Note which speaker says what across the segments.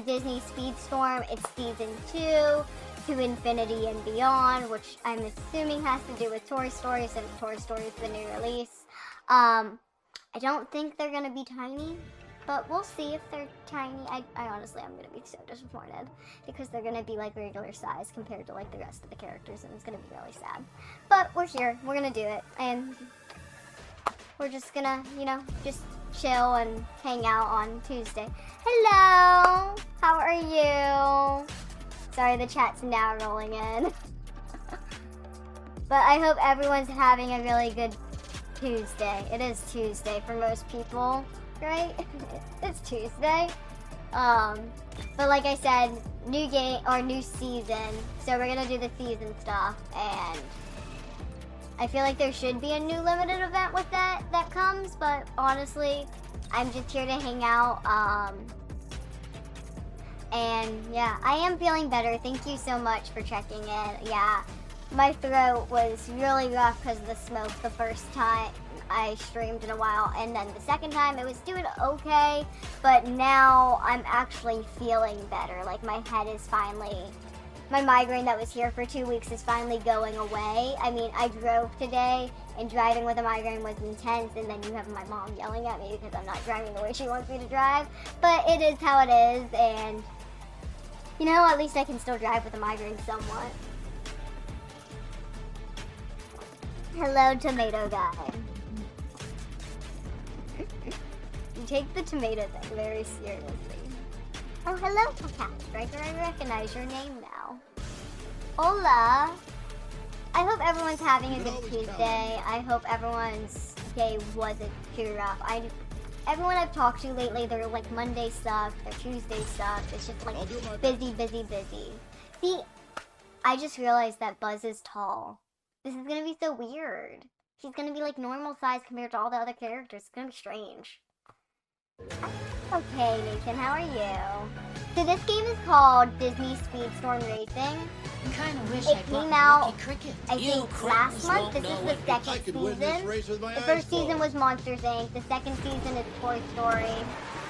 Speaker 1: Disney Speedstorm, it's Season 2, To Infinity and Beyond, which I'm assuming has to do with Toy Story, since Toy Story is the new release. I don't think they're gonna be tiny, but we'll see if they're tiny. I honestly, I'm gonna be so disappointed, because they're gonna be like regular size compared to like the rest of the characters, and it's gonna be really sad. But we're here, we're gonna do it, and we're just gonna, you know, just chill and hang out on Tuesday. Hello! How are you? Sorry, the chat's now rolling in. But I hope everyone's having a really good Tuesday. It is Tuesday for most people, right? It's Tuesday. But like I said, new game or new season. So we're gonna do the season stuff, and I feel like there should be a new limited event with that comes, but honestly, I'm just here to hang out. And yeah, I am feeling better. Thank you so much for checking in. Yeah, my throat was really rough because of the smoke the first time I streamed in a while, and then the second time it was doing okay, but now I'm actually feeling better. Like my head is finally, my migraine that was here for 2 weeks is finally going away. I mean, I drove today, and driving with a migraine was intense, and then you have my mom yelling at me because I'm not driving the way she wants me to drive. But it is how it is, and you know, at least I can still drive with a migraine somewhat. Hello, tomato guy. You take the tomato thing very seriously. Oh, hello, Cat Striker. I recognize your name now. Hola. I hope everyone's having a good Tuesday. I hope everyone's day wasn't too rough. Everyone I've talked to lately, they're like Monday sucked, their Tuesday sucked. It's just like busy, busy, busy. See, I just realized that Buzz is tall. This is gonna be so weird. He's gonna be like normal size compared to all the other characters. It's gonna be strange. Okay, Nathan, how are you? So this game is called Disney Speedstorm Racing. It came out, I think, last month. This is the second season. The first season was Monsters Inc. The second season is Toy Story.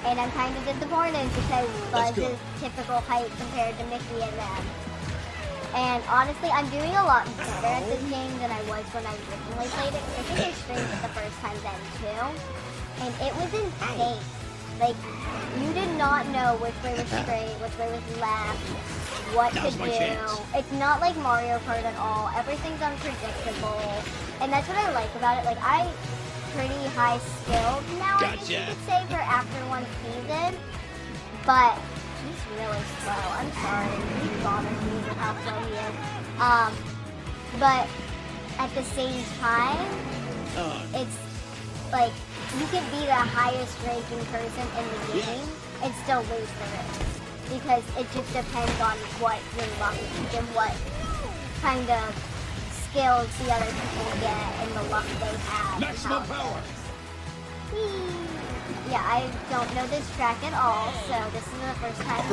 Speaker 1: And I'm kind of disappointed because Buzz is typical height compared to Mickey and them. And honestly, I'm doing a lot better at this game than I was when I originally played it. I think I streamed it the first time then too. And it was insane. Like, you did not know which way was straight, which way was left, what to do. It's not like Mario Kart at all. Everything's unpredictable. And that's what I like about it. Like, I'm pretty high skilled now, I guess you could say, for after one season. But he's really slow. I'm sorry. He bothers me with how slow he is. But at the same time, it's like, you could be the highest ranking person in the game and still lose the race. Because it just depends on what your luck is and what kind of skills the other people get and the luck they have. Maximum power! Yeah, I don't know this track at all, so this is the first time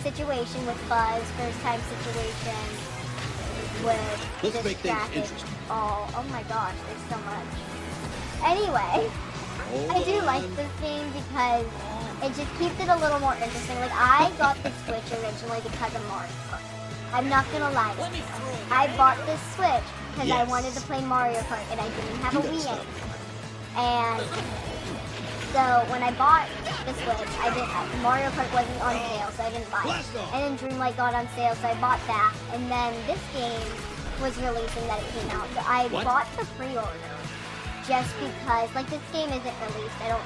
Speaker 1: situation with Buzz, first time situation with this track at all. Oh my gosh, there's so much. Anyway, I do like this game because it just keeps it a little more interesting. Like, I got the Switch originally because of Mario Kart. I'm not gonna lie to you. I bought this Switch because I wanted to play Mario Kart and I didn't have a Wii game. And so when I bought the Switch, Mario Kart wasn't on sale, so I didn't buy it. And then Dreamlight got on sale, so I bought that. And then this game was releasing that it came out, so I bought the pre-order. Just because, like, this game isn't released, I don't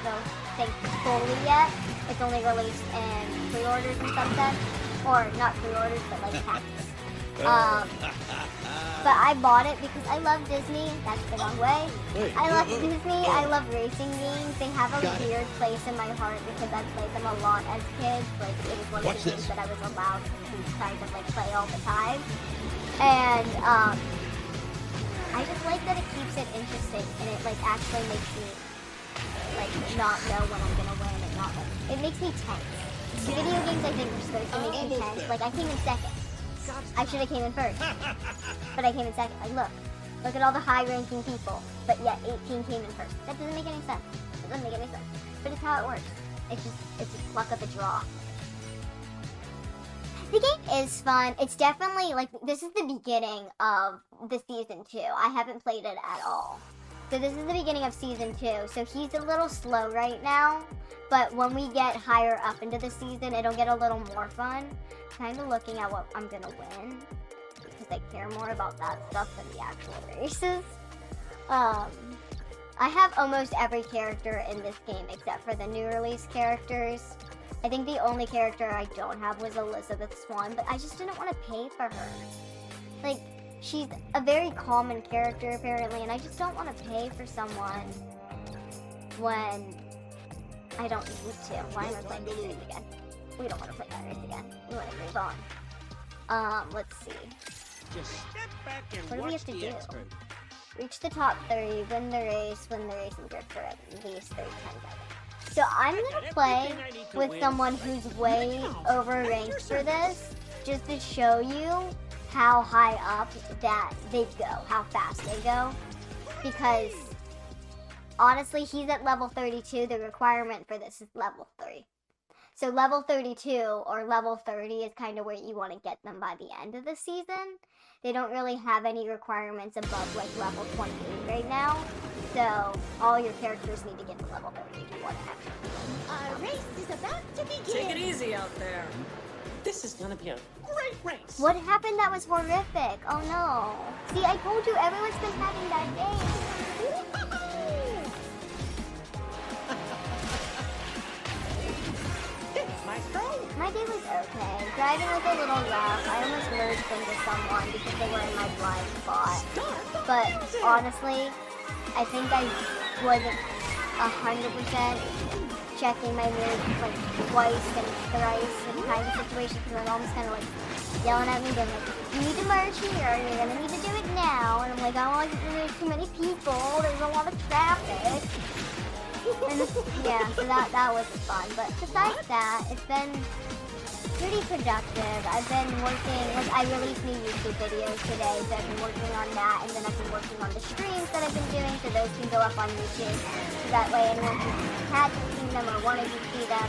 Speaker 1: think fully yet. It's only released in pre-orders and stuff then. Or, not pre-orders, but like packs. But I bought it because I love Disney. That's the wrong way. I love Disney. I love racing games. They have a weird place in my heart because I played them a lot as kids. Like, it was one of the games that I was allowed to kind of, like, play all the time. And, I just like that it keeps it interesting and it like actually makes me like not know when I'm gonna win and not like, it makes me tense. The video games I think are supposed to make me tense. Like, I came in second. I should have came in first. But I came in second. Like, look at all the high ranking people. But yet 18 came in first. That doesn't make any sense. It doesn't make any sense. But it's how it works. It's just luck of the draw. The game is fun. It's definitely, like, this is the beginning of the Season 2. I haven't played it at all. So this is the beginning of Season 2. So he's a little slow right now. But when we get higher up into the season, it'll get a little more fun. Kind of looking at what I'm going to win. Because I care more about that stuff than the actual races. I have almost every character in this game except for the new release characters. I think the only character I don't have was Elizabeth Swan, but I just didn't want to pay for her. Like, she's a very common character apparently, and I just don't want to pay for someone when I don't need to. Why am I playing this race again? We don't want to play that race again. We want to move on. Let's see.
Speaker 2: Just step back and
Speaker 1: what do we have to do?
Speaker 2: Expert.
Speaker 1: Reach the top 3, win the race, and drift for at least 30 times. So I'm going to play with someone who's way overranked for this, just to show you how high up that they go, how fast they go. Because, honestly, he's at level 32. The requirement for this is level 3. So level 32 or level 30 is kind of where you want to get them by the end of the season. They don't really have any requirements above like level 28 right now. So all your characters need to get to level 30 if you want to actually.
Speaker 3: Our race is about to begin.
Speaker 4: Take it easy out there. This is gonna be a great race.
Speaker 1: What happened that was horrific? Oh no. See, I told you everyone's been having that day. My day was okay. Driving was a little rough. I almost merged into someone because they were in my blind spot. But honestly, I think I wasn't 100% checking my moves like twice and thrice in kind of situations because my mom was kind of like yelling at me, being like, you need to merge here, you're gonna need to do it now. And I'm like, I don't like to there's too many people, there's a lot of traffic. And yeah, so that was fun. But besides that, it's been pretty productive. I've been working, like I released new YouTube videos today, so I've been working on that, and then I've been working on the streams that I've been doing, so those can go up on YouTube. So that way anyone who hasn't seen them or wanted to see them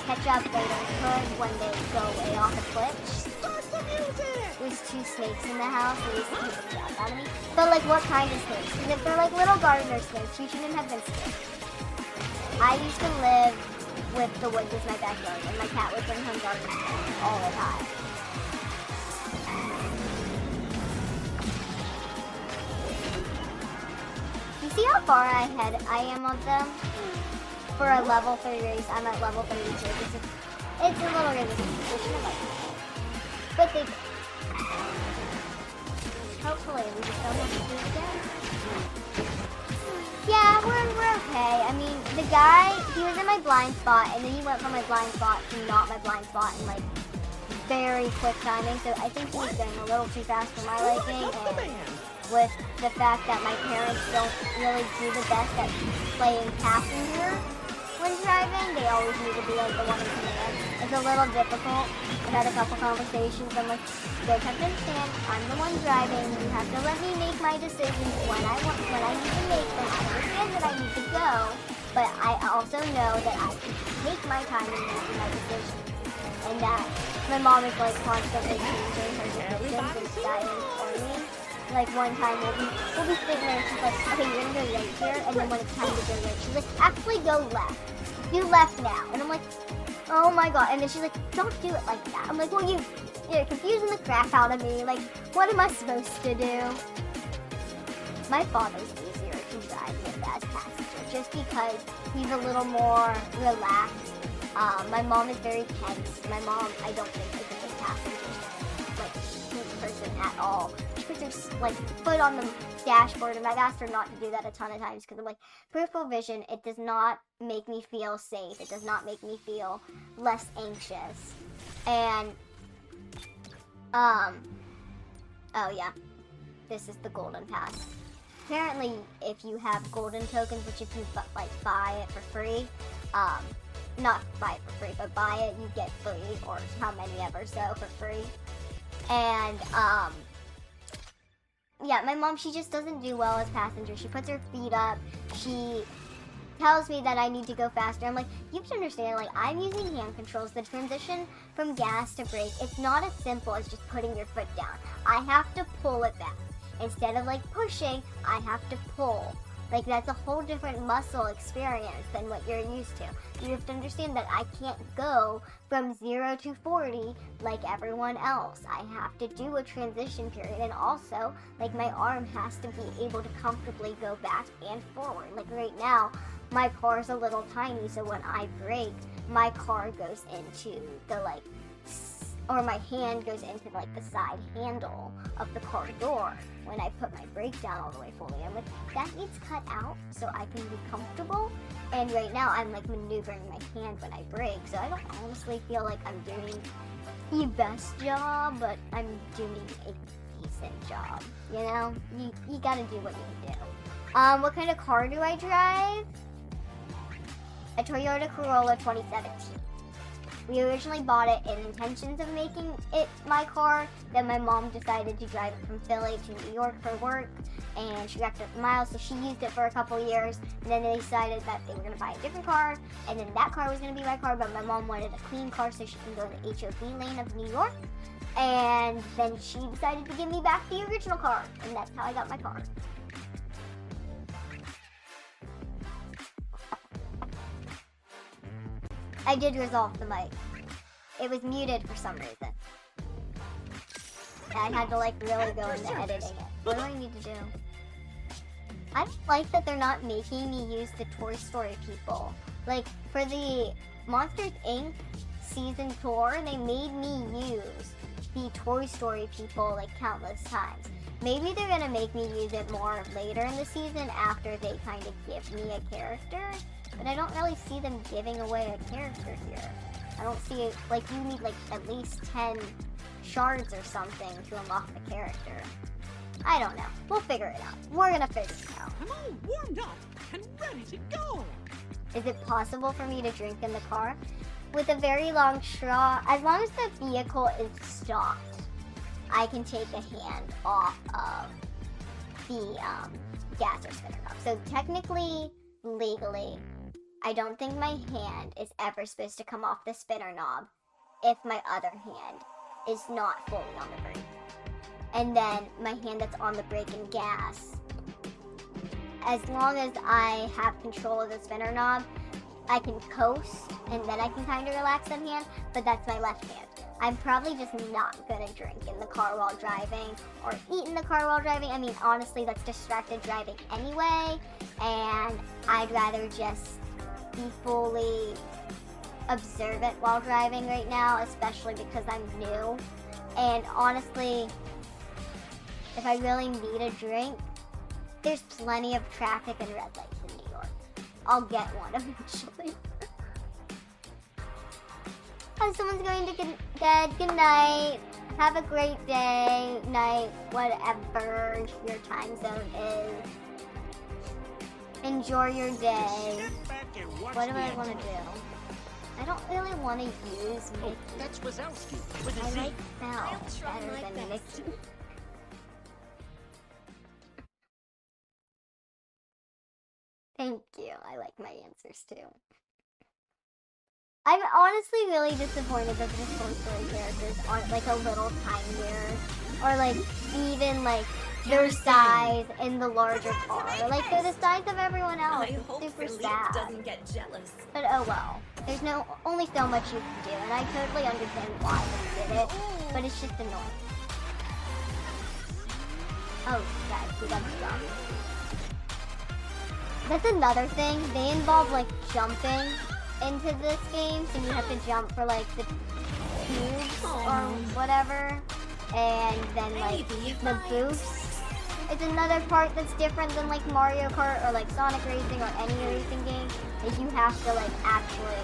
Speaker 1: catch up later could when they go away off of Twitch. There's 2 snakes in the house, and these people crap out of me. But like, what kind of snakes? Because if they're like little gardener snakes, you shouldn't have been snakes. I used to live with the woods as my backyard, and my cat would bring home garden snakes all the time. You see how far ahead I am of them? For a level 3 race, I'm at level 32. It's a little ridiculous. But they... Hopefully, we just don't have to do it again. Yeah, we're okay. I mean, the guy, he was in my blind spot, and then he went from my blind spot to not my blind spot in, like, very quick timing. So I think he was going a little too fast for my liking, and with the fact that my parents don't really do the best at playing passenger when driving, they always need to be, like, the one in command. It's a little difficult. I've had a couple conversations. I'm like, you guys have to understand, I'm the one driving. You have to let me make my decisions when I need to make them. I understand that I need to go, but I also know that I can take my time in making my decisions. And that my mom is like constantly changing her decisions and deciding for me. Like one time we'll be sitting there and she's like, okay, you're gonna go right here, and then when it's time to go right, she's like, actually go left. Do left now. And I'm like, oh my god. And then she's like, don't do it like that. I'm like, well, you're confusing the crap out of me. Like, what am I supposed to do? My father's easier to drive with as passenger just because he's a little more relaxed. My mom is very tense. My mom, I don't think, is a good passenger, like, smooth person at all. She puts her, like, foot on the dashboard, and I've asked her not to do that a ton of times because I'm like, peripheral vision, it does not make me feel safe. It does not make me feel less anxious. And, oh yeah, this is the golden pass. Apparently, if you have golden tokens, which if you, like, buy it for free, not buy it for free, but buy it, you get 3, or how many ever, so for free. And, yeah, my mom, she just doesn't do well as passenger. She puts her feet up. She tells me that I need to go faster. I'm like, you have to understand, like, I'm using hand controls. The transition from gas to brake, it's not as simple as just putting your foot down. I have to pull it back. Instead of, like, pushing, I have to pull. Like, that's a whole different muscle experience than what you're used to. You have to understand that I can't go from 0 to 40 like everyone else. I have to do a transition period, and also, like, my arm has to be able to comfortably go back and forward. Like, right now, my car's a little tiny, so when I brake, my car goes into the, like, or my hand goes into, like, the side handle of the car door when I put my brake down all the way fully. I'm like, that needs cut out so I can be comfortable. And right now, I'm, like, maneuvering my hand when I brake, so I don't honestly feel like I'm doing the best job, but I'm doing a decent job, you know? You gotta do what you do. What kind of car do I drive? A Toyota Corolla 2017. We originally bought it in intentions of making it my car. Then my mom decided to drive it from Philly to New York for work, and she racked up the miles, so she used it for a couple years. And then they decided that they were going to buy a different car, and then that car was going to be my car, but my mom wanted a clean car so she can go to the HOV lane of New York. And then she decided to give me back the original car, and that's how I got my car. I did resolve the mic. It was muted for some reason. And I had to, like, really go into editing it. What do I need to do? I don't like that they're not making me use the Toy Story people. Like, for the Monsters, Inc. season tour, they made me use the Toy Story people, like, countless times. Maybe they're gonna make me use it more later in the season after they kind of give me a character. But I don't really see them giving away a character here. I don't see it, like, you need, like, at least 10 shards or something to unlock the character. I don't know. We'll figure it out. We're gonna figure it out.
Speaker 2: I'm all warmed up and ready to go.
Speaker 1: Is it possible for me to drink in the car? With a very long straw, as long as the vehicle is stopped, I can take a hand off of the gas or spinner knob. So technically, legally, I don't think my hand is ever supposed to come off the spinner knob if my other hand is not fully on the brake. And then my hand that's on the brake and gas, as long as I have control of the spinner knob, I can coast and then I can kind of relax that hand, but that's my left hand. I'm probably just not gonna drink in the car while driving or eat in the car while driving. I mean, honestly, that's distracted driving anyway, and I'd rather just be fully observant while driving right now, especially because I'm new. And honestly, if I really need a drink, there's plenty of traffic and red lights in New York. I'll get one eventually. Oh, someone's going to bed. Good night. Have a great day, night, whatever your time zone is. Enjoy your day. What do I want to do? I don't really want to use Mickey.
Speaker 2: That's Wazowski with a
Speaker 1: I
Speaker 2: Z.
Speaker 1: like Belle better than Mickey. Thank you. I like my answers too. I'm honestly really disappointed that the Toy Story characters aren't like a little tinier, or like even like their size in the larger car. Like they're the size of everyone else.
Speaker 4: I
Speaker 1: It's
Speaker 4: hope
Speaker 1: super
Speaker 4: Philippe
Speaker 1: sad.
Speaker 4: doesn't get jealous.
Speaker 1: But oh well. There's only so much you can do, and I totally understand why they did it. But it's just annoying. Oh, guys, we got jump. That's another thing. They involve like jumping into this game, so you have to jump for like the cubes or whatever, and then like the boosts. It's another part that's different than like Mario Kart or like Sonic Racing or any racing game. Is you have to like actually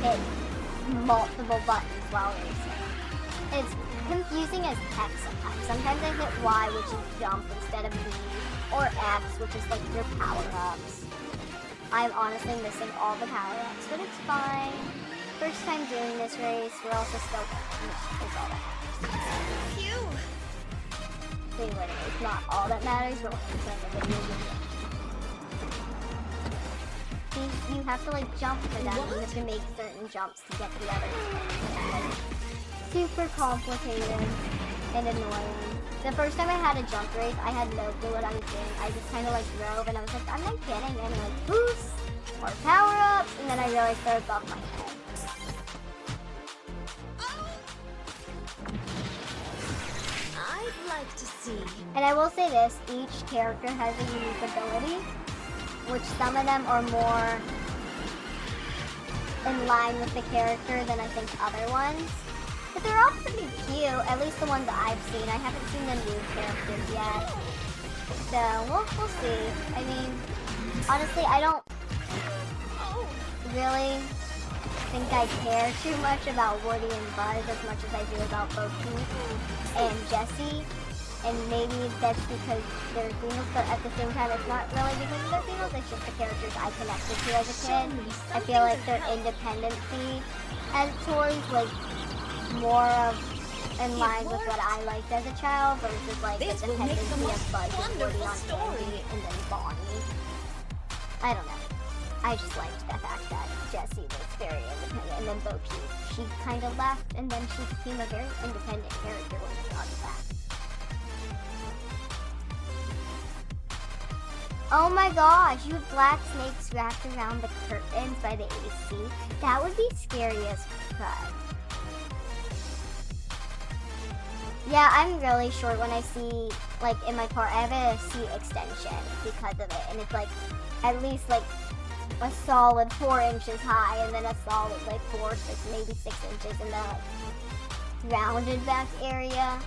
Speaker 1: hit multiple buttons while racing. It's confusing as heck sometimes. Sometimes I hit Y, which is jump, instead of B, or X, which is like your power-ups. I'm honestly missing all the power-ups, but it's fine. First time doing this race, we're also still it's all that matters.
Speaker 4: Phew.
Speaker 1: Winning is not all that matters, but we're playing a video game. you have to like jump for them. You have to make certain jumps to get to the other one. Super complicated and annoying. The first time I had a jump race, I had no clue what I was doing. I just kind of like drove and I was like, I'm not kidding. And like boost or power ups, and then I realized they're above my head.
Speaker 3: I'd like to see.
Speaker 1: And I will say this, each character has a unique ability, which some of them are more in line with the character than I think other ones. But they're all pretty cute, at least the ones that I've seen. I haven't seen the new characters yet. So, we'll see. I mean, honestly, I don't really think I care too much about Woody and Buzz as much as I do about Bo Peep and Jessie. And maybe that's because they're females, but at the same time, it's not really because they're females, it's just the characters I connected to as a kid. I feel like their independency as toys was more of in line with what I liked as a child versus like the dependency of Buzz and Woody on Candy and then Bonnie. I don't know. I just liked the fact that Jessie was very independent, and then Bo Peep, she kind of left, and then she became a very independent character when she got back. Oh my gosh, you have black snakes wrapped around the curtains by the AC. That would be scary as crud. Yeah, I'm really short when I see, like, in my car, I have a seat extension because of it, and it's like, at least like a solid 4 inches high, and then a solid like 4, 6, maybe 6 inches in the rounded back area.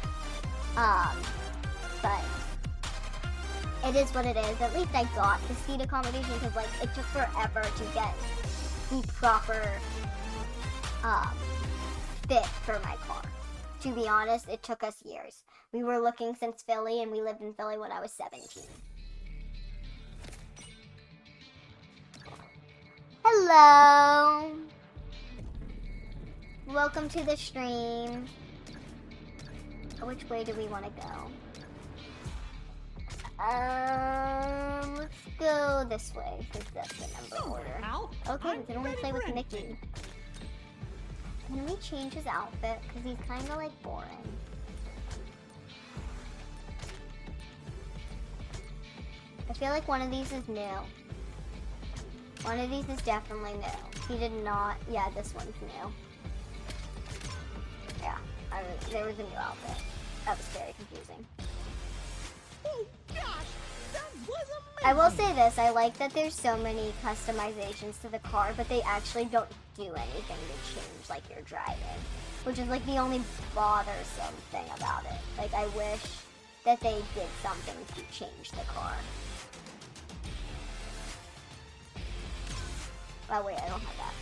Speaker 1: But it is what it is. At least I got the seat accommodation because like it took forever to get the proper fit for my car. To be honest, it took us years. We were looking since Philly, and we lived in Philly when I was 17. Hello! Welcome to the stream. Which way do we want to go? Let's go this way, since that's the number order. Okay, we can only play with Mickey. Can we change his outfit? Because he's kind of like boring. I feel like one of these is new. One of these is definitely new. He did not. Yeah, this one's new. Yeah, there was a new outfit. That was very confusing.
Speaker 2: Oh gosh, that was amazing.
Speaker 1: I will say this, I like that there's so many customizations to the car, but they actually don't do anything to change like your driving, which is like the only bothersome thing about it. Like I wish that they did something to change the car. Oh wait, I don't have that.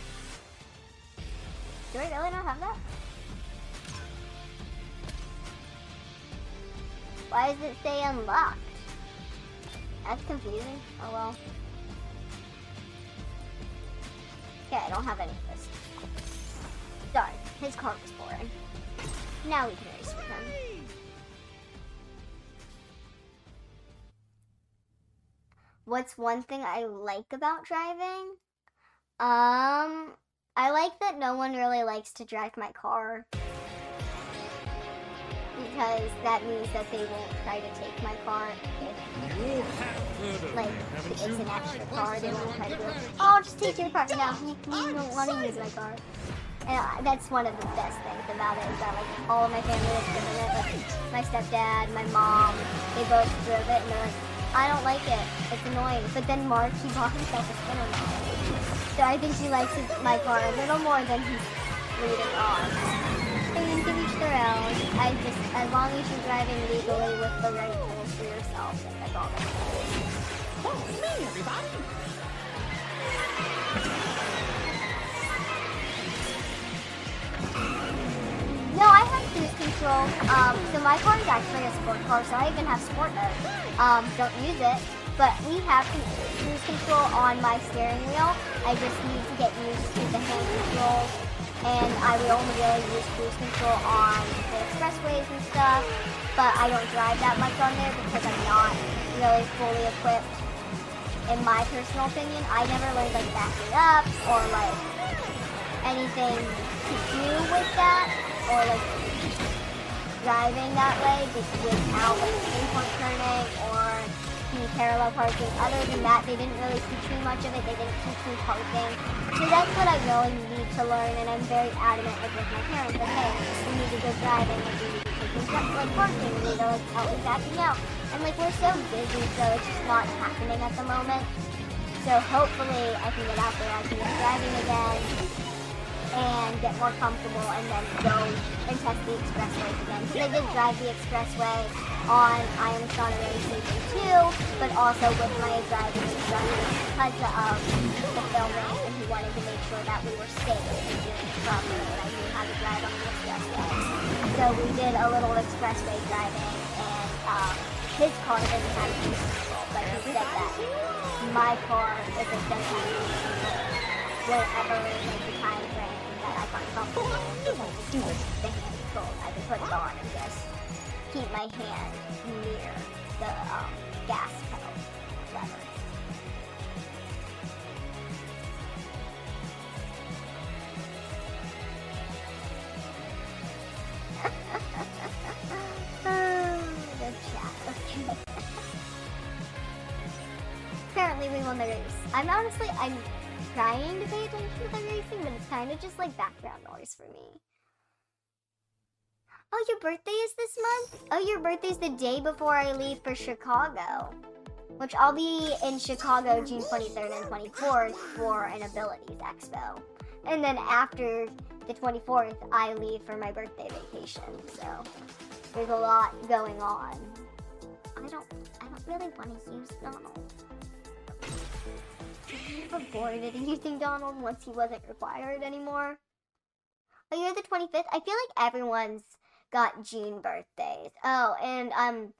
Speaker 1: Do I really not have that? Why does it say unlocked? That's confusing. Oh well. Okay, I don't have any of this. Sorry, his car was boring. Now we can race with him. What's one thing I like about driving? I like that no one really likes to drive my car. Because that means that they won't try to take my car if, like, it's an extra car. They won't try to go, oh, just take your car. No, you don't want to use my car. And that's one of the best things about it, is that, like, all of my family has driven it. Like, my stepdad, my mom, they both drove it, and they're like, I don't like it. It's annoying. But then Mark, he bought himself a spinner now. So I think he likes my car a little more than he's leading on. I mean, to each their own. I just, as long as you're driving legally with the right tools for yourself, then that's all that matters.
Speaker 2: Follow me, everybody.
Speaker 1: No, I have cruise control. So my car is actually a sport car, so I even have sport mode. Don't use it, but we have cruise control on my steering wheel. I just need to get used to the hand controls. And I would only really use cruise control on the expressways and stuff, but I don't drive that much on there because I'm not really fully equipped in my personal opinion, I never learned like backing up or like anything to do with that or like driving that way just without like three-point turning or parallel parking. Other than that, they didn't really teach me much of it. They didn't teach me parking. So that's what I really need to learn, and I'm very adamant like with my parents that hey, we need to go driving, like we need to take things up like parking, we need to like help with backing out. And like we're so busy, so it's just not happening at the moment. So hopefully I can get out there, I can get driving again and get more comfortable and then go and test the expressways again. Because I did drive the expressway on I Am Shauna Rae Season 2, but also with my driving instructor because of the filming, and he wanted to make sure that we were safe and doing it properly, and I knew how to drive on the expressway. So we did a little expressway driving, and his car didn't have cruise control, but he said that my car, if it does have cruise control, wherever like the time frame that I got comfortable, just do it. The hand control, I can put it on and just keep my hand near the gas pedal lever. The chat. Okay. Apparently we won the race. I'm trying to pay attention to the racing, but it's kind of just like background noise for me. Oh, your birthday is this month? Oh, your birthday's the day before I leave for Chicago. Which I'll be in Chicago June 23rd and 24th for an Abilities Expo. And then after the 24th, I leave for my birthday vacation. So there's a lot going on. I don't really want to use Donald. I'm bored of using Donald once he wasn't required anymore. Oh, you're the 25th? I feel like everyone's got June birthdays. Oh, and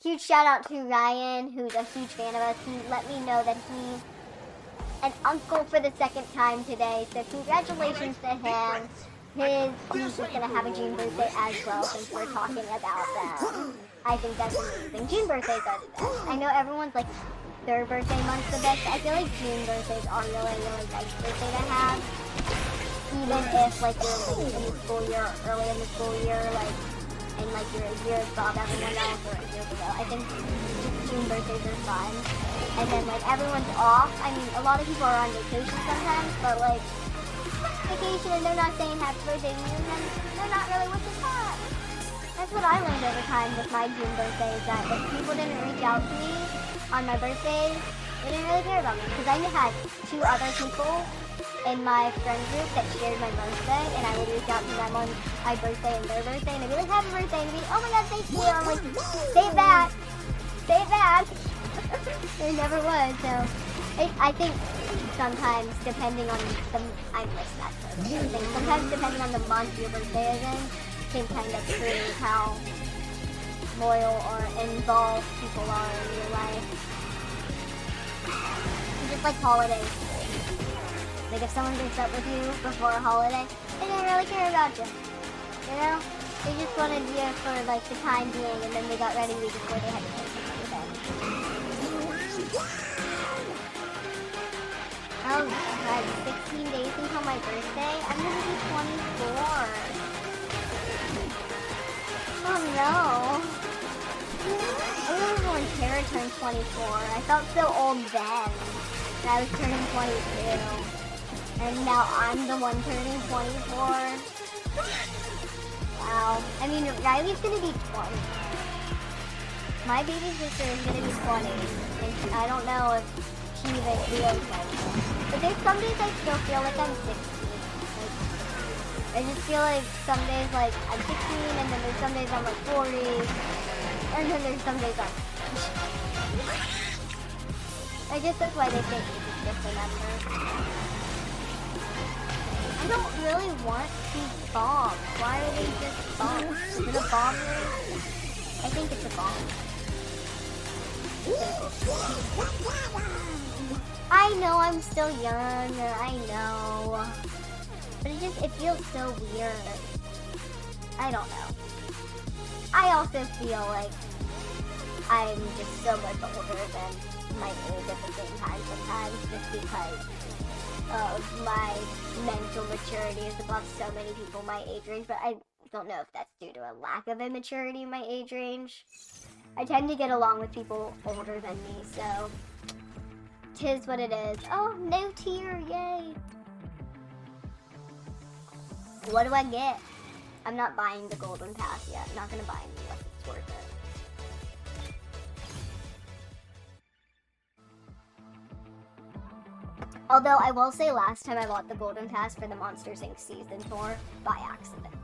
Speaker 1: huge shout out to Ryan, who's a huge fan of us. He let me know that he's an uncle for the second time today, so congratulations to him. He's just gonna have a June birthday as well, since we're talking about them. I think that's amazing. June birthdays are the best. I know everyone's like, their birthday month's the best. I feel like June birthdays are really, really nice birthday to have. Even if like you're late in the school year, early in the school year, like, and like you're a year above everyone else or a year below. I think June birthdays are fun. And then like everyone's off. I mean, a lot of people are on vacation sometimes, but like vacation and they're not saying happy birthday to you, and then they're not really with the time. That's what I learned over time with my June birthday, is that if people didn't reach out to me on my birthday, they didn't really care about me. Because I had 2 other people in my friend group that shared my birthday, and I would reach out to them on my birthday and their birthday, and they'd be like, happy birthday, and they'd be, oh my god, thank you. I'm like, save that. Save that. There never was, so I think sometimes depending on the, I miss that sort of thing. Sometimes depending on the month your birthday is in, can kind of prove how loyal or involved people are in your life. Just like holidays. Like if someone breaks up with you before a holiday, they don't really care about you. You know? They just wanted you for like the time being, and then they got ready before they had to take you. Oh god, 16 days until my birthday? I'm gonna be 24. Oh no. I remember when Tara turned 24. I felt so old then. And I was turning 22. And now I'm the one turning 24. Wow. I mean, Riley's gonna be 20. My baby sister is gonna be 20. And I don't know if she even feels like it. But there's some days I still feel like I'm 16. Like, I just feel like some days like I'm 16, and then there's some days I'm like 40. And then there's some days I'm... I guess that's why they say age is just a number. I don't really want these bombs. Why are they just bombs? Is it a bomb ring? I think it's a bomb. I know I'm still young, I know. But it feels so weird. I don't know. I also feel like I'm just so much older than my age at the same time sometimes, just because of my mental maturity is above so many people my age range, but I don't know if that's due to a lack of immaturity in my age range. I tend to get along with people older than me, so 'tis what it is. Oh, no tier, yay! What do I get? I'm not buying the golden pass yet. I'm not gonna buy it unless it's worth it. Although I will say last time I bought the golden pass for the Monsters Inc. season tour by accident.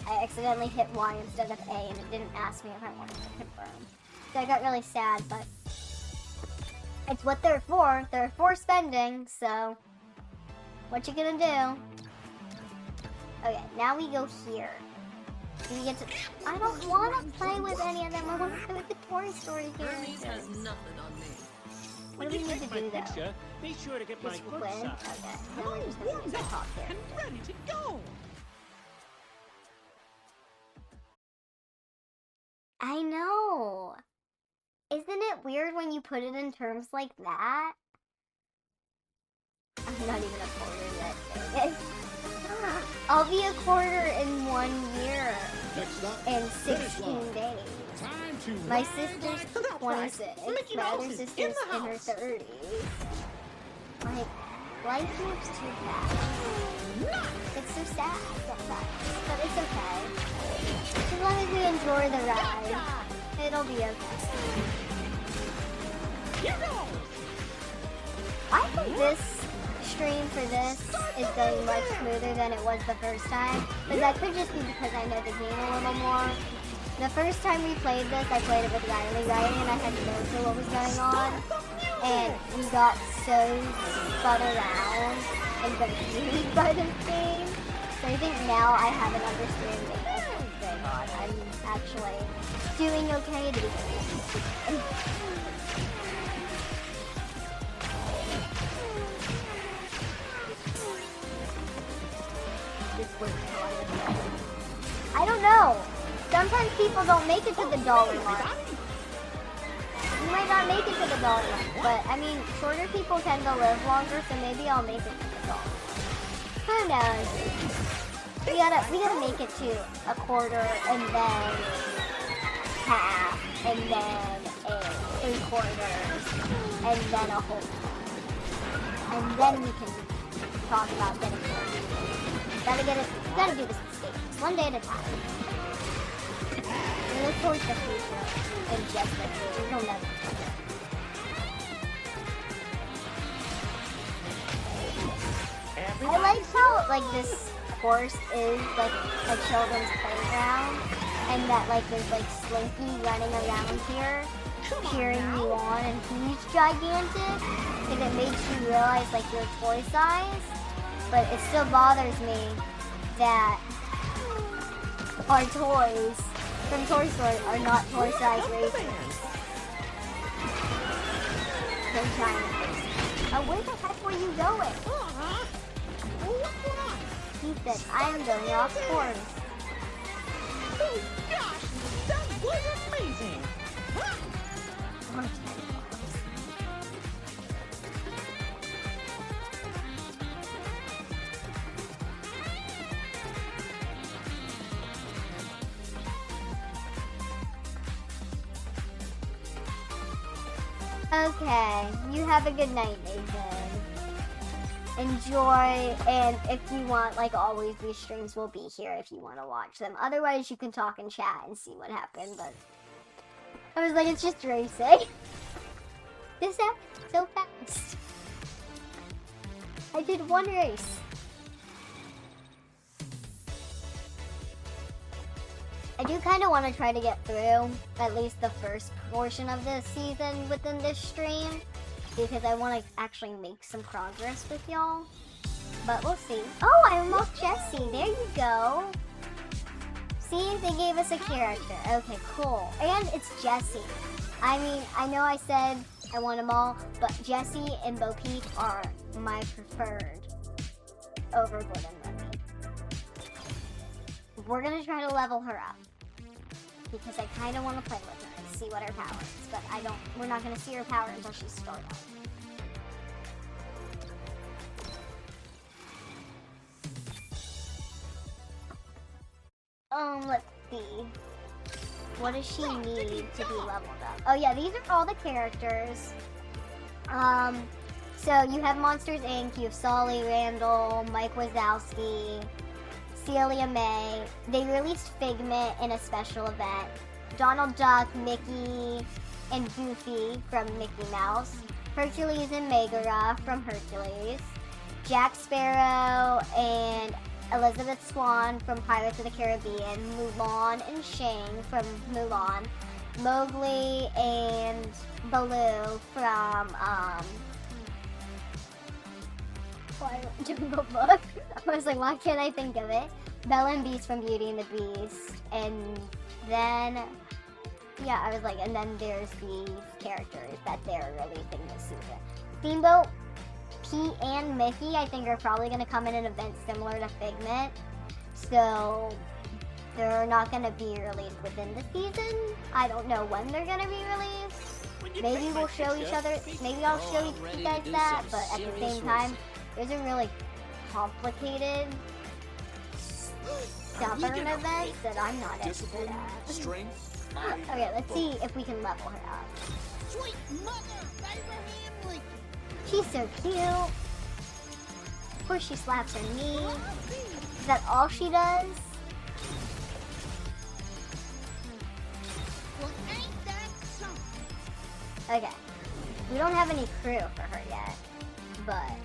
Speaker 1: I accidentally hit Y instead of A and it didn't ask me if I wanted to confirm. So I got really sad, but it's what they're for. They're for spending, so what you gonna do? Okay, now we go here. Do we get to... I don't want to play with any of them. I want to play with the Toy Story characters.
Speaker 2: Has nothing on me.
Speaker 1: What do we need to do, though?
Speaker 5: Picture, be sure to get
Speaker 1: Just
Speaker 5: my good
Speaker 1: win?
Speaker 5: side.
Speaker 1: Okay, now we're just going to use the top
Speaker 2: And
Speaker 1: character.
Speaker 2: ready to go.
Speaker 1: I know! Isn't it weird when you put it in terms like that? I'm not even a quarter yet, dang it. I'll be a quarter in 1 year. In 16 days. My sister's 26. My other sister's in her 30s. Like, life moves too fast. It's so sad sometimes, but it's okay. As long as we enjoy the ride, it'll be okay. I think this stream for this is going much smoother than it was the first time, but that could just be because I know the game a little more. The first time we played this, I played it with Riley, and I had no clue what was going on, and we got so spun around and confused by this game. So I think now I have an understanding of what's going on. I'm actually doing okay to be honest. I don't know. Sometimes people don't make it to the dollar mark. You might not make it to the dollar mark, but I mean, shorter people tend to live longer, so maybe I'll make it to the dollar. Who knows? We gotta make it to a quarter, and then half, and then a 3/4, and then a whole. And then we can talk about getting it. Gotta do this in stages, one day at a time. We look towards the future, and just the future, you'll never forget. I like how, like, this course is, like, a children's playground, and that, like, there's, like, Slinky running around here, cheering you on, and he's gigantic, and it makes you realize, like, your toy size, but it still bothers me that our toys from Toy Story are not toy size racers. They're giant racers. Oh, where the heck were you going? He said, I am going off course.
Speaker 2: Oh gosh, that was amazing.
Speaker 1: Okay, you have a good night, Nathan. Enjoy, and if you want, like always, these streams will be here if you want to watch them. Otherwise, you can talk and chat and see what happened, but I was like, it's just racing. This happened so fast. I did one race. I do kind of want to try to get through at least the first portion of this season within this stream, because I want to actually make some progress with y'all. But we'll see. Oh, I unlocked Jessie. There you go. See, they gave us a character. Okay, cool. And it's Jessie. I mean, I know I said I want them all, but Jessie and Bo Peep are my preferred over Gordon Remy. We're going to try to level her up, because I kind of want to play with her and see what her power is, but we're not gonna see her power until she's stored up. Let's see. What does she need to be leveled up? Oh yeah, these are all the characters. So you have Monsters Inc., you have Solly Randall, Mike Wazowski, Celia May. They released Figment in a special event. Donald Duck, Mickey, and Goofy from Mickey Mouse. Hercules and Megara from Hercules. Jack Sparrow and Elizabeth Swann from Pirates of the Caribbean. Mulan and Shang from Mulan. Mowgli and Baloo from Jungle Book. I was like, why can't I think of it? Belle and Beast from Beauty and the Beast. And then, yeah, I was like, and then there's these characters that they're releasing this season. Steamboat, Pete, and Mickey, I think, are probably going to come in an event similar to Figment. So they're not going to be released within the season. I don't know when they're going to be released. Maybe we'll show each other, maybe I'll show you guys that, but at the same time, there's a really complicated, stubborn event that I'm not expert at. Okay, let's see if we can level her up.
Speaker 2: Sweet mother of Abraham Lincoln.
Speaker 1: She's so cute. Of course she slaps her knee. Is that all she does?
Speaker 2: Well, ain't that something?
Speaker 1: Okay. We don't have any crew for her yet, but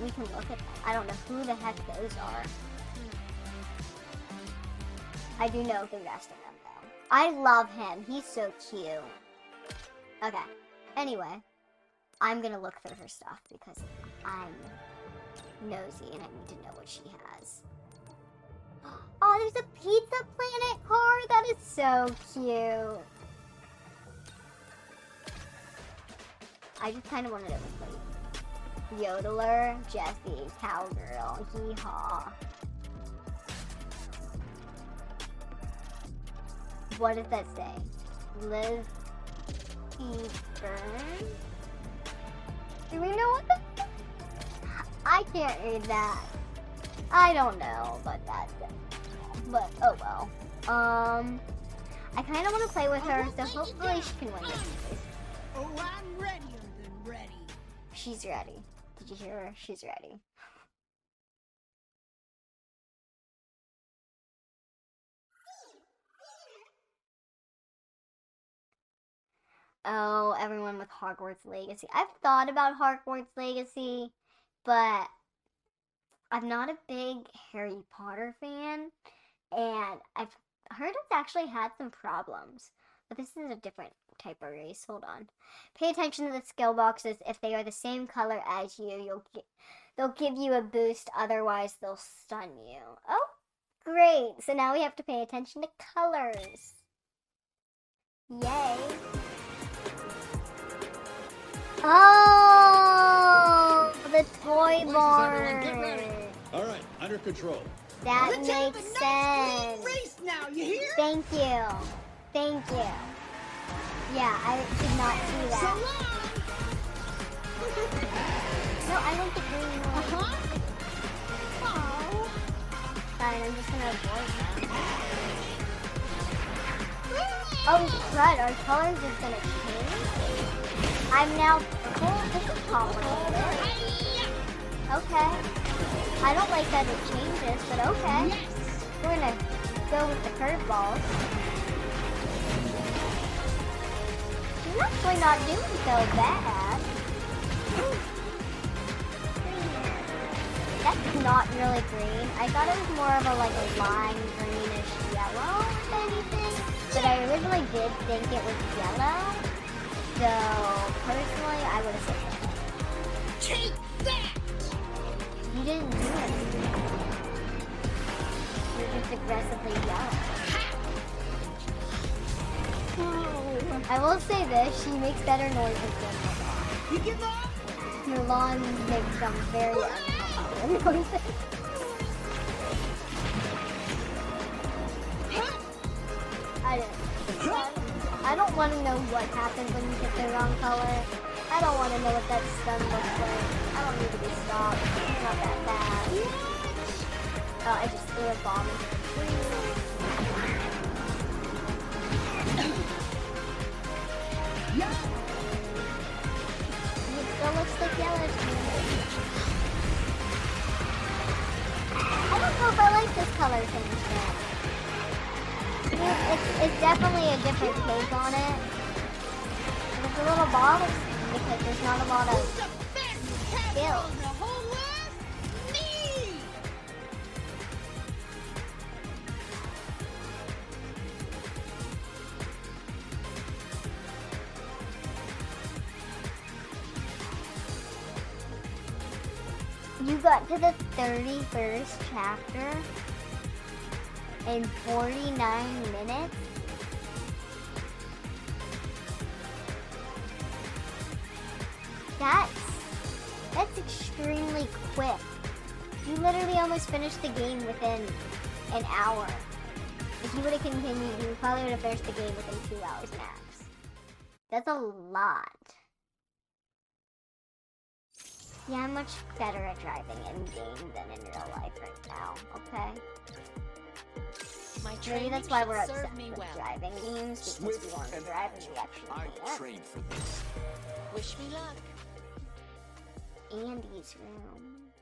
Speaker 1: we can look at them. I don't know who the heck those are. I do know the rest of them, though. I love him. He's so cute. Okay. Anyway, I'm gonna look through her stuff because I'm nosy and I need to know what she has. Oh, there's a Pizza Planet card. That is so cute. I just kind of wanted to look like Yodeler, Jessie, Cowgirl, Hee-Haw. What does that say? Liz Eastern? Do we know what the... I can't read that. I don't know, but that's it. But, oh well. I kind of want to play with her, so hopefully she can win this race.
Speaker 2: Oh, I'm readier than ready.
Speaker 1: She's ready. Did you hear her? She's ready. Oh, everyone with Hogwarts Legacy. I've thought about Hogwarts Legacy, but I'm not a big Harry Potter fan, and I've heard it's actually had some problems. But this is a different type of race. Hold on. Pay attention to the skill boxes. If they are the same color as you, they'll give you a boost. Otherwise, they'll stun you. Oh, great. So now we have to pay attention to colors. Yay. Oh, the toy barn.
Speaker 5: All right, under control.
Speaker 1: That makes sense.
Speaker 2: Race now, you hear?
Speaker 1: Thank you. Thank you. Yeah, I did not see
Speaker 2: So
Speaker 1: that.
Speaker 2: long.
Speaker 1: No, I want the green one.
Speaker 2: Oh.
Speaker 1: Fine, I'm just gonna avoid them. Oh, crud, our colors is gonna change. I'm now purple. This is complicated. Okay. I don't like that it changes, but okay.
Speaker 2: Yes.
Speaker 1: We're gonna go with the curveballs. She's actually not doing so bad. That's not really green. I thought it was more of a like a lime greenish yellow if anything. But I originally did think it was yellow. So personally I would have said that.
Speaker 2: Take that.
Speaker 1: You didn't do anything. You're just aggressively yelling. I will say this, she makes better noises than Mulan.
Speaker 2: You give up?
Speaker 1: Mulan makes some very uncomfortable noises. I don't want to know what happens when you hit the wrong color. I don't want to know what that stun looks like. I don't need to be stopped. It's not that bad. Oh, I just threw a bomb into the tree. It still looks like yellow to me. I don't know if I like this color change yet. It's definitely a different take on it. And it's a little bothersome because there's not a lot of skills. You got to the 31st chapter in 49 minutes? That's extremely quick. You literally almost finished the game within an hour. If you would have continued, you probably would have finished the game within 2 hours max. That's a lot. Yeah, I'm much better at driving in game than in real life right now, okay? Maybe that's why we're obsessed with driving games, because we want to drive and we actually can't.
Speaker 6: Trained for this.
Speaker 3: Wish me luck.
Speaker 1: Andy's room.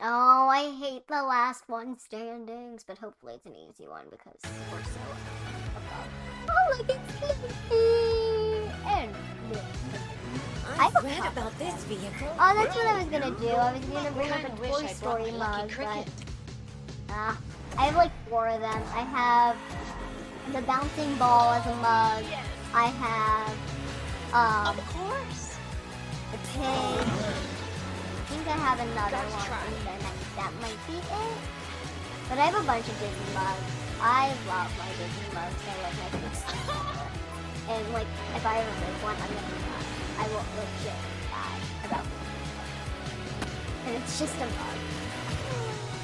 Speaker 1: Oh, I hate the last one standings, but hopefully it's an easy one because we're so above. Oh, look, it's Sleepy! And
Speaker 3: I've read about this vehicle.
Speaker 1: oh, that's what I was gonna do. I was gonna bring up a Toy Story mug, but I have like 4 of them. I have the bouncing ball as a mug. I have
Speaker 3: Of course.
Speaker 1: the pig. I think I have another one, and then that might be it. But I have a bunch of Disney mugs. I love my Disney mugs. They're like my favorite. And like, if I ever make one, I'm gonna die. I will legit die about it. And it's just a mug.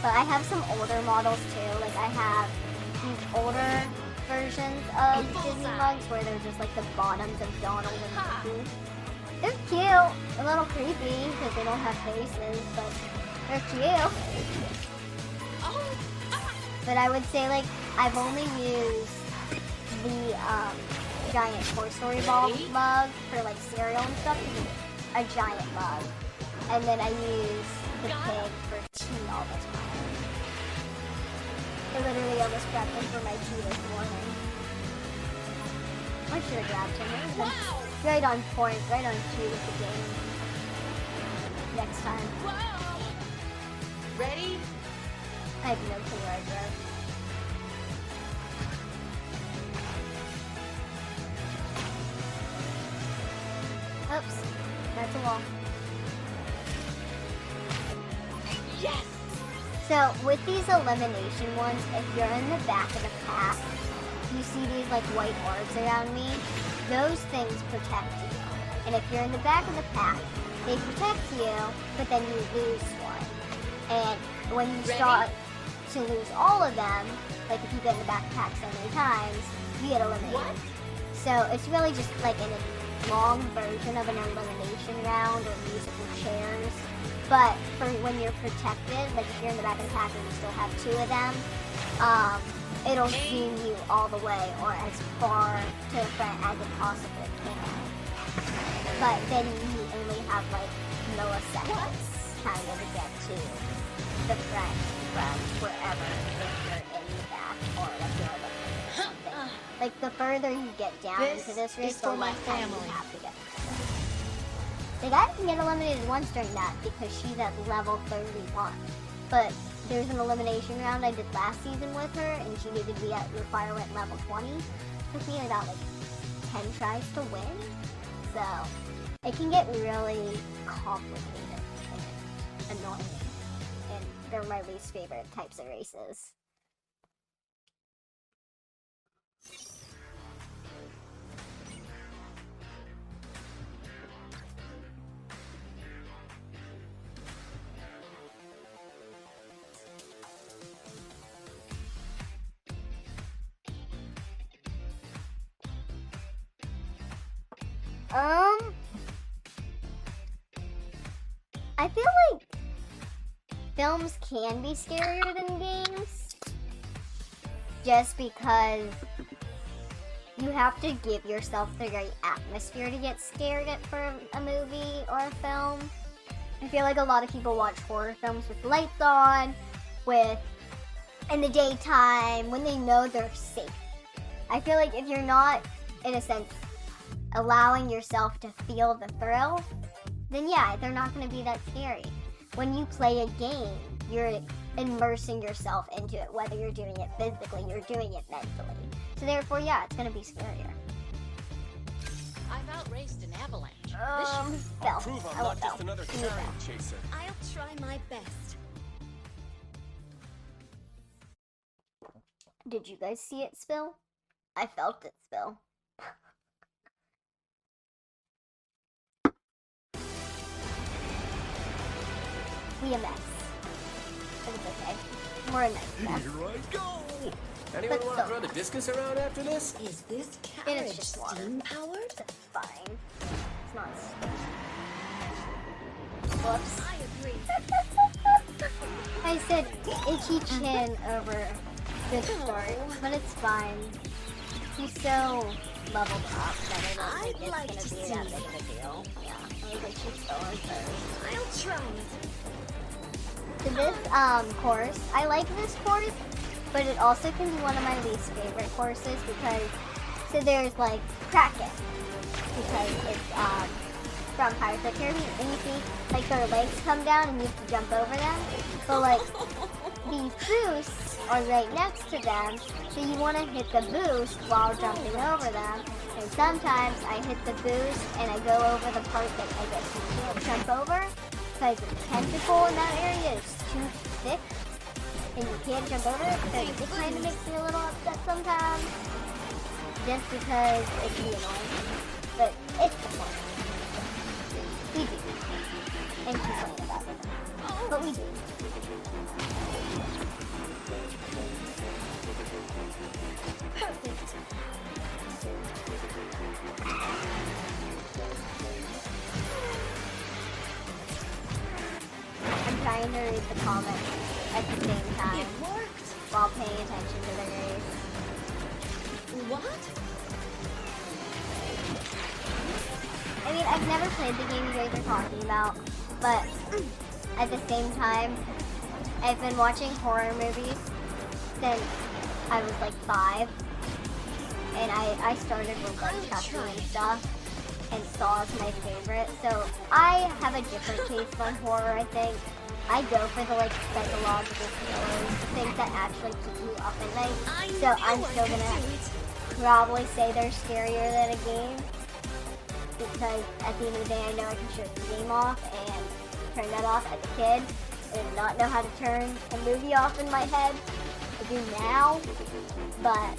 Speaker 1: But I have some older models too. Like I have these older versions of Disney mugs where they're just like the bottoms of Donald and Mickey. They're cute. A little creepy because they don't have faces, but they're cute. But I would say like I've only used the giant Toy Story ball mug for like cereal and stuff. A giant mug. And then I use the pig for tea all the time. I literally almost grabbed him for my tea this morning. I should have grabbed him. It would have been right on point, right on cue with the game. Next time.
Speaker 3: Ready?
Speaker 1: I have no clue where I drove. Oops, that's a wall.
Speaker 3: Yes!
Speaker 1: So, with these elimination ones, if you're in the back of the pack, you see these like white orbs around me, those things protect you. And if you're in the back of the pack, they protect you, but then you lose one. And when you start to lose all of them, like if you get in the back of the pack so many times, you get eliminated.
Speaker 3: What?
Speaker 1: So it's really just like a long version of an elimination round or musical chairs. But for when you're protected, like if you're in the back of the pack and you still have 2 of them, it'll zoom you all the way or as far to the front as it possibly can. But then you only have like milliseconds kind of to get to the front from wherever if you're in the back or like you're looking at something. Like the further you get down into this race, the less time you have to get to the front. The guy can get eliminated once during that because she's at level 31. But there's an elimination round I did last season with her, and she needed to be at requirement level 20. It took me about like 10 tries to win. So it can get really complicated and annoying. And they're my least favorite types of races. I feel like films can be scarier than games, just because you have to give yourself the right atmosphere to get scared at for a movie or a film. I feel like a lot of people watch horror films with lights on, in the daytime, when they know they're safe. I feel like if you're not, in a sense, allowing yourself to feel the thrill, then yeah, they're not going to be that scary. When you play a game, you're immersing yourself into it, whether you're doing it physically, you're doing it mentally. So therefore, yeah, it's going to be scarier.
Speaker 6: I've outraced an avalanche.
Speaker 1: Bell.
Speaker 7: Prove I'm
Speaker 1: I want
Speaker 7: not just
Speaker 1: Bell.
Speaker 7: another
Speaker 1: Give me
Speaker 7: carrion
Speaker 1: Bell.
Speaker 7: chaser.
Speaker 3: I'll try my best.
Speaker 1: Did you guys see it spill? I felt it spill. We a mess. But it's okay. We're a nice mess.
Speaker 7: Here I go! Anyone
Speaker 1: But
Speaker 7: want to
Speaker 1: so
Speaker 7: throw the discus around after this?
Speaker 3: Is this
Speaker 1: It
Speaker 3: carriage
Speaker 1: is just water.
Speaker 3: steam powered?
Speaker 1: It's fine. It's not whoops.
Speaker 3: I agree.
Speaker 1: I said itchy chin over good start, but it's fine. He's so leveled up that I don't think
Speaker 3: I'd like
Speaker 1: it's
Speaker 3: to
Speaker 1: gonna be
Speaker 3: see
Speaker 1: that big of a deal. Yeah, I think she's still on first.
Speaker 3: I'll try it.
Speaker 1: So this course, I like this course, but it also can be one of my least favorite courses because, so there's like Kraken, because it's from Pirates of the Caribbean, and you see like their legs come down and you have to jump over them, but like these boosts are right next to them, so you want to hit the boost while jumping over them, and sometimes I hit the boost and I go over the part that I guess you can't jump over, because the tentacle in that area is too thick, and you can't jump over it, so it just kind of makes me a little upset sometimes, just because it can be annoying, but it's the point. We do. And complain about it. But we do.
Speaker 3: Perfect.
Speaker 1: I'm trying to read the comments at the same time
Speaker 3: It worked.
Speaker 1: while paying attention to the race.
Speaker 3: What?
Speaker 1: I mean, I've never played the game you guys are talking about, but at the same time, I've been watching horror movies since I was like 5, and I started with like Chucky and stuff, and Saw's my favorite, so I have a different taste on horror, I think. I go for the like psychological thrillers, things that actually keep you up at night, so I'm still gonna probably say they're scarier than a game. Because at the end of the day, I know I can shut the game off and turn that off as a kid, and not know how to turn a movie off in my head. I do now, but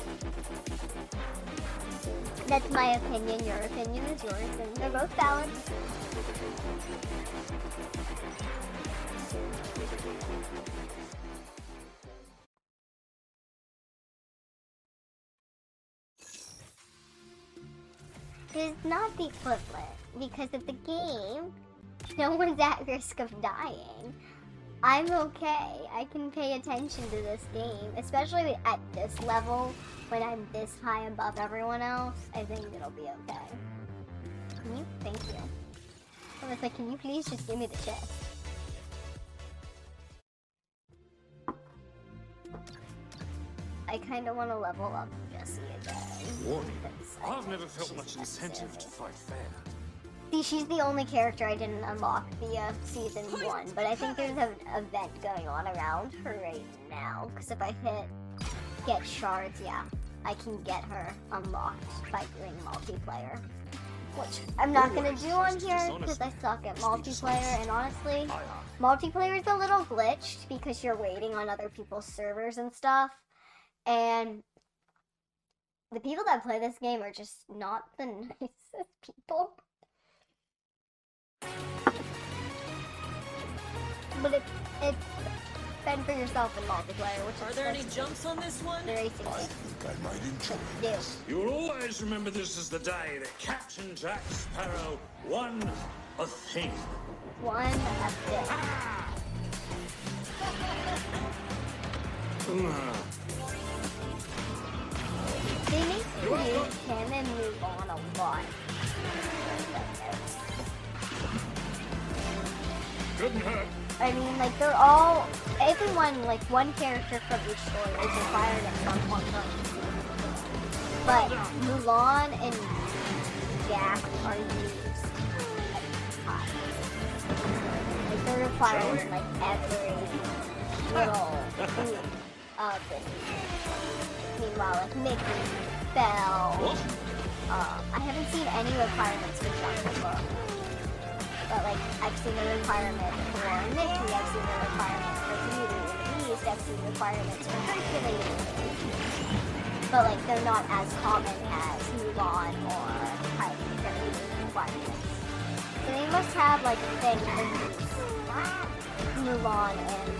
Speaker 1: that's my opinion. Your opinion is yours, and they're both valid. It is not the equivalent, because at the game, no one's at risk of dying. I'm okay. I can pay attention to this game, especially at this level, when I'm this high above everyone else. I think it'll be okay. Can you? Thank you. I was like, can you please just give me the chest? I kind of want to level up Jessie again.
Speaker 7: Warning.
Speaker 1: because I
Speaker 7: I've
Speaker 1: think
Speaker 7: never felt
Speaker 1: she's
Speaker 7: much incentive to
Speaker 1: necessary.
Speaker 7: fight fair.
Speaker 1: See, she's the only character I didn't unlock via Season 1, but I think there's an event going on around her right now, because if I hit get shards, yeah, I can get her unlocked by doing multiplayer. Which I'm not going to do on here, because I suck at multiplayer, and honestly, multiplayer is a little glitched, because you're waiting on other people's servers and stuff, and the people that play this game are just not the nicest people. But fend for yourself in multiplayer, which
Speaker 4: Are
Speaker 1: is
Speaker 4: there any jumps on this one?
Speaker 1: the racing
Speaker 8: I
Speaker 1: game.
Speaker 8: think I might enjoy
Speaker 1: Do.
Speaker 8: this.
Speaker 5: You'll always remember this as the day that Captain Jack Sparrow won a thing.
Speaker 1: One of this. They make you use him and move on a lot.
Speaker 5: Couldn't hurt.
Speaker 1: I mean, like, they're all, everyone, like, one character from each story is required at some point during the season. But Mulan and Jack are used at times. Like, they're required in, like, every little thing of the season. Meanwhile, like, Mickey, Belle, I haven't seen any requirements for Jungle Book. But, like, I've seen a requirement for Mickey, I've seen a requirement for Beauty and the Beast, I've seen requirements for Hercules. But, like, they're not as common as Mulan or Pirates of the Caribbean requirements. So they must have, like, a thing for use Mulan and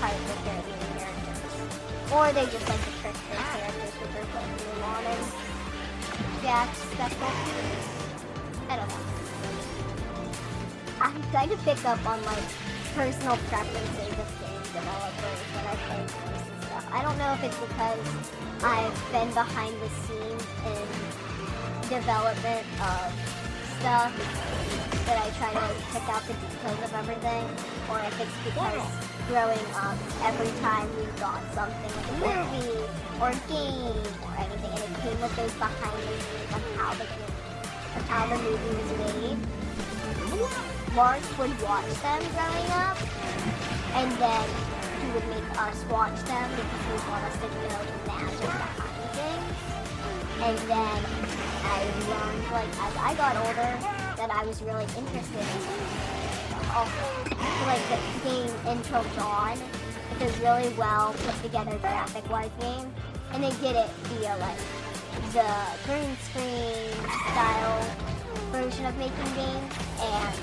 Speaker 1: Pirates of the Caribbean characters. Or they just like to trick their characters with their both Mulan and Jack's special. I don't know. I'm trying to pick up on, like, personal preferences of game developers when I play games and stuff. I don't know if it's because I've been behind the scenes in development of stuff that I try to, like, pick out the details of everything, or if it's because growing up, every time we got something like a movie or a game or anything, and it came with those behind the scenes on how the movie was made, Mark would watch them growing up, and then he would make us watch them because he would want us to know the magic behind things. And then I learned, like, as I got older, that I was really interested in it. Also, like, the game Until Dawn, it's a really well put together graphic-wise game, and they did it via, like, the green screen style version of making games, and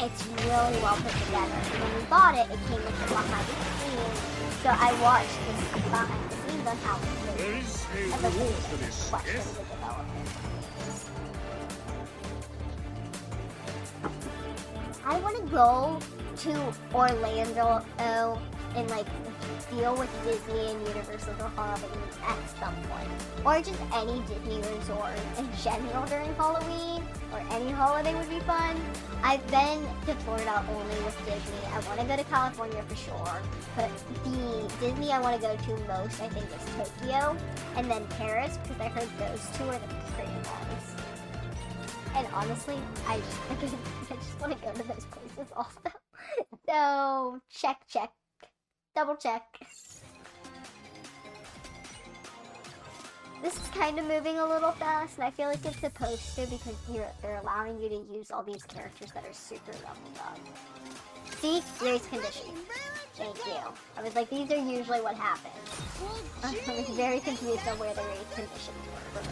Speaker 1: it's really well put together. And when we bought it, it came with the behind the scenes, so I watched this behind the scenes on how it was
Speaker 5: There
Speaker 1: made.
Speaker 5: is a
Speaker 1: As a
Speaker 5: reward for this,
Speaker 1: question
Speaker 5: yes?
Speaker 1: of the development. I want to go to Orlando and, like, deal with Disney and Universal or Halloween at some point. Or just any Disney resort in general during Halloween, or any holiday would be fun. I've been to Florida only with Disney. I want to go to California for sure, but the Disney I want to go to most, I think, is Tokyo, and then Paris, because I heard those two are the pretty ones. And honestly, I just want to go to those places also. So, check. Double check. This is kind of moving a little fast, and I feel like it's supposed to because they're allowing you to use all these characters that are super leveled up. See? Race conditions. Thank you. I was like, these are usually what happens. I was very confused on where the race conditions were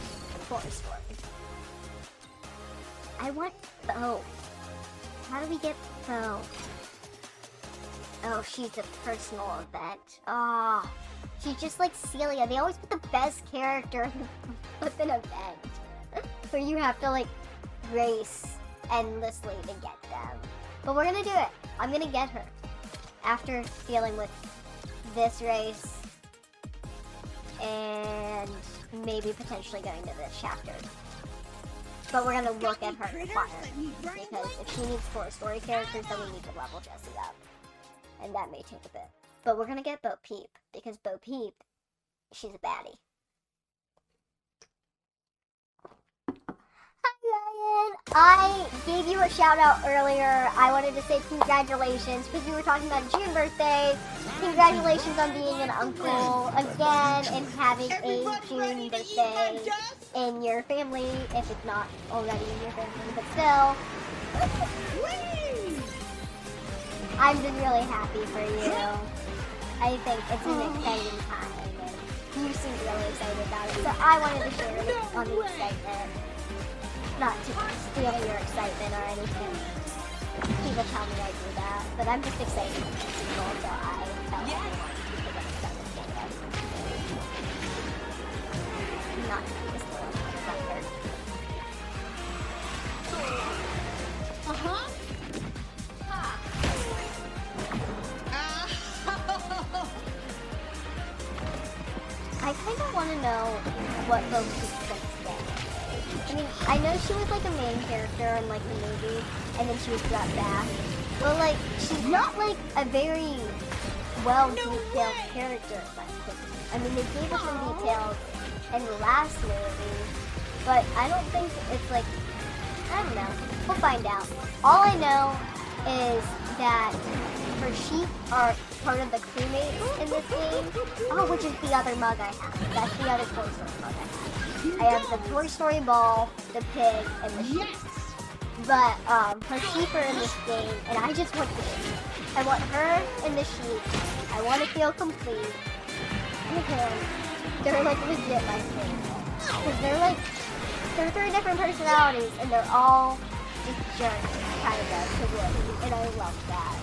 Speaker 1: for the story. I want Bo. How do we get Bo? Oh, she's a personal event. Ah, she's just like Celia. They always put the best character with an event where you have to, like, race endlessly to get them. But we're gonna do it. I'm gonna get her after dealing with this race and maybe potentially going to this chapter. But we're gonna look at her requirements, because if she needs 4 story characters, then we need to level Jessie up. And that may take a bit. But we're gonna get Bo Peep, because Bo Peep, she's a baddie. Hi Ryan! I gave you a shout out earlier. I wanted to say congratulations, because we were talking about June birthday. Congratulations on being an uncle again, and having a June birthday in your family, if it's not already in your family, but still. I'm just really happy for you. I think it's an exciting time, and you seem really excited about it, so I wanted to share it on the excitement. Not to steal your excitement or anything. people tell me I do that, but I'm just excited to meet people, so I tell everyone because I'm excited for them. Not this one, it's not her. I kind of want to know what Bo Peep thinks then. I mean, I know she was like a main character in like the movie, and then she was brought back. But like, she's not like a very well-detailed character. I mean, they gave us some details in the last movie, but I don't think it's like, I don't know. We'll find out. All I know is that her sheep are part of the crewmates in this game. Oh, which is the other mug I have. That's the other Toy Story mug I have. I have the Toy Story ball, the pig, and the sheep. But her sheep are in this game, and I just want the sheep. I want her and the sheep. I want to feel complete. Because they're like legit my favorite. Because they're 3 different personalities, and they're all just jerks, kind of, to Woody, and I love that.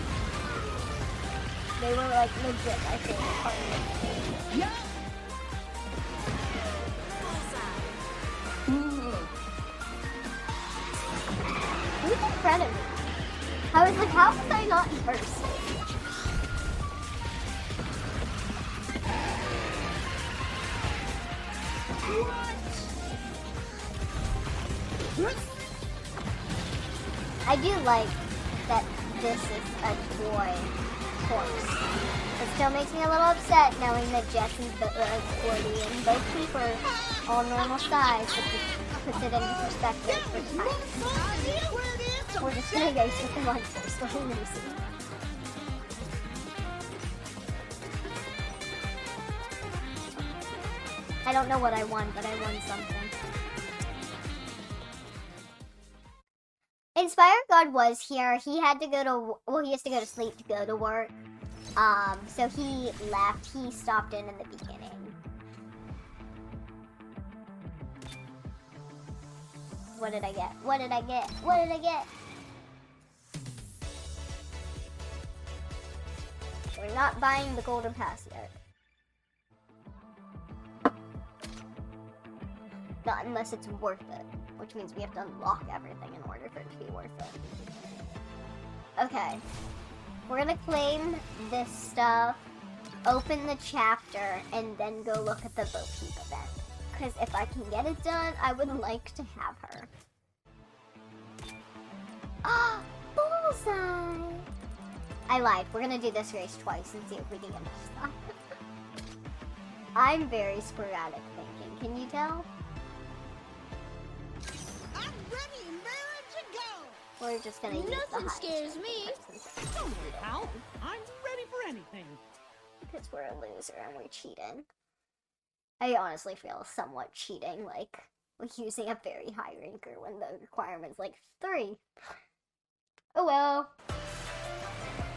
Speaker 1: They were like legit my favorite part of the game.
Speaker 2: Yeah.
Speaker 1: Who's in front of me? I was like, how was I not in first? I do like that this is a toy horse. It still makes me a little upset knowing that Jesse's sporty and Bo Peep are all normal size, but just puts it into perspective for time. We're just gonna go with them on first. Let me see. I don't know what I won, but I won something. Inspired God was here. He had to go to, well, he has to go to sleep to go to work. So he left. He stopped in the beginning. What did I get? What did I get? What did I get? We're not buying the golden pass yet. Not unless it's worth it, which means we have to unlock everything in order for it to be worth it. Okay, we're gonna claim this stuff, open the chapter, and then go look at the Bo Peep event. Because if I can get it done, I would like to have her. Ah, bullseye! I lied. We're gonna do this race twice and see if we can get this stuff. I'm very sporadic thinking. Can you tell?
Speaker 2: I'm ready and raring to go.
Speaker 1: We're just gonna use the
Speaker 6: Nothing
Speaker 1: highest
Speaker 6: scares
Speaker 1: rank
Speaker 6: me.
Speaker 1: person.
Speaker 2: Don't worry, pal. I'm ready for anything.
Speaker 1: Because we're a loser and we're cheating. I honestly feel somewhat cheating, like using a very high ranker when the requirement's like 3. Oh well.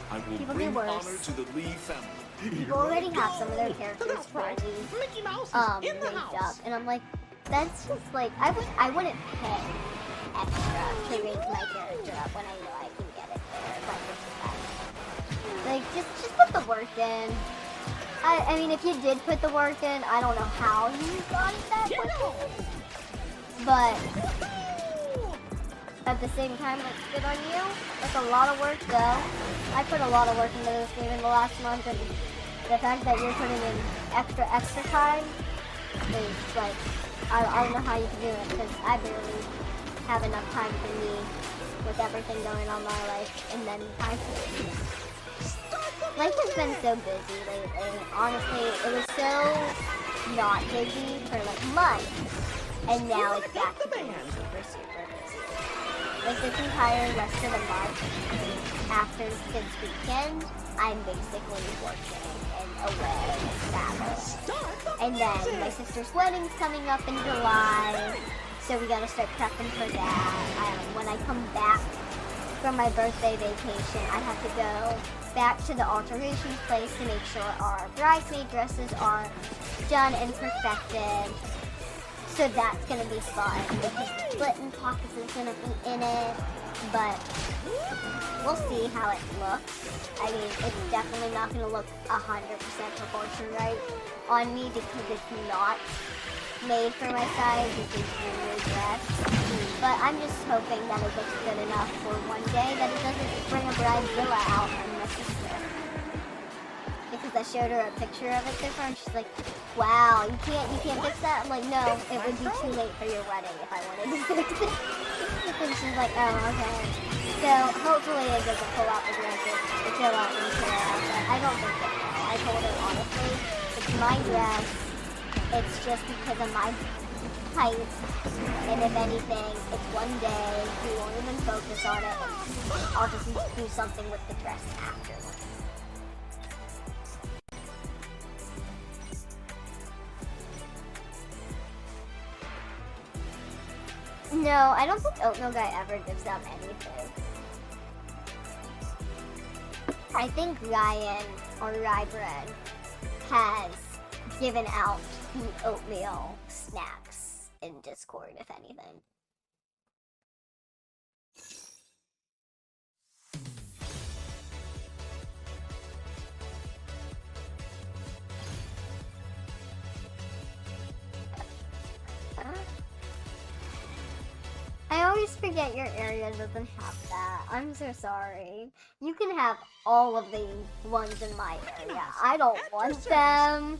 Speaker 8: I will
Speaker 1: People do
Speaker 8: bring
Speaker 1: worse.
Speaker 8: honor to the Lee family.
Speaker 1: People already have some of their characters
Speaker 2: That's right.
Speaker 1: fully
Speaker 2: Mickey Mouse is in the
Speaker 1: ranked up,
Speaker 2: house.
Speaker 1: and I'm like, that's just like I wouldn't pay extra to rank my character up when I know I can get it there by just that. Like just put the work in. I mean, if you did put the work in, I don't know how you got it that quickly. But at the same time, like, good on you. That's a lot of work, though. I put a lot of work into this game in the last month, and the fact that you're putting in extra time is like, I don't know how you can do it, because I barely have enough time for me with everything going on in my life, and then time for life has been so busy lately. Honestly, it was so not busy for like months, and now it's back to being super busy. Like this entire rest of the month after this weekend, I'm basically working and away and traveling. And then my sister's wedding's coming up in July, so we gotta start prepping for that. When I come back from my birthday vacation, I have to go back to the alterations place to make sure our bridesmaid dresses are done and perfected. So that's gonna be fun because splitting pockets is gonna be in it, but we'll see how it looks. I mean, it's definitely not gonna look 100% proportion right on me because it's not made for my size, which is really dress. But I'm just hoping that it looks good enough for one day that it doesn't bring a bridezilla out on my sister. Because I showed her a picture of it so far and she's like, wow, you can't fix that? I'm like, no, it would be too late for your wedding if I wanted to fix it. And she's like, oh, okay. So hopefully it doesn't pull out the dresses, the kill out and tear out, but I don't think it will. I told her honestly, it's my dress, it's just because of my height, and if anything, it's one day, we won't even focus on it, I'll just do something with the dress afterwards. No, I don't think Oatmeal Guy ever gives out anything. I think Ryan or Rye Bread has given out the oatmeal snacks in Discord, if anything. I always forget your area doesn't have that. I'm so sorry. You can have all of the ones in my area. I don't want them.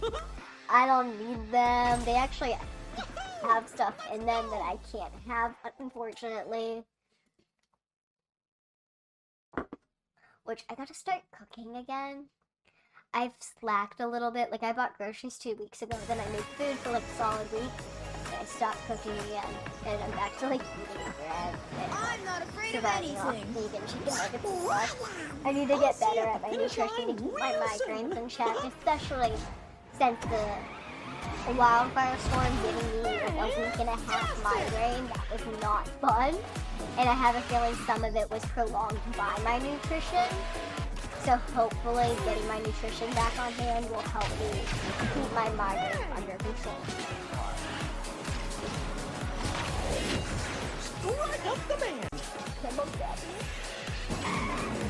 Speaker 1: I don't need them. They actually have stuff in them that I can't have, unfortunately. Which, I gotta start cooking again. I've slacked a little bit. Like, I bought groceries 2 weeks ago, then I made food for like a solid week. I stopped cooking again, and I'm back to like eating bread and
Speaker 3: I'm not afraid of
Speaker 1: surviving off
Speaker 3: anything.
Speaker 1: vegan chicken nuggets and stuff. I need to get better at my nutrition to keep my migraines in check, especially since the wildfire storm giving me like a week and a half migraine. That was not fun, and I have a feeling some of it was prolonged by my nutrition. So hopefully getting my nutrition back on hand will help me keep my migraine under control.
Speaker 2: Strike up the band.
Speaker 1: Little Debbie.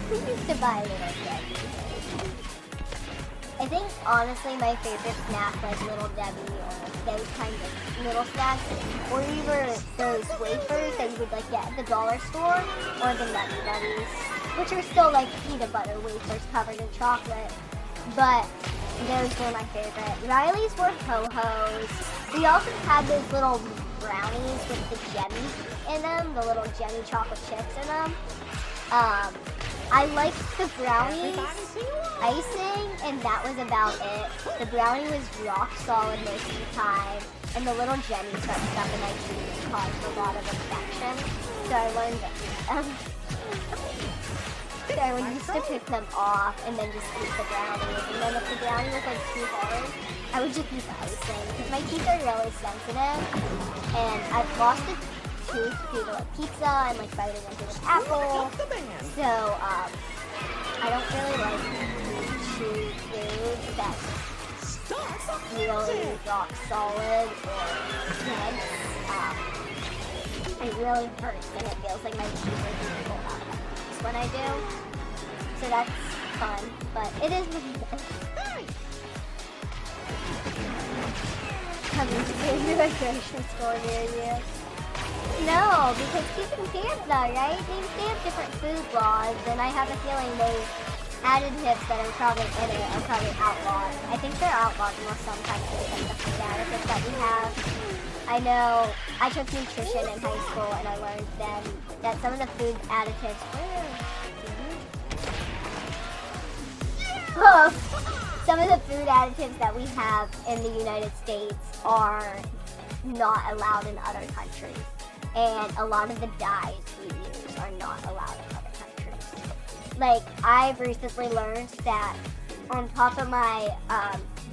Speaker 1: Who used to buy Little Debbie? I think honestly my favorite snack like Little Debbie or those kinds of little snacks, or either those wafers that you would like get at the dollar store, or the Nutty Nutties, which are still like peanut butter wafers covered in chocolate. But those were my favorite. Riley's were Ho-Hos. We also had those little brownies with the jemmy in them, the little jemmy chocolate chips in them. I liked the brownies icing, and that was about it. The brownie was rock solid most of the time, and the little jemmy stuff in my teeth caused a lot of infection. So I learned that. So I used to pick them off and then just eat the brownies. And then if the brownie was like too hard, I would just eat the icing because my teeth are really sensitive. And I've lost a tooth due to like pizza and like biting into an apple. So I don't really like to chew food that's really rock solid or dense. It really hurts and it feels like my teeth are being pulled out of my mouth when I do. So that's fun, but it is what it is. Coming to the grocery store near you. No, because keeping Canada, right? They have different food laws, and I have a feeling they additives that are probably in it are probably outlawed. I think they're outlawed in some countries, like the food additives that we have. I know I took nutrition in high school, and I learned then that some of the food additives. Some of the food additives that we have in the United States are not allowed in other countries. And a lot of the dyes we use are not allowed in other countries. Like, I've recently learned that on top of my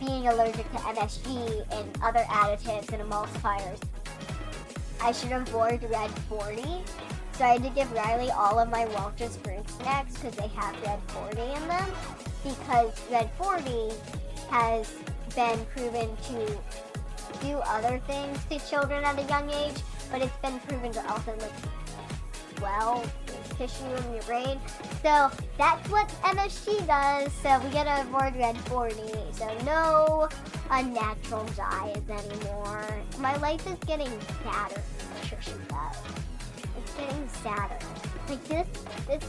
Speaker 1: being allergic to MSG and other additives and emulsifiers, I should avoid Red 40. So I had to give Riley all of my Welch's fruit snacks because they have Red 40 in them. Because Red 40 has been proven to do other things to children at a young age, but it's been proven to also tissue in your brain. So that's what MSG does. So we gotta avoid red 40. So no unnatural dyes anymore. My life is getting sadder. It's getting sadder. Like this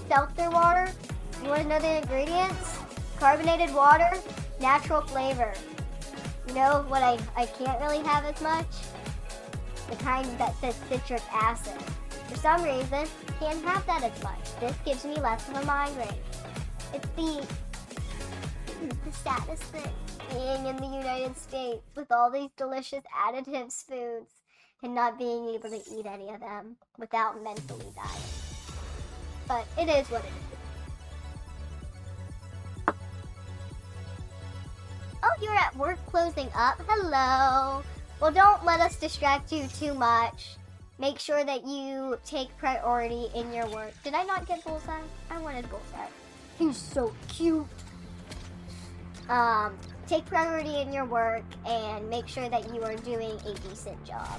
Speaker 1: seltzer water. You want to know the ingredients? Carbonated water, natural flavor. You know what I can't really have as much? The kind that says citric acid. For some reason, can't have that as much. This gives me less of a migraine. It's the saddest thing being in the United States with all these delicious additives foods and not being able to eat any of them without mentally dying. But it is what it is. Oh, you're at work closing up. Hello. Well, don't let us distract you too much. Make sure that you take priority in your work. Did I not get Bullseye? I wanted Bullseye. He's so cute. Take priority in your work and make sure that you are doing a decent job.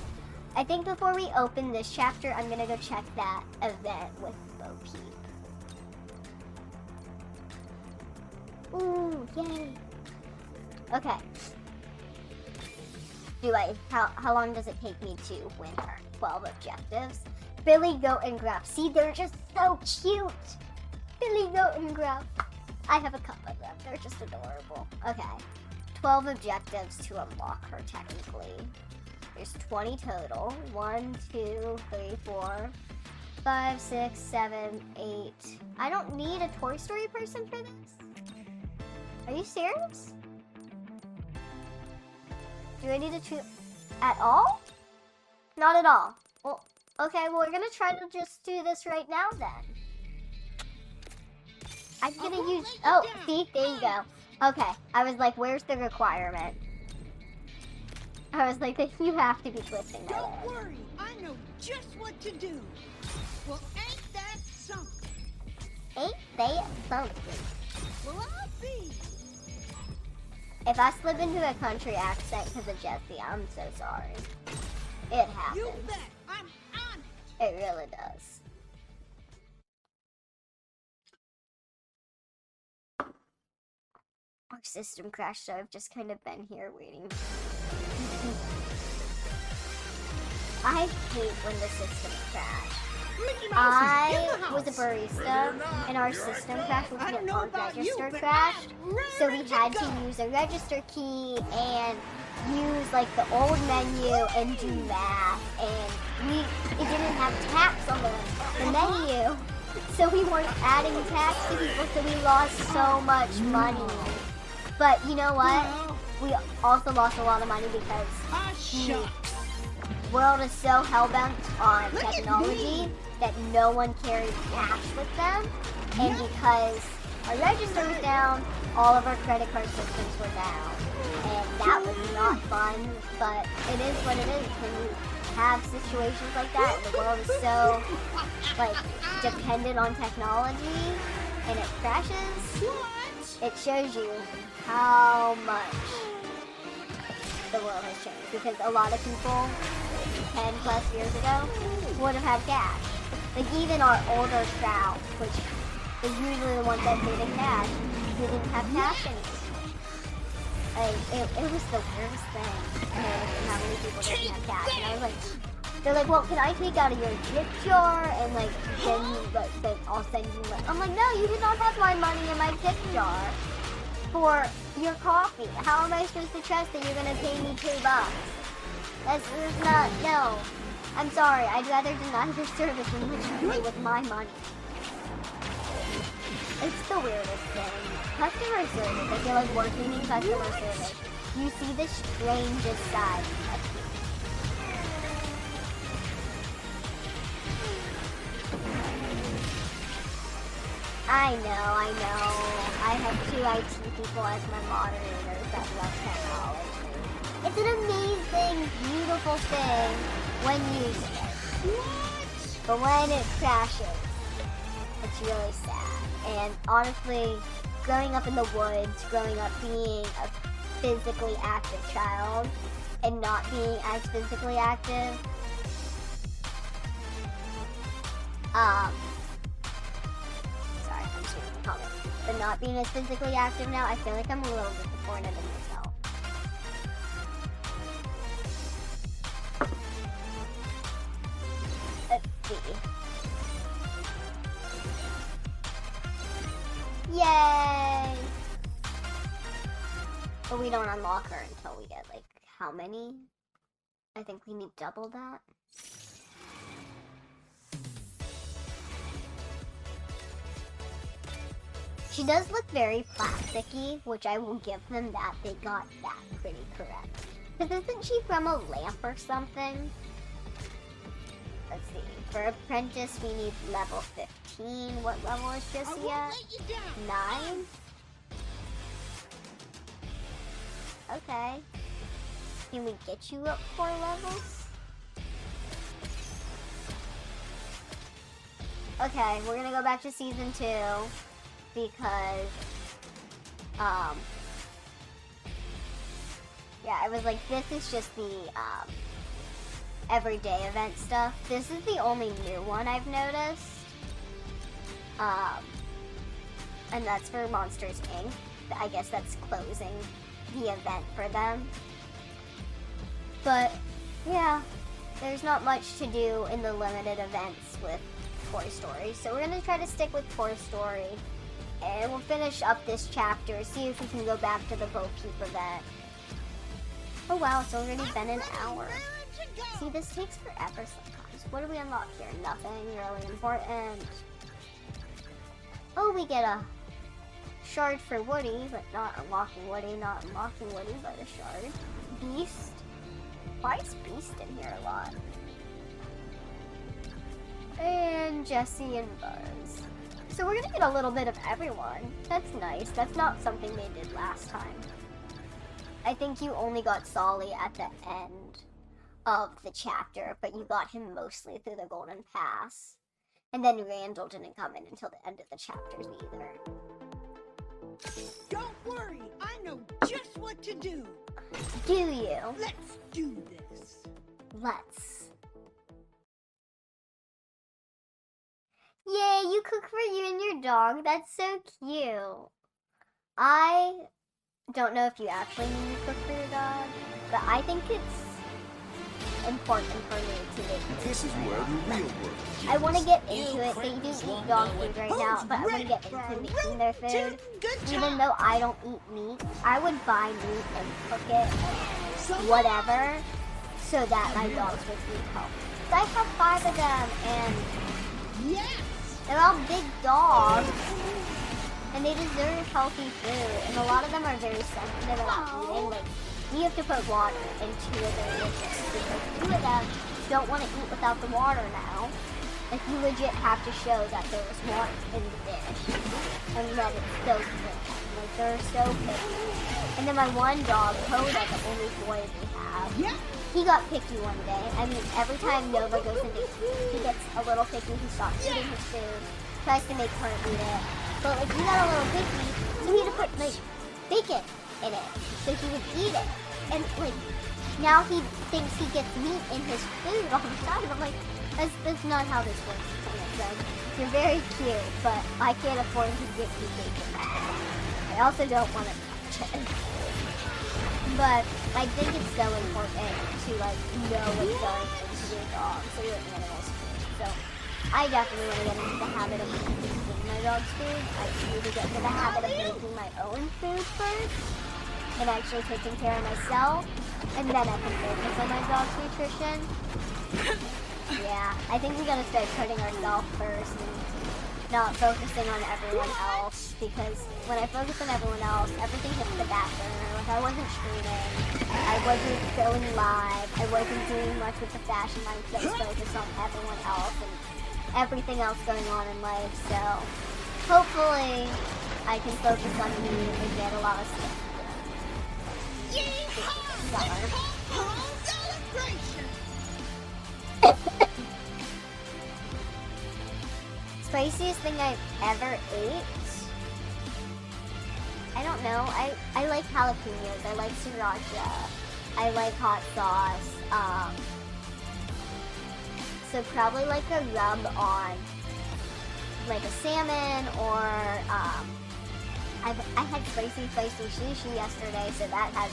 Speaker 1: I think before we open this chapter, I'm gonna go check that event with Bo Peep. Ooh, yay. Okay. How long does it take me to win her 12 objectives? Billy, Goat, and Gruff. See, they're just so cute. Billy, Goat, and Gruff. I have a couple of them. They're just adorable. Okay. 12 objectives to unlock her, technically. There's 20 total. 1, 2, 3, 4, 5, 6, 7, 8. I don't need a Toy Story person for this? Are you serious? Do I need to choose at all? Not at all. Well, okay, well, we're gonna try to just do this right now then. I'm gonna use, oh, see, there you go. Okay, I was like, where's the requirement? I was like, you have to be twisting that.
Speaker 2: Don't worry, I know just what to do. Well, ain't that something?
Speaker 1: Ain't that something?
Speaker 2: Well, I'll be.
Speaker 1: If I slip into a country accent because of Jesse, I'm so sorry. It happens.
Speaker 2: You bet, I'm on it.
Speaker 1: It really does. Our system crashed, so I've just kind of been here waiting. I hate when the systems crash. I was a barista, and our system crashed when our register crashed. So we had to use a register key and use like the old menu and do math. And it didn't have tax on the menu, so we weren't adding tax to people. So we lost so much money. But you know what? We also lost a lot of money because the world is so hell-bent on technology that no one carried cash with them. And because our register was down, all of our credit card systems were down. And that was not fun, but it is what it is when you have situations like that and the world is so like dependent on technology and it crashes. It shows you how much the world has changed, because a lot of people 10 plus years ago would have had cash. Like even our older crowd, which is usually the ones that paid in cash, didn't have cash anymore. Like it was the weirdest thing. How many people didn't have cash? And I was like, they're like, well, can I take out of your tip jar and like then I'll send you like, I'm like, no, you did not have my money in my tip jar for your coffee. How am I supposed to trust that you're gonna pay me $2? That's not, no. I'm sorry, I'd rather deny your service than let you pay with my money. It's the weirdest thing. Customer service, I feel like working in customer service, you see the strangest side of people. I know. I have 2 IT people as my moderators that love technology. It's an amazing, beautiful thing when used. But when it crashes, it's really sad. And honestly, growing up in the woods, growing up being a physically active child, and not being as physically active. Sorry, I'm just reading the comment. But not being as physically active now, I feel like I'm a little disappointed in myself. Let's see. Yay! But we don't unlock her until we get, like, how many? I think we need double that. She does look very plasticky, which I will give them that. They got that pretty correct. Because isn't she from a lamp or something? Let's see. For apprentice, we need level 15. What level is Jessie at? 9? Okay. Can we get you up 4 levels? Okay, we're gonna go back to season 2 because, yeah, I was like, this is just the, everyday event stuff. This is the only new one I've noticed. And that's for Monsters, Inc. I guess that's closing the event for them. But, yeah, there's not much to do in the limited events with Toy Story. So we're going to try to stick with Toy Story. And we'll finish up this chapter, see if we can go back to the Bo Peep event. Oh wow, it's already been an hour. See, this takes forever sometimes. What do we unlock here? Nothing really important. Oh, we get a shard for Woody, but not unlocking Woody, not unlocking Woody, but a shard. Beast. Why is Beast in here a lot? And Jessie and Buzz. So we're gonna get a little bit of everyone. That's nice. That's not something they did last time. I think you only got Solly at the end of the chapter, but you got him mostly through the Golden Pass. And then Randall didn't come in until the end of the chapters either.
Speaker 2: Don't worry, I know just what to do.
Speaker 1: Do you?
Speaker 2: Let's do this.
Speaker 1: Let's. Yay, you cook for you and your dog. That's so cute. I don't know if you actually need to cook for your dog, but I think it's important for me to make
Speaker 8: This is where the real work.
Speaker 1: I want to get into it. They do eat dog food right now, but I want to get into making their food. Even though I don't eat meat, I would buy meat and cook it, whatever, so that my dogs would eat healthy. So I have 5 of them, and they're all big dogs, and they deserve healthy food. And a lot of them are very sensitive about eating. Like, we have to put water in 2 of their dishes because 2 of them don't want to eat without the water now. Like, you legit have to show that there was water in the dish and that it's so good. Like, they're so picky. And then my one dog, Coda, the only boy we have, he got picky one day. I mean, every time Nova goes into he gets a little picky. He stops eating his food, tries to make her eat it. But, like, he got a little picky, so he had to put, like, bacon in it so he would eat it. And, like, now he thinks he gets meat in his food all the time. I'm like, that's not how this works. So, you're very cute, but I can't afford to get you bacon. I also don't want to touch it. But I think it's so important to, like, know what's going into your dogs or your animals' food. So I definitely want to get into the habit of making my dog's food. I need to get into the habit of making my own food first and actually taking care of myself, and then I can focus on my dog's nutrition. Yeah, I think we gotta start putting ourselves first and not focusing on everyone else, because when I focus on everyone else, everything hits the back burner. Like, I wasn't streaming, I wasn't going live, I wasn't doing much with the fashion line because I was focused on everyone else and everything else going on in life. So hopefully I can focus on me and get a lot of stuff done. Spiciest thing I've ever ate? I don't know. I like jalapenos. I like sriracha. I like hot sauce. So probably like a rub on like a salmon, or I had spicy sushi yesterday, so that has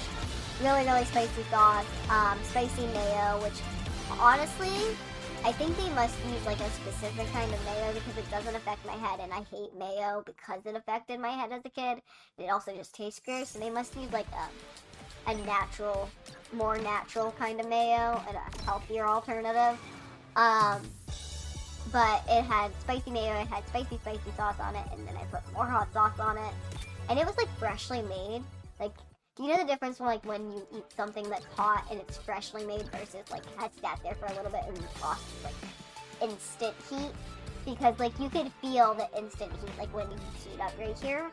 Speaker 1: really spicy sauce. Spicy mayo, which honestly, I think they must use like a specific kind of mayo because it doesn't affect my head, and I hate mayo because it affected my head as a kid. It also just tastes gross, so they must use like a natural, more natural kind of mayo, and a healthier alternative. But it had spicy mayo, it had spicy sauce on it, and then I put more hot sauce on it. And it was like freshly made. Like, do you know the difference when like when you eat something that's hot and it's freshly made versus like it had sat there for a little bit and lost like instant heat? Because like you could feel the instant heat like when you heat up right here.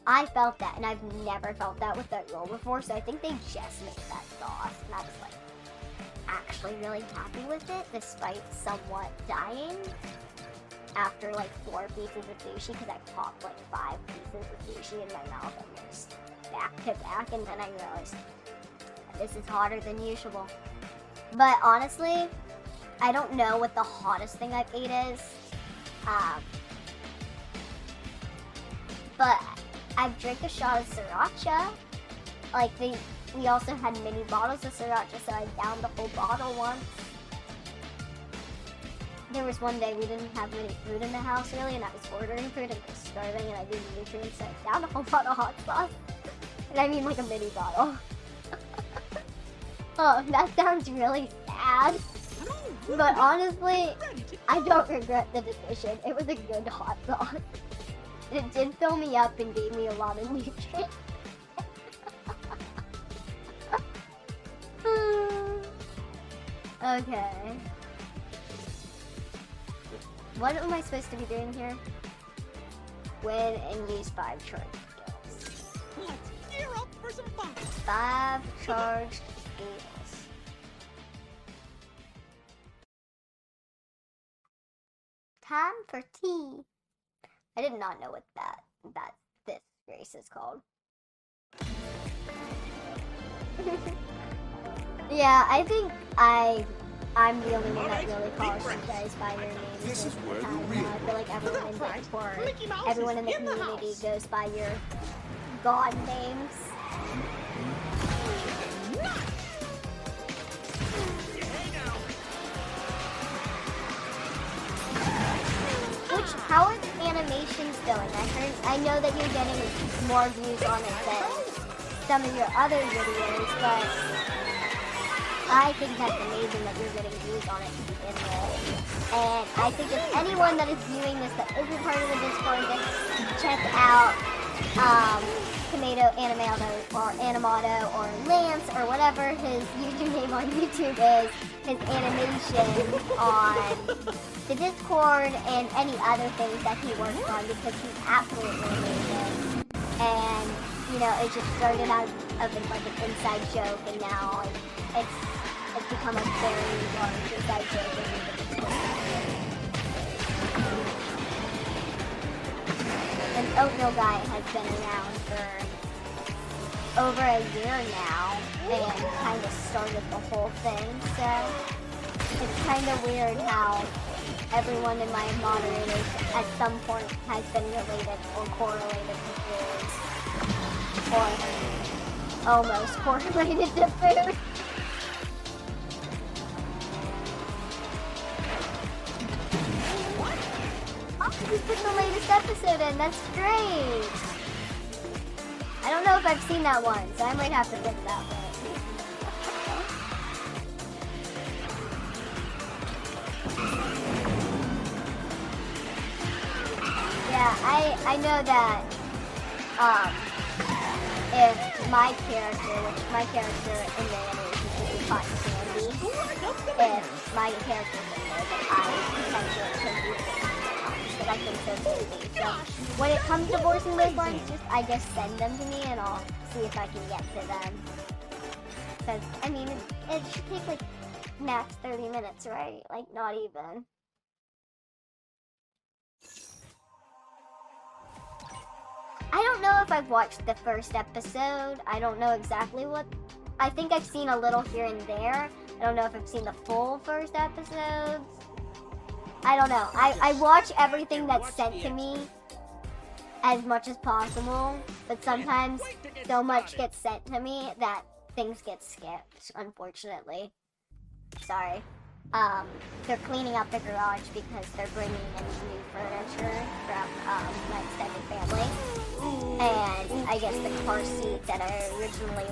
Speaker 1: I felt that, and I've never felt that with that roll before, so I think they just made that sauce, and I was like actually really happy with it, despite somewhat dying after like 4 pieces of sushi, because I popped like 5 pieces of sushi in my mouth almost back to back, and then I realized this is hotter than usual. But honestly, I don't know what the hottest thing I've ate is, but I've drank a shot of sriracha. Like we also had mini bottles of sriracha, so I downed the whole bottle once. There was one day we didn't have any food in the house really, and I was ordering food and I was starving and I needed nutrients, so I downed a whole bottle of hot sauce. And I mean like a mini bottle. Oh, that sounds really sad. But honestly, I don't regret the decision. It was a good hot sauce. It did fill me up and gave me a lot of nutrients. Okay. What am I supposed to be doing here? Win and use 5 charged skills.
Speaker 2: Let's gear up for some fun.
Speaker 1: 5 charged skills. Time for tea. I did not know what this race is called. Yeah, I think I'm the only one that really calls you guys by your names.
Speaker 8: This is where the real
Speaker 1: I feel like everyone in Discord, everyone in the community goes by your god names. Which, how are the animations going? I know that you're getting more views on it than some of your other videos, but I think that's amazing that you're getting views on it to begin with. And I think if anyone that is viewing this that isn't part of the Discord, then check out Tomato Animado or Animado or Lance or whatever his username on YouTube is, his animation on the Discord and any other things that he works on, because he's absolutely amazing. And you know, it just started out of like an inside joke, and now it's become a very large inside joke. And Oatmeal Guy has been around for over a year now, and kind of started the whole thing. So it's kind of weird how everyone in my moderators at some point has been related or correlated to food. Or almost correlated to food. Oh, you put the latest episode in. That's great. I don't know if I've seen that one, so I might have to pick that one. Yeah, I know that if my character, which my character in the animation is Cotton Candy, if my character is in there, then I potentially can do things that I think so crazy. So when it comes to voicing those lines, I just send them to me and I'll see if I can get to them. Because, I mean, it should take like max 30 minutes, right? Like, not even. I don't know if I've watched the first episode. I don't know exactly what I think I've seen a little here and there. I don't know if I've seen the full first episodes. I don't know. I watch everything that's sent to me as much as possible, but sometimes so much gets sent to me that things get skipped, unfortunately. Sorry. They're cleaning up the garage because they're bringing in new furniture from my extended family. And I guess the car seat that I originally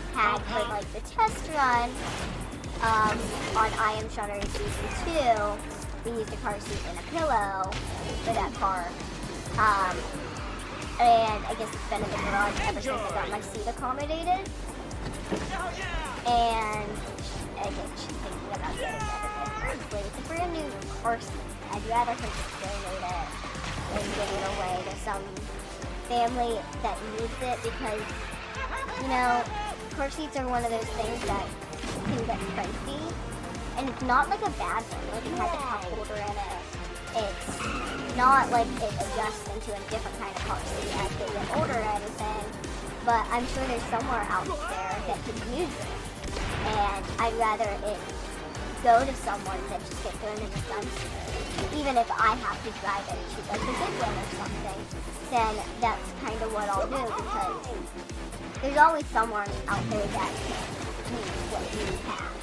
Speaker 1: had for like the test run on I Am Shauna Rae Season 2, we used a car seat and a pillow for that car. And I guess it's been in the garage ever since I got my seat accommodated. And I think she's thinking about getting it eventually. It's a brand new car seat. I'd rather her just donate it and give it away to some family that needs it because, you know, car seats are one of those things that can get pricey. And it's not like a bad thing. Like, it has a cup holder in it. It's not like it adjusts into a different kind of car seat as they get older or anything. But I'm sure there's somewhere out there that could use it. And I'd rather it go to someone than just get thrown in the dumpster. Even if I have to drive it to like a Goodwill or something, then that's kind of what I'll do because there's always someone out there that can use what you have.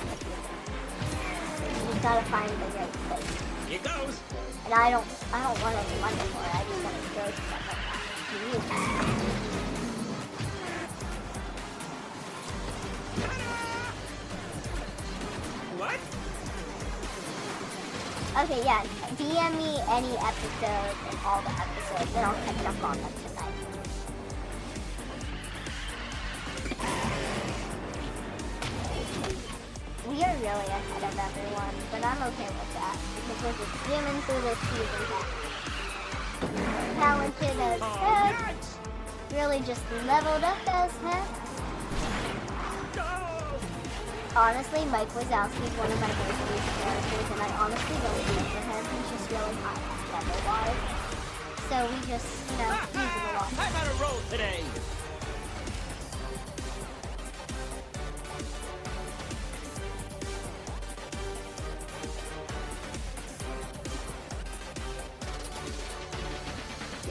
Speaker 1: You just gotta find the right place.
Speaker 7: Here goes.
Speaker 1: And I don't want any money for it. I just want to go to someone that can use it.
Speaker 7: What?
Speaker 1: Okay, yeah. DM me any episodes and all the episodes, and I'll catch up on them tonight. We are really ahead of everyone, but I'm okay with that because we're just zooming through this season. We're talented as heck. Really just leveled up as heck. Honestly, Mike Wazowski's one of my favorite characters, and I honestly don't care for him. He's just really high level-wise. So we just, you know, use him a lot.
Speaker 7: I'm on a roll today.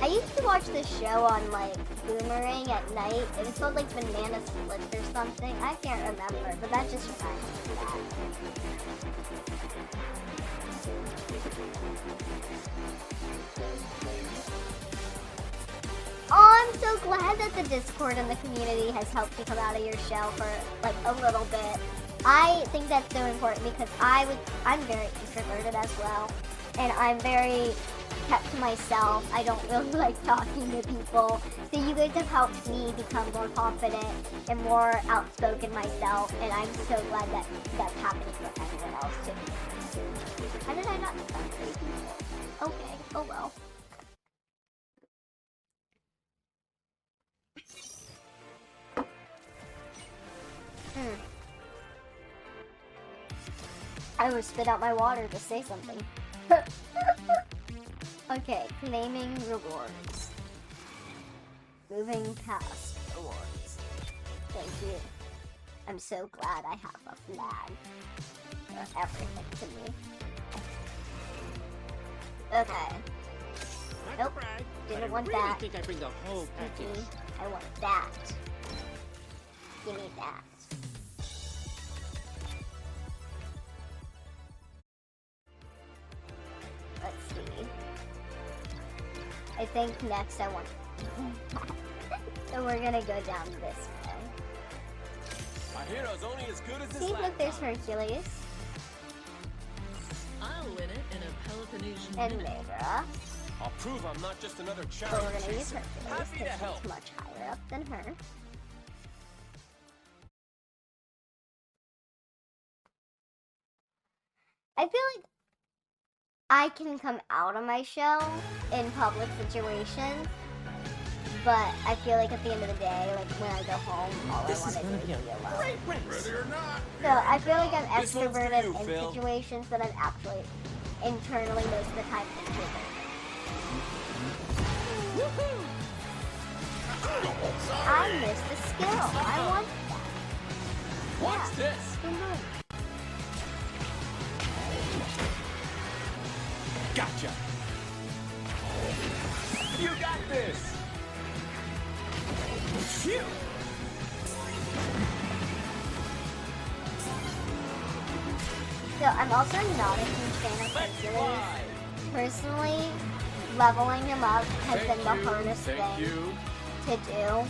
Speaker 1: I used to watch this show on, like, Boomerang at night. It was called, like, Banana Splits or something. I can't remember, but that just reminds me of that. Oh, I'm so glad that the Discord and the community has helped you come out of your shell for, like, a little bit. I think that's so important because I'm very introverted as well. And I'm very kept to myself. I don't really like talking to people. So you guys have helped me become more confident and more outspoken myself. And I'm so glad that that's happening for everyone else too. How did I not stop 3 people? Okay, oh well. I would spit out my water to say something. Okay, claiming rewards. Moving past rewards. Thank you. I'm so glad I have a flag for everything to me. Okay. Nope. Didn't want that.
Speaker 7: I think I bring the whole package.
Speaker 1: I want that. Give me that. Let's see. I think next I want... So we're gonna go down this way.
Speaker 7: My hero's only as good as his
Speaker 1: See,
Speaker 7: last
Speaker 1: look, there's
Speaker 7: time.
Speaker 1: Hercules.
Speaker 6: I'll win it in a Peloponnesian
Speaker 1: And
Speaker 6: minute.
Speaker 1: Mega.
Speaker 7: I'll prove I'm not just another
Speaker 1: So
Speaker 7: charity
Speaker 1: we're gonna use
Speaker 7: chaser.
Speaker 1: Hercules
Speaker 7: Happy to
Speaker 1: because
Speaker 7: help.
Speaker 1: she's much higher up than her. I feel like I can come out of my shell in public situations, but I feel like at the end of the day, like when I go home, all I want to do is be alone.
Speaker 8: Ready or not.
Speaker 1: So I feel like I'm
Speaker 7: This one's for
Speaker 1: extroverted
Speaker 7: you,
Speaker 1: in
Speaker 7: Phil.
Speaker 1: situations that I'm actually internally most of the time introverted. I missed a skill. I want that.
Speaker 7: Watch this. Gotcha. You got this. Phew.
Speaker 1: So I'm also not a huge fan of
Speaker 7: Let's
Speaker 1: Hercules.
Speaker 7: fly.
Speaker 1: Personally, leveling him up has been the hardest
Speaker 7: Thank
Speaker 1: thing
Speaker 7: you.
Speaker 1: to do.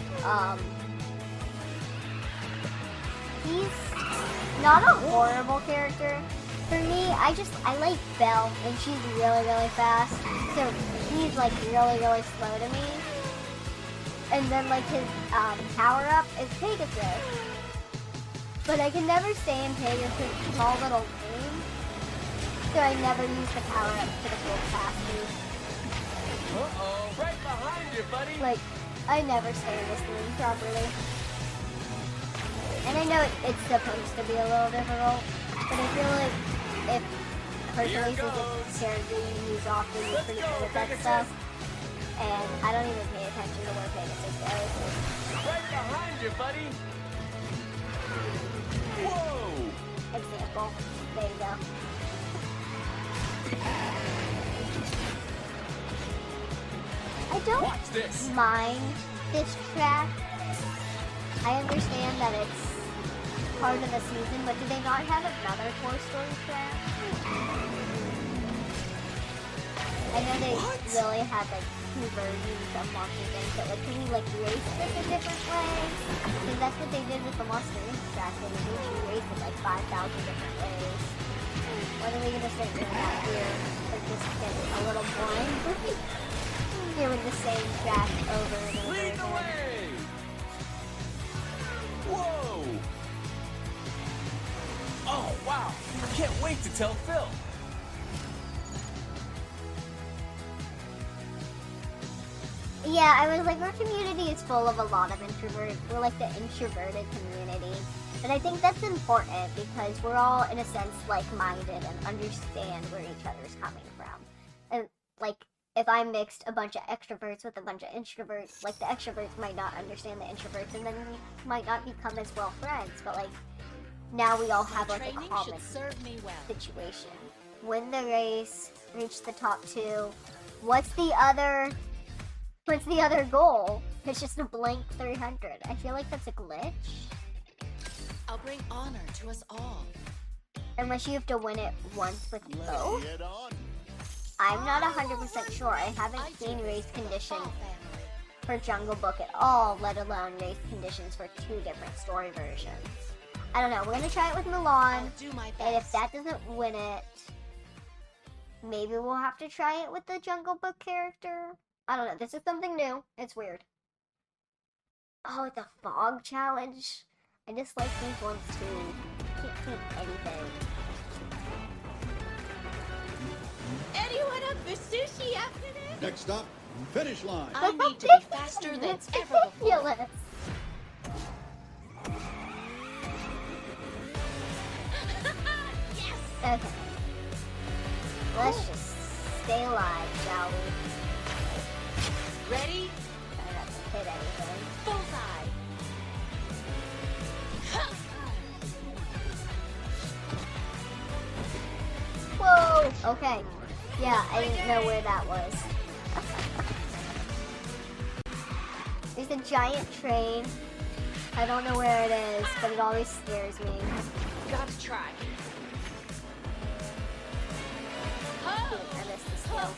Speaker 1: He's not a horrible character. For me, I like Belle, and she's really, really fast. So he's like really, really slow to me. And then like his power up is Pegasus. But I can never stay in Pegasus' small little lane. So I never use the power up to the full capacity.
Speaker 7: Uh-oh, right behind you, buddy.
Speaker 1: Like, I never stay in this lane properly. And I know it's supposed to be a little difficult, but I feel like if Hercules is a character you use often, you're pretty good at that stuff. And I don't even pay attention to where Pegasus goes.
Speaker 7: Right behind you, buddy. Whoa!
Speaker 1: Example. There you go. I don't
Speaker 7: Watch this.
Speaker 1: mind this track. I understand that it's part of the season, but do they not have another Toy Story track? I know they really had like two versions of Monster Inc. But like, can we like race this a different way? Because that's what they did with the Monster Inc. track. They made you race it like 5,000 different ways. When are we gonna start doing that here? Like this gets a little boring. Doing the same track over and over
Speaker 7: Lead the
Speaker 1: again.
Speaker 7: way. Whoa! Oh, wow. I can't wait to tell Phil.
Speaker 1: Yeah, I was like, our community is full of a lot of introverts. We're like the introverted community. And I think that's important because we're all, in a sense, like-minded and understand where each other's coming from. And, like, if I mixed a bunch of extroverts with a bunch of introverts, like, the extroverts might not understand the introverts, and then we might not become as well friends. But, like, now we all have, like, a common situation. Win the race, reach the top 2. What's the other goal? It's just a blank 300. I feel like that's a glitch.
Speaker 6: I'll bring honor to us all.
Speaker 1: Unless you have to win it once with both. I'm not 100% sure. I haven't seen race conditions for Jungle Book at all, let alone race conditions for 2 different story versions. I don't know. We're gonna try it with Milan, and if that doesn't win it, maybe we'll have to try it with the Jungle Book character. I don't know. This is something new. It's weird. Oh, the fog challenge. I just like these ones too. Can't beat anything.
Speaker 2: Anyone up for sushi after this?
Speaker 8: Next stop, finish line.
Speaker 6: I need to be faster than
Speaker 1: It's
Speaker 6: ever before.
Speaker 1: ridiculous. Okay. Let's just stay alive, shall we?
Speaker 6: Ready?
Speaker 1: Try not to hit anything.
Speaker 6: Bullseye.
Speaker 1: Whoa! Okay. Yeah, I didn't know where that was. There's a giant train. I don't know where it is, but it always scares me.
Speaker 6: Gotta try.
Speaker 1: I missed the skill.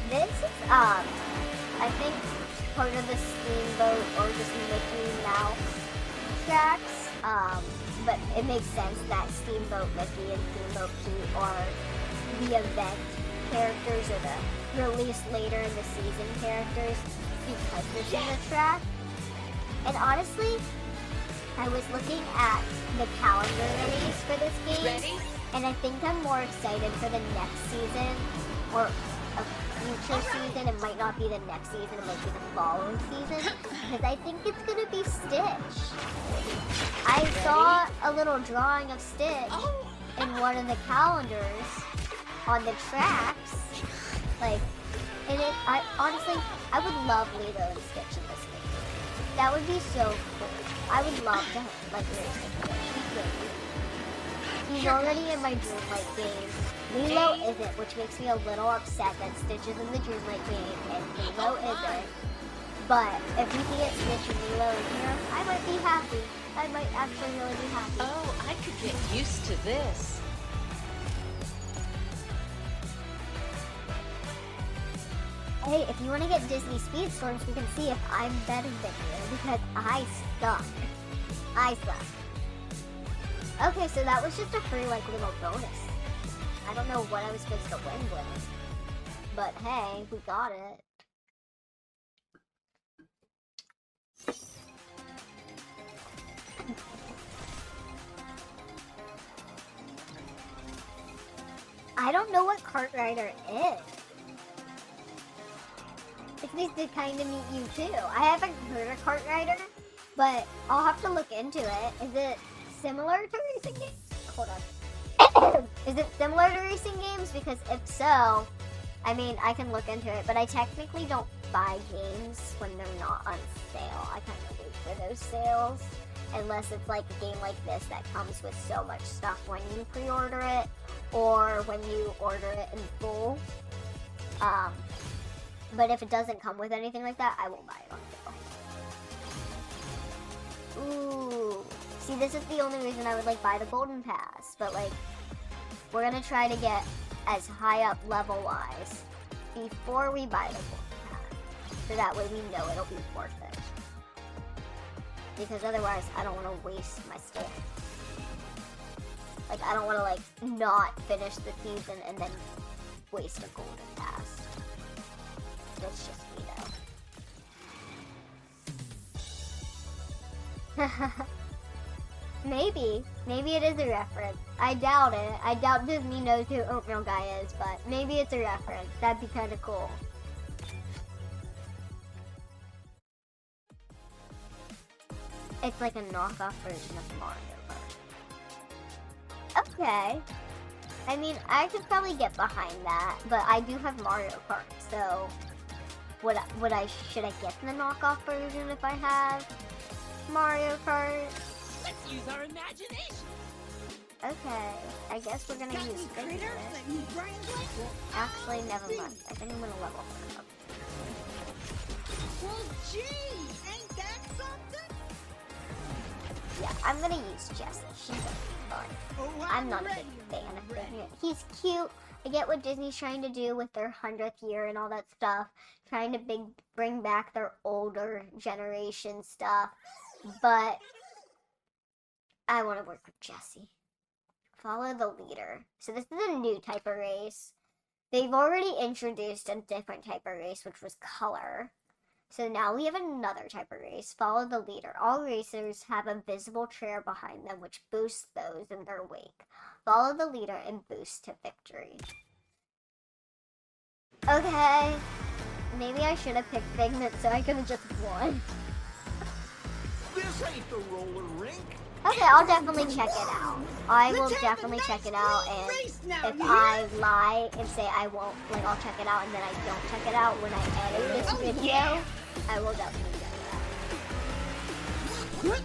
Speaker 1: This is, I think part of the Steamboat or just Mickey Mouse tracks. But it makes sense that Steamboat Mickey and Steamboat Pete are the event characters or the release later in the season characters because this is a track. And honestly, I was looking at the calendar release for this game.
Speaker 6: Ready?
Speaker 1: And I think I'm more excited for the next season or a future season. It might not be the next season, it might be the following season. Because I think it's going to be Stitch. I saw a little drawing of Stitch in one of the calendars on the tracks. Like, and I honestly, I would love Lilo and Stitch in this game. That would be so cool. I would love to like race with him. He's already in my Dreamlight game. Lilo isn't, which makes me a little upset that Stitch is in the Dreamlight game and Lilo isn't. But if we can get Stitch and Lilo in here, I might be happy. I might actually really be happy.
Speaker 6: Oh, I could get used to this.
Speaker 1: Hey, if you want to get Disney Speedstorms, we can see if I'm better than you, because I suck. I suck. Okay, so that was just a free, like, little bonus. I don't know what I was supposed to win with. But hey, we got it. I don't know what Kart Rider is. It's nice to kind of meet you too. I haven't heard of Kart Rider, but I'll have to look into it. Is it similar to racing games? Hold on. Is it similar to racing games? Because if so, I mean, I can look into it, but I technically don't buy games when they're not on sale. I kind of wait for those sales, unless it's like a game like this that comes with so much stuff when you pre-order it, or when you order it in full. But if it doesn't come with anything like that, I won't buy it on sale. Ooh. See, this is the only reason I would like buy the Golden Pass, but like, we're gonna try to get as high up level-wise before we buy the Golden Pass, so that way we know it'll be worth it. Because otherwise, I don't want to waste my stuff. Like, I don't want to like not finish the season and then waste a Golden Pass. That's just me though. Maybe it is a reference. I doubt it. I doubt Disney knows who Oatmeal Guy is, but maybe it's a reference. That'd be kind of cool. It's like a knockoff version of Mario Kart. Okay. I mean, I could probably get behind that, but I do have Mario Kart, so should I get the knockoff version if I have Mario Kart?
Speaker 2: Let's use our imagination.
Speaker 1: Okay, I guess we're gonna use Figment. Actually, never mind. I think I'm gonna level her up.
Speaker 2: Well, gee, ain't that something?
Speaker 1: Yeah, I'm gonna use Jessie. She's gonna be fun.
Speaker 2: Oh,
Speaker 1: I'm not a big fan of Figment. He's cute. I get what Disney's trying to do with their 100th year and all that stuff, trying to bring back their older generation stuff, but I want to work with Jessie. Follow the leader. So this is a new type of race. They've already introduced a different type of race, which was color. So now we have another type of race. Follow the leader. All racers have a visible trail behind them, which boosts those in their wake. Follow the leader and boost to victory. Okay. Maybe I should have picked Figment so I could have just won.
Speaker 7: This ain't the roller rink.
Speaker 1: Okay, I'll definitely check it out. I will definitely check it out, and if I lie and say I won't, like, I'll check it out and then I don't check it out when I edit this video, I will definitely do that.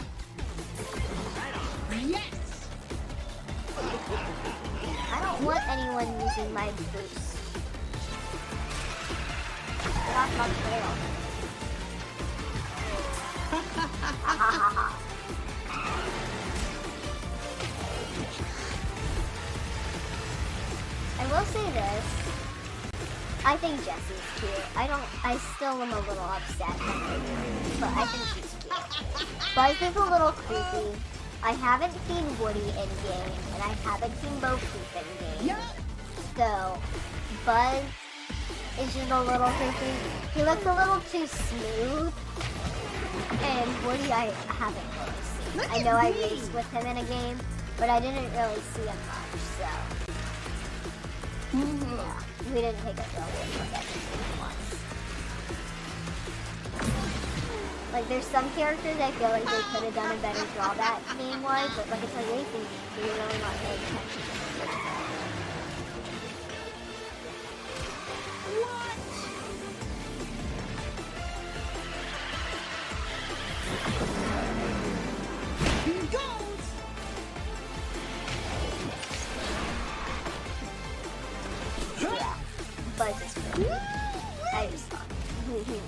Speaker 2: Yes!
Speaker 1: I don't want anyone using my boost. Get off my trail. I will say this. I think Jessie's cute. I still am a little upset, but I think she's cute. Buzz is a little creepy. I haven't seen Woody in game, and I haven't seen Bo Peep in game. So, Buzz is just a little creepy. He looks a little too smooth. And Woody I haven't really seen. I know I raced with him in a game, but I didn't really see him much, so. Yeah, we didn't take a real look at him once. Like, there's some characters I feel like they could have done a better job at game-wise, but like, it's a racing game, so you're really not paying attention to it. Buzz is good. I just thought he was good.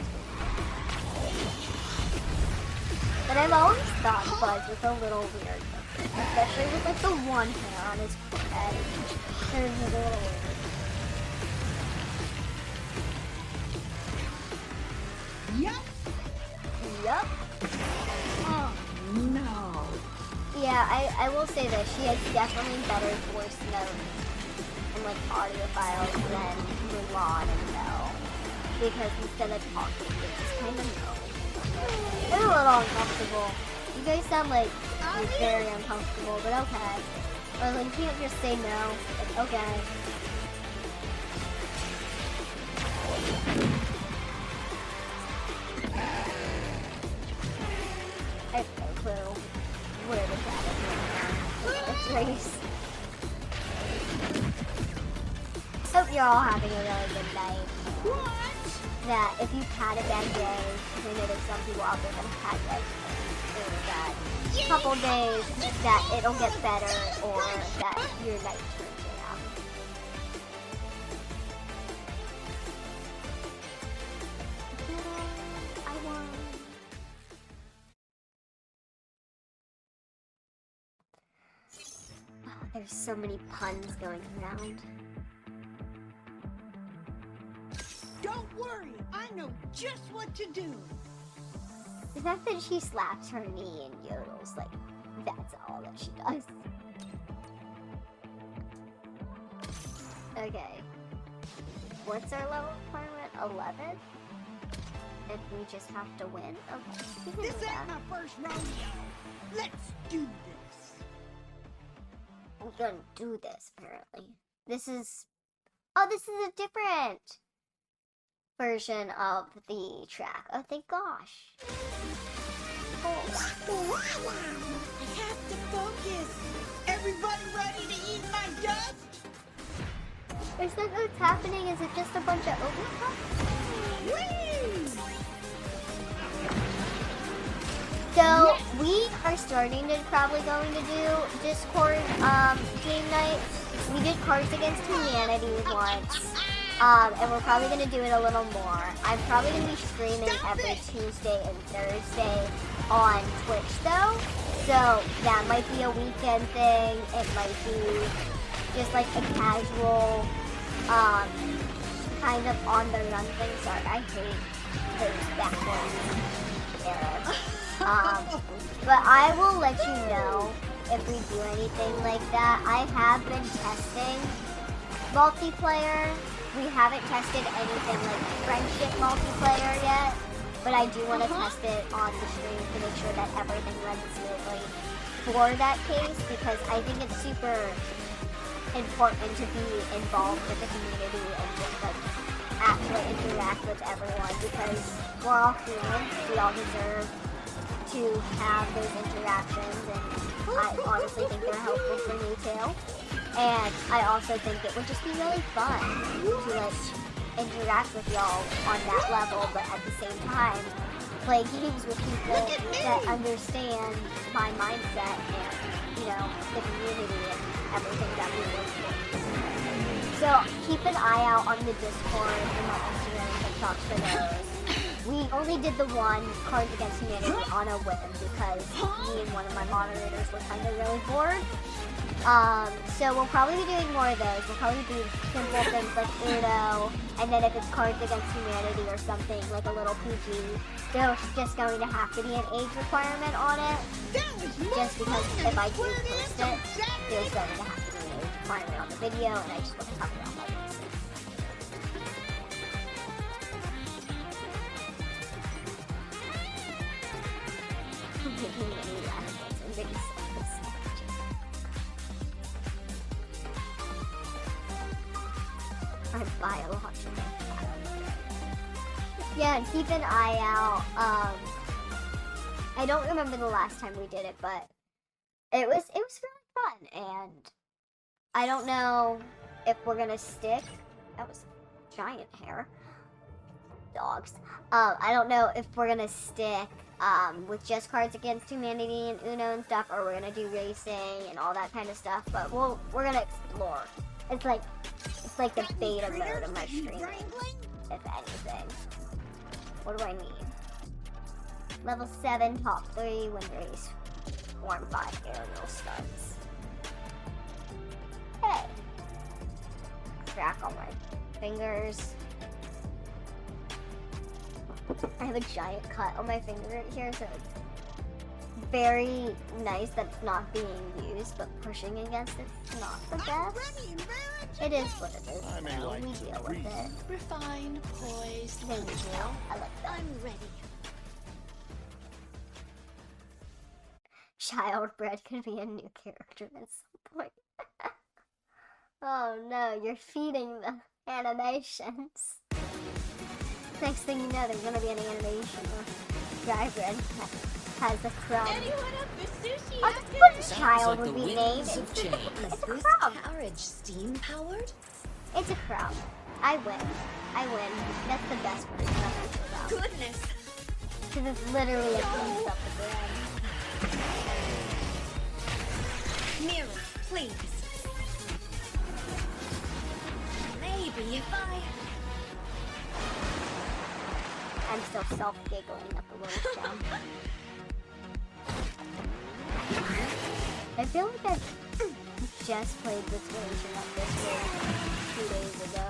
Speaker 1: But I've always thought Buzz was a little weird, especially with like the one hair on his forehead. It was a little weird.
Speaker 2: Yup.
Speaker 1: Yup.
Speaker 2: Oh no.
Speaker 1: Yeah, I will say that she has definitely better voice notes and like audio files than Mulan and Mel. Because instead of talking, they just kind of know. They're a little uncomfortable. You guys sound like you're very uncomfortable, but okay. Or like you can't just say no. Like, okay. I have no clue where the cat is right now. This race. Hope you're all having a really good night. That if you've had a bad day, because I know there's some people out there that have had like really bad couple days, that it'll get better or that your night turns around. I won. Oh, there's so many puns going around.
Speaker 2: Don't worry, I know just what to do.
Speaker 1: The fact that she slaps her knee and yodels, like, that's all that she does. Okay. What's our level requirement? 11? And we just have to win? Okay. We can
Speaker 2: This
Speaker 1: do that.
Speaker 2: ain't my first rodeo. Let's do this.
Speaker 1: We're gonna do this, apparently. This is... Oh, this is a different version of the track. Oh, thank gosh.
Speaker 2: I have to focus. Everybody ready to eat my dust?
Speaker 1: Is that what's happening? Is it just a bunch of overcuts? So, we are starting to probably going to do Discord game nights. We did Cards Against Humanity once. And we're probably going to do it a little more. I'm probably going to be streaming every Tuesday and Thursday on Twitch though. So that might be a weekend thing. It might be just like a casual, kind of on the run thing. Sorry, I hate those backwards arrows. But I will let you know if we do anything like that. I have been testing multiplayer. We haven't tested anything like friendship multiplayer yet, but I do want to test it on the stream to make sure that everything runs smoothly for that case, because I think it's super important to be involved with the community and just like actually interact with everyone, because we're all humans. We all deserve to have those interactions, and I honestly think they're helpful for me too. And I also think it would just be really fun to like interact with y'all on that level, but at the same time play games with people that understand my mindset and, you know, the community and everything that we work for. So keep an eye out on the Discord and my Instagram and TikToks for those. We only did the one Cards Against Humanity on a whim because me and one of my moderators were kind of really bored. So we'll probably be doing more of those. We'll probably do simple things like Uno, and then if it's Cards Against Humanity or something like a little PG, there's just going to have to be an age requirement on it. Just because if I do post it, there's going to have to be an age requirement on the video, and I just want to cover all my bases. I'm making many last ones and big slides. Biological. Yeah, and keep an eye out. I don't remember the last time we did it, but it was really fun, and I don't know if we're gonna stick. That was giant hair. Dogs. I don't know if we're gonna stick with just Cards Against Humanity and Uno and stuff, or we're gonna do racing and all that kind of stuff. But we're gonna explore. It's like It's like the beta mode of my streaming, if anything. What do I need? Level 7, top 3, wind race, form 5, aerial stunts. Hey! Crack on my fingers. I have a giant cut on my finger right here, so it's very nice that it's not being used, but pushing against it's not the best. It is what it is, so we deal with it.
Speaker 6: Refined, poised,
Speaker 1: Thank you. I like that.
Speaker 3: I'm ready.
Speaker 1: Childbred could be a new character at some point. Oh no, you're feeding the animations. Next thing you know, there's gonna be an animation of Childbred has a crumb.
Speaker 3: Anyone up for sushi?
Speaker 1: What child would be named?
Speaker 3: Is
Speaker 1: It's a
Speaker 3: this
Speaker 1: crumb.
Speaker 3: carriage steam powered?
Speaker 1: It's a crumb. I win. That's the best part about this crumb.
Speaker 3: Goodness.
Speaker 1: Because it's literally a piece of the bread.
Speaker 3: Mirror, please. Maybe if
Speaker 1: I'm still self-giggling at the little sound. I feel like I've just played this version of this game 2 days ago.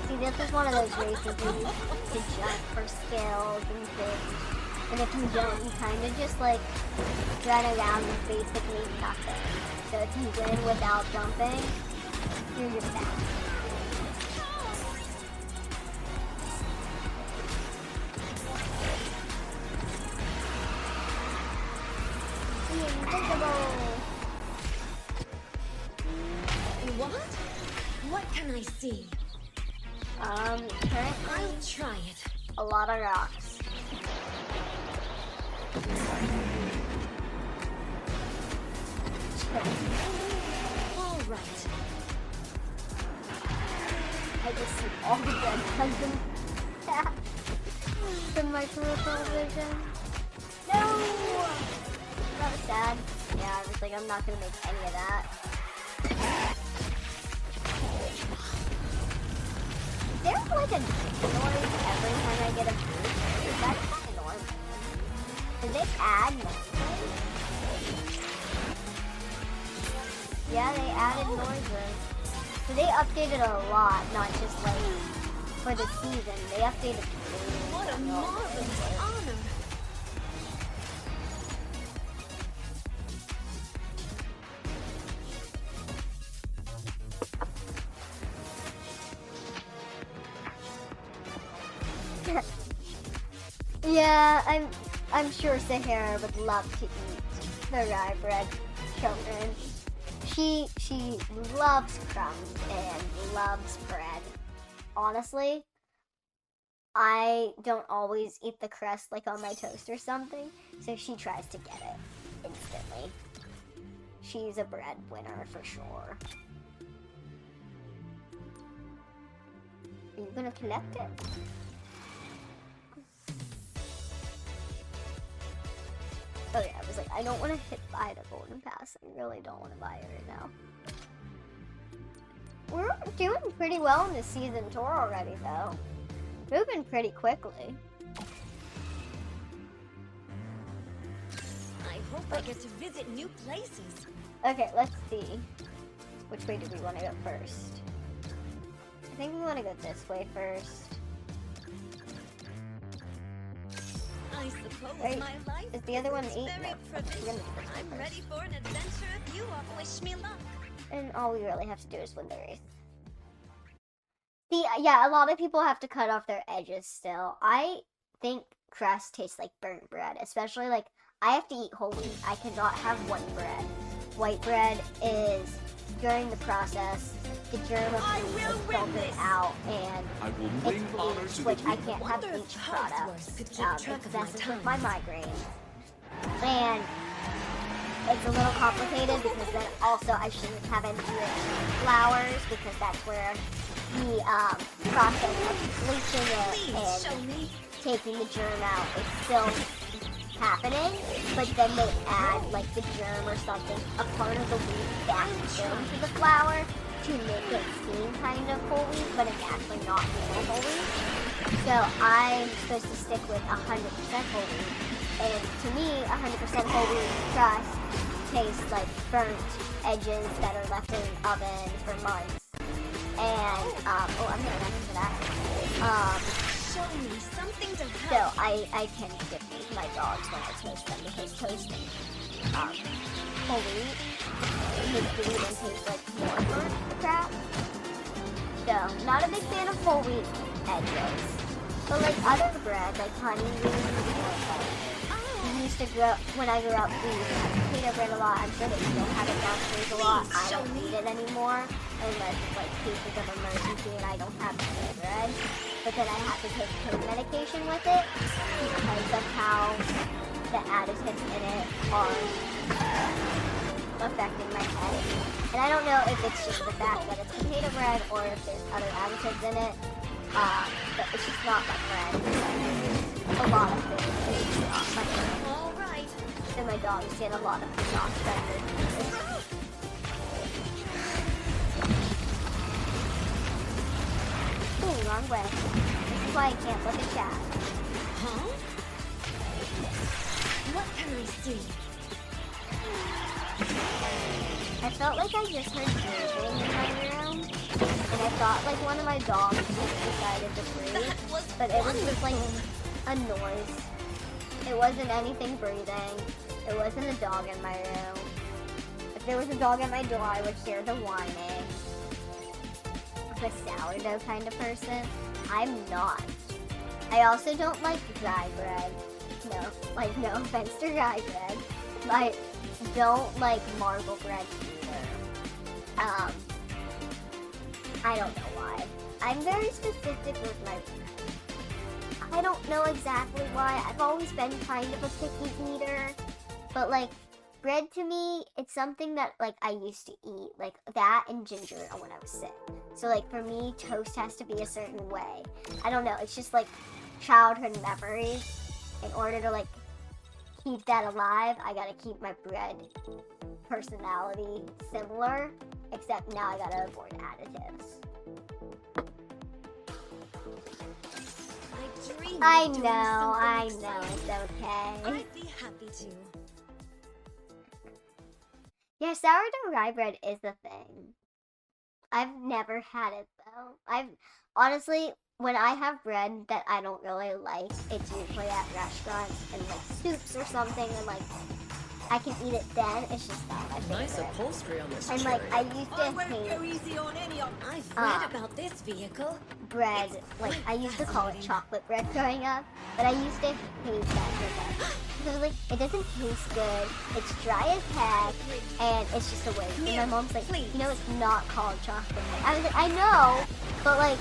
Speaker 1: See, this is one of those races where you can jump for skills and things. And if you don't, you kind of just like run around with basically nothing. So if you win without jumping, you're just bad. Invisible!
Speaker 3: what? What can I see?
Speaker 1: Currently,
Speaker 3: I'll try it.
Speaker 1: a lot of rocks.
Speaker 3: All right.
Speaker 1: I just see all the dead cousins from my peripheral vision. No! That was sad. Yeah, I was like, I'm not gonna make any of that. Is there like a noise every time I get a boost? Is that kind of normal? Did they add noises? Yeah, they added noises. So they updated a lot, not just like for the season. They updated.
Speaker 3: What a marvelous honor.
Speaker 1: Yeah, I'm sure Sahara would love to eat the rye bread children. She loves crumbs and loves bread. Honestly, I don't always eat the crust like on my toast or something, so she tries to get it instantly. She's a bread winner for sure. Are you gonna connect it? Oh yeah, I was like, I don't want to buy the golden pass. I really don't want to buy it right now. We're doing pretty well in the season tour already, though. Moving pretty quickly.
Speaker 3: I hope I get to visit new places.
Speaker 1: Okay, let's see. Which way do we want to go first? I think we want to go this way first.
Speaker 3: I suppose
Speaker 1: Wait,
Speaker 3: my life
Speaker 1: is the other one
Speaker 3: is
Speaker 1: 8?
Speaker 3: very
Speaker 1: No,
Speaker 3: provisional.
Speaker 1: first.
Speaker 3: I'm ready for an adventure if you all wish me luck.
Speaker 1: And all we really have to do is win the race. Yeah, a lot of people have to cut off their edges still. I think crust tastes like burnt bread, especially like I have to eat whole wheat. I cannot have white bread. White bread is during the process, the germ of wheat is filtered out and it's bleached, which I can't have bleached products. It messes with my migraine. And it's a little complicated because then also I shouldn't have enriched flours because that's where the process of bleaching it and taking the germ out is still happening, but then they add like the germ or something, a part of the wheat back into the flour to make it seem kind of whole wheat, but it's actually not real whole wheat. So I'm supposed to stick with 100% whole wheat, and to me 100% whole wheat crust tastes like burnt edges that are left in an oven for months. And oh, I'm gonna run into that.
Speaker 3: Show me something to
Speaker 1: So
Speaker 3: help.
Speaker 1: I can give these to my dogs when I toast them because toasting whole wheat makes the wheat and taste like more burnt crap. So not a big fan of whole wheat edges. But like other bread, like honey wheat, we used to grow when I grew up. We used to have potato bread a lot. I'm sure they still have it downstairs a lot. I don't eat it anymore unless it's like cases of emergency and I don't have potato bread. But then I have to take pain medication with it because of how the additives in it are affecting my head. And I don't know if it's just the fact that it's potato bread or if there's other additives in it. But it's just not my friend. A lot of things. It's not my friend.
Speaker 3: All right.
Speaker 1: And my dogs get a lot of shock vendors. Ooh, wrong way. This is why I can't look at chat.
Speaker 3: Huh? What can I see?
Speaker 1: I felt like I just heard breathing in my room, and I thought like one of my dogs just decided to breathe, but it was just like a noise. It wasn't anything breathing. It wasn't a dog in my room. If there was a dog at my door, I would hear the whining. I'm a sourdough kind of person. I'm not. I also don't like rye bread. No offense to rye bread. I don't like marble bread either. I don't know why. I'm very specific with my bread. I don't know exactly why. I've always been kind of a picky eater. But like, bread to me, it's something that like I used to eat. Like that and ginger ale when I was sick. So like for me, toast has to be a certain way. I don't know. It's just like childhood memories. In order to like keep that alive, I gotta keep my bread personality similar, except now I gotta avoid additives. I know, it's okay.
Speaker 3: I'd be happy to.
Speaker 1: Yeah, sourdough rye bread is a thing. I've never had it though. Honestly, when I have bread that I don't really like, it's usually at restaurants and like soups or something, and like I can eat it then. It's just not my favorite.
Speaker 4: Nice upholstery on this
Speaker 1: And
Speaker 4: chair.
Speaker 1: like I used to hate
Speaker 2: easy on any of
Speaker 3: I've read about this vehicle.
Speaker 1: bread. Like I used to call it chocolate bread growing up, but I used to hate that bread. Because like it doesn't taste good. It's dry as heck, and it's just a waste. And my mom's like, you know, it's not called chocolate bread. I was like, I know, but like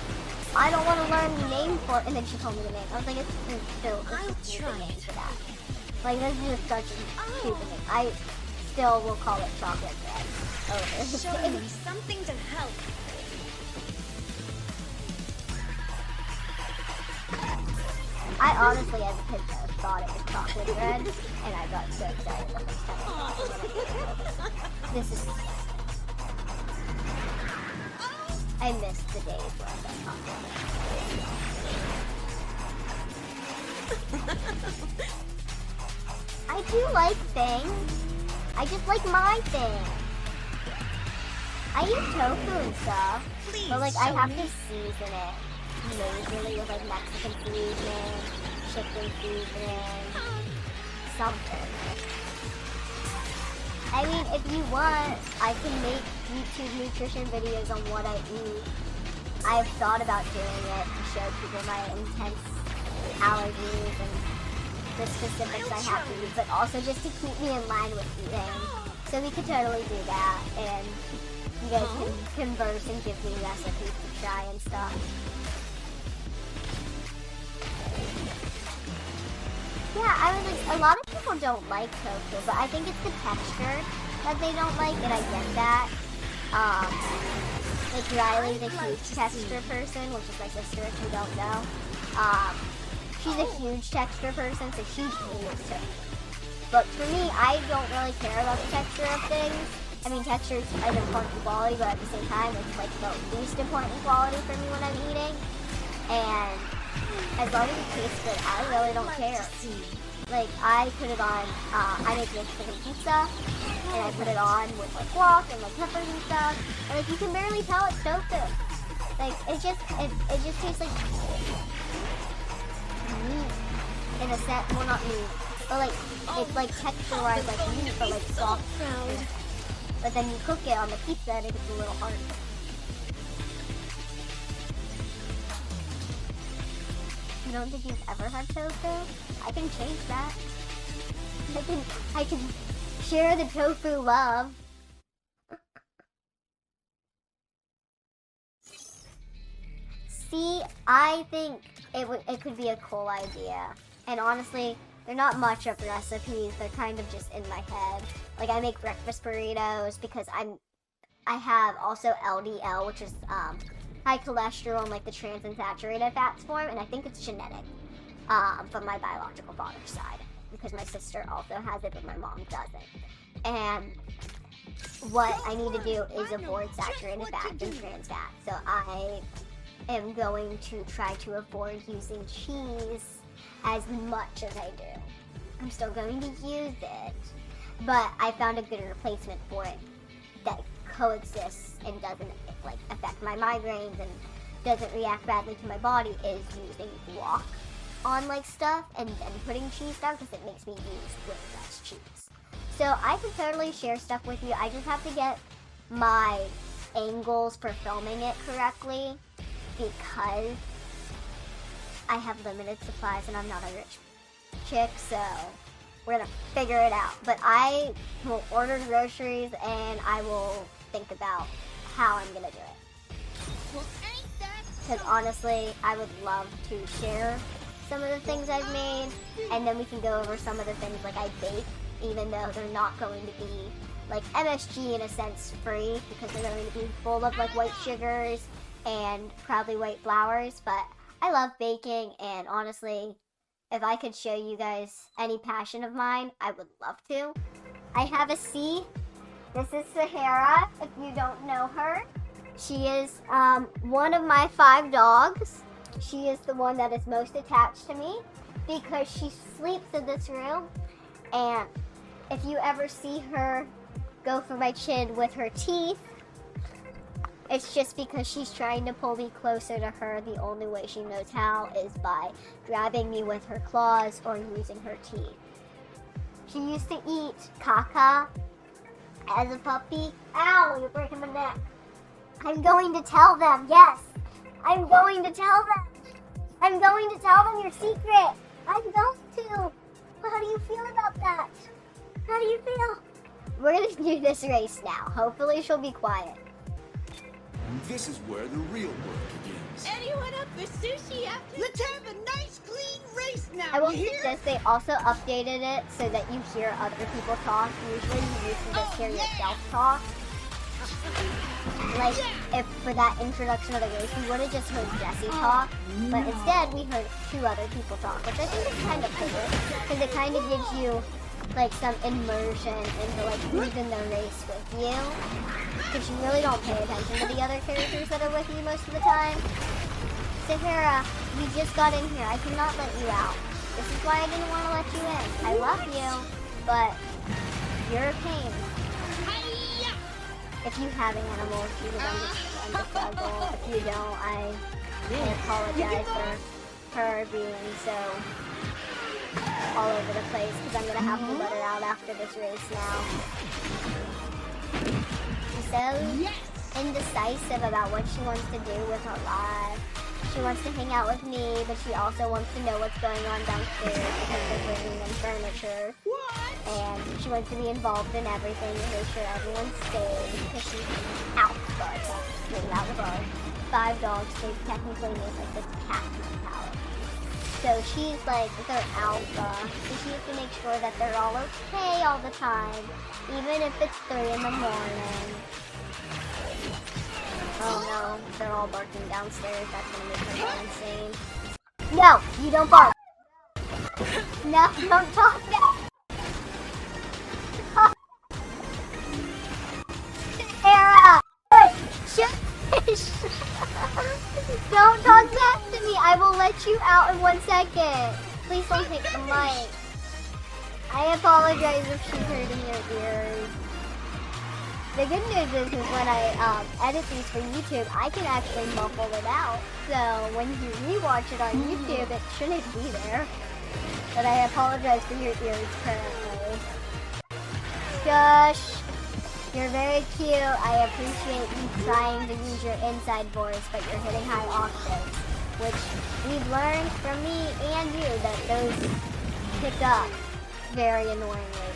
Speaker 1: I don't want to learn the name for it. And then she told me the name. I was like, it's still a stupid name for that. Like this is just such a stupid name. I still will call it chocolate bread.
Speaker 3: Show me something to help.
Speaker 1: I honestly, as a kid, thought it was chocolate bread, and I got so excited the first time I saw it. This is... I missed the days where I got chocolate bread. I do like things. I just like my thing. I eat tofu and stuff, but like I have to season it. Majorly with like Mexican seasoning, chicken seasoning, something. I mean, if you want, I can make YouTube nutrition videos on what I eat. I've thought about doing it to show people my intense allergies and the specifics I have to eat, but also just to keep me in line with eating. So we could totally do that, and you guys can converse and give me recipes to try and stuff. Yeah, I was like, a lot of people don't like tofu, but I think it's the texture that they don't like, and I get that. Like Riley's a huge texture person, which is my sister if you don't know. she's a huge texture person, so she hates tofu. But for me, I don't really care about the texture of things. I mean, texture is an important quality, but at the same time, it's like the least important quality for me when I'm eating. And as long as it tastes good, I really don't care. Like, I put it on, I make Mexican pizza, and I put it on with like guac and like peppers and stuff. And like, you can barely tell it's tofu. Like, it just tastes like meat in a sense. Well, not meat, but like, it's like texture-wise like meat, but like soft. But then you cook it on the pizza and it gets a little hard. You don't think you've ever had tofu? I can change that. I can share the tofu love. See, I think it could be a cool idea. And honestly, they're not much of recipes. They're kind of just in my head. Like, I make breakfast burritos because I have also LDL, which is high cholesterol and like the trans-unsaturated fats form, and I think it's genetic from my biological father's side because my sister also has it, but my mom doesn't. And what I need to do is avoid saturated fats and trans fats. So I am going to try to avoid using cheese as much as I do. I'm still going to use it, but I found a good replacement for it that coexists and doesn't like affect my migraines and doesn't react badly to my body is using guac on like stuff and then putting cheese down because it makes me use way less cheese. So I can totally share stuff with you. I just have to get my angles for filming it correctly because I have limited supplies and I'm not a rich chick, so we're gonna figure it out. But I will order groceries and I will think about how I'm gonna do it.
Speaker 2: Well, ain't that
Speaker 1: Because honestly, I would love to share some of the things I've made, and then we can go over some of the things like I bake, even though they're not going to be like MSG in a sense free, because they're going to be full of like white sugars and probably white flours. But I love baking, and honestly, if I could show you guys any passion of mine, I would love to. I have a C. This is Sahara, if you don't know her. She is one of my 5 dogs. She is the one that is most attached to me because she sleeps in this room. And if you ever see her go for my chin with her teeth, it's just because she's trying to pull me closer to her. The only way she knows how is by grabbing me with her claws or using her teeth. She used to eat caca as a puppy. Ow, you're breaking my neck. I'm going to tell them, yes. I'm going to tell them. I'm going to tell them your secret. I'm going to. How do you feel about that? How do you feel? We're going to do this race now. Hopefully she'll be quiet.
Speaker 9: This is where the real work begins.
Speaker 2: anyone up for sushi after? Let's have a nice clean race now.
Speaker 1: I will
Speaker 2: you
Speaker 1: say
Speaker 2: hear?
Speaker 1: this, they also updated it so that you hear other people talk. Usually you used to just hear yourself talk. Like, if for that introduction of the race, we would have just heard Jesse talk, but instead we heard 2 other people talk, which I think is kind of cool, because it kind of gives you, like, some immersion into, like, who's in the race with you, because you really don't pay attention to the other characters that are with you most of the time. Sahara, you just got in here. I cannot let you out. This is why I didn't want to let you in. I love you, but you're a pain. If you have animals, you would understand the struggle. If you don't, I apologize for her being so all over the place, because I'm going to have to let her out after this race now. She's so indecisive about what she wants to do with her life. She wants to hang out with me, but she also wants to know what's going on downstairs because they're bringing in furniture. And she wants to be involved in everything and make sure everyone's safe because she's alpha. Not the bar. 5 dogs, they technically make like this cat mentality. So she's like their alpha. So she has to make sure that they're all okay all the time, even if it's 3 in the morning. Oh no, they're all barking downstairs. That's gonna make her go insane. No, you don't bark. No, don't talk now. Sarah! Shush! Don't talk back to me. I will let you out in 1 second. Please don't take the mic. I apologize if she's hurting your ears. The good news is when I edit these for YouTube, I can actually muffle it out. So when you rewatch it on YouTube, it shouldn't be there. But I apologize for your ears currently. Shush! You're very cute. I appreciate you trying to use your inside voice, but you're hitting high octaves, which we've learned from me and you that those pick up very annoyingly.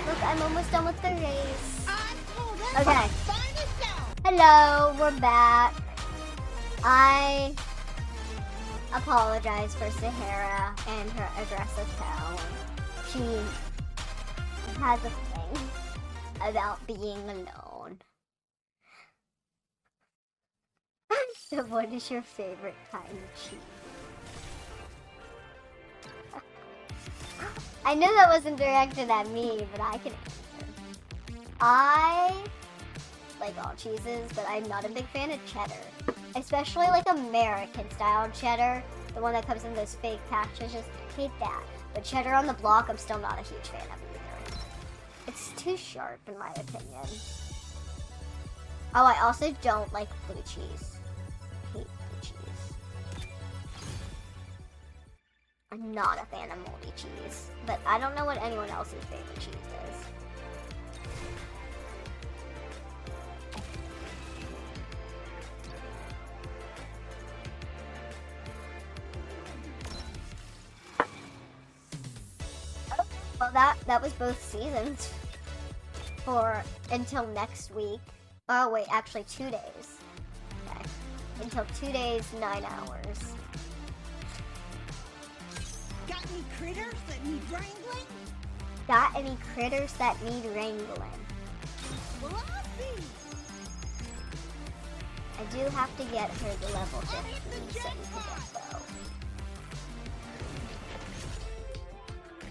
Speaker 1: Look, I'm almost done with the race. Okay. Hello, we're back. I apologize for Sahara and her aggressive tone. She has a thing about being alone. So what is your favorite kind of cheese? I know that wasn't directed at me, but I can answer. I like all cheeses, but I'm not a big fan of cheddar. Especially like American style cheddar. The one that comes in those fake packages, just hate that. But cheddar on the block, I'm still not a huge fan of either. It's too sharp in my opinion. Oh, I also don't like blue cheese. Hate blue cheese. I'm not a fan of moldy cheese, but I don't know what anyone else's favorite cheese is. Oh, well, that was both seasons for until next week. Oh wait, actually 2 days. Okay, until 2 days, 9 hours.
Speaker 2: Got any critters that need wrangling?
Speaker 1: Got any critters that need wrangling?
Speaker 2: Well, I'll see.
Speaker 1: I do have to get her to level 15 so we can get Bo.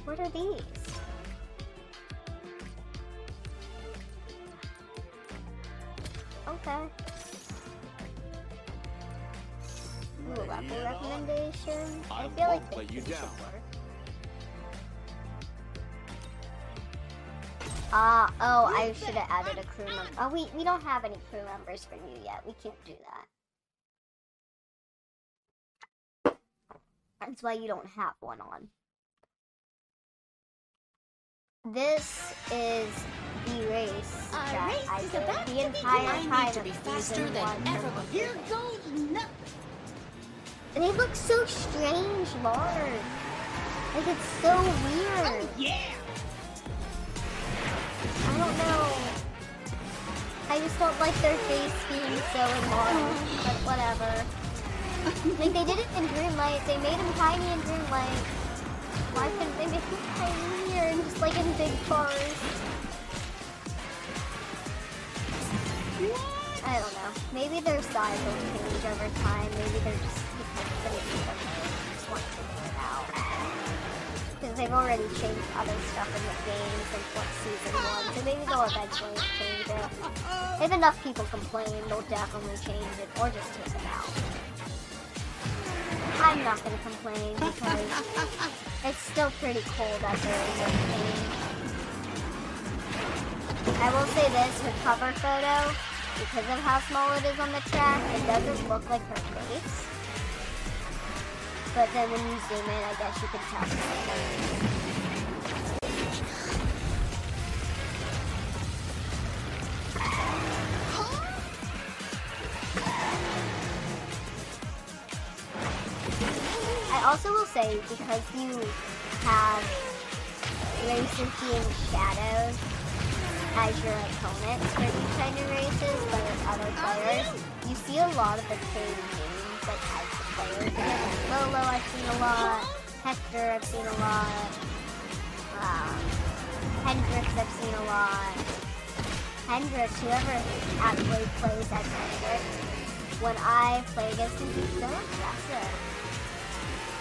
Speaker 1: What are these? Okay. Ooh, level recommendation. I feel like this should work. Oh, I should have added a crew member. Oh, we don't have any crew members for you yet. We can't do that. That's why you don't have one on. This is the race that I did the entire time of season 1.
Speaker 2: Here goes nothing.
Speaker 1: They look so strange, large. Like, it's so weird.
Speaker 2: Oh, yeah.
Speaker 1: I don't know. I just don't like their face being so enlarged, but whatever. Like, they did it in Dreamlight. They made him tiny in Dreamlight. Why couldn't they make him tiny here and just, like, in big cars? I don't know. Maybe their size will change over time. Maybe they're just just want to figure it out. Because they've already changed other stuff in the game since season 1, so maybe they'll eventually change it. If enough people complain, they'll definitely change it, or just take it out. I'm not going to complain because it's still pretty cool that they're in this game. I will say this, her cover photo, because of how small it is on the track, it doesn't look like her face. But then when you zoom in, I guess you can tell. I also will say, because you have races being shadowed as your opponents for these kind of races, but with other players, you see a lot of the same names, like types of players. Like Lolo, I've seen a lot. Hector, I've seen a lot. Hendrix, I've seen a lot. Hendrix, whoever actually plays as Hendrix, when I play against him, he's so aggressive.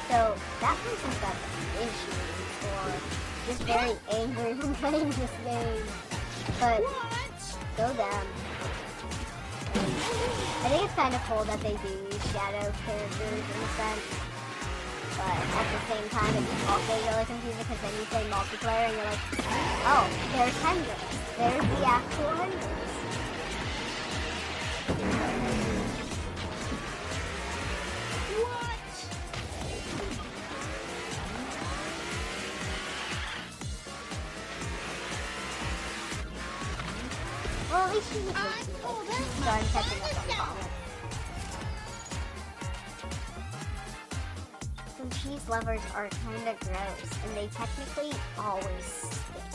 Speaker 1: So that person's got issues or just very angry when playing this game. But go them. I think it's kind of cool that they do use shadow characters in a sense. But at the same time, it's also really confusing because then you play multiplayer and you're like, oh, there's Hendrix. There's the actual Hendrix. Well, at least she's a good teammate, so I'm catching up on comments. Some cheese lovers are kinda gross, and they technically always stink.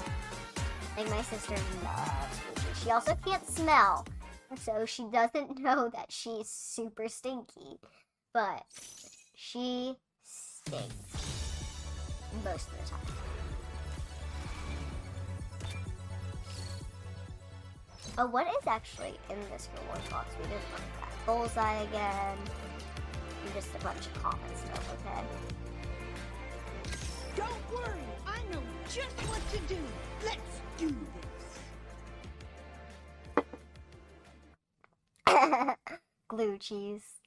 Speaker 1: Like, my sister loves blue cheese. She also can't smell, so she doesn't know that she's super stinky. But she stinks most of the time. Oh, what is actually in this reward box? We didn't look at that. Bullseye again. And just a bunch of common stuff, okay?
Speaker 2: Don't worry, I know just what to do. Let's do this.
Speaker 1: Glue cheese.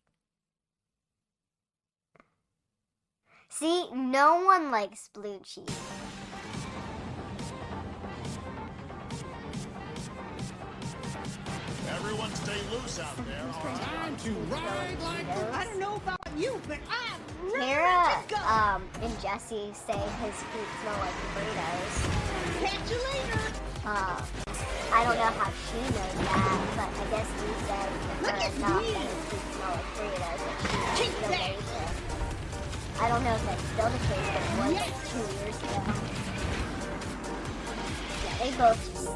Speaker 1: See, no one likes blue cheese.
Speaker 5: Everyone stay loose out there.
Speaker 8: Time to ride like
Speaker 2: I don't know about you, but I'm ready
Speaker 1: Tara,
Speaker 2: to go.
Speaker 1: and Jesse say his feet smell like burritos.
Speaker 2: Catch you later.
Speaker 1: I don't know how she knows that, but I guess he said to her enough that his feet smell like burritos, and she still believes it. I don't know if that's still the case, but it was like 2 years ago. Yeah, they both just,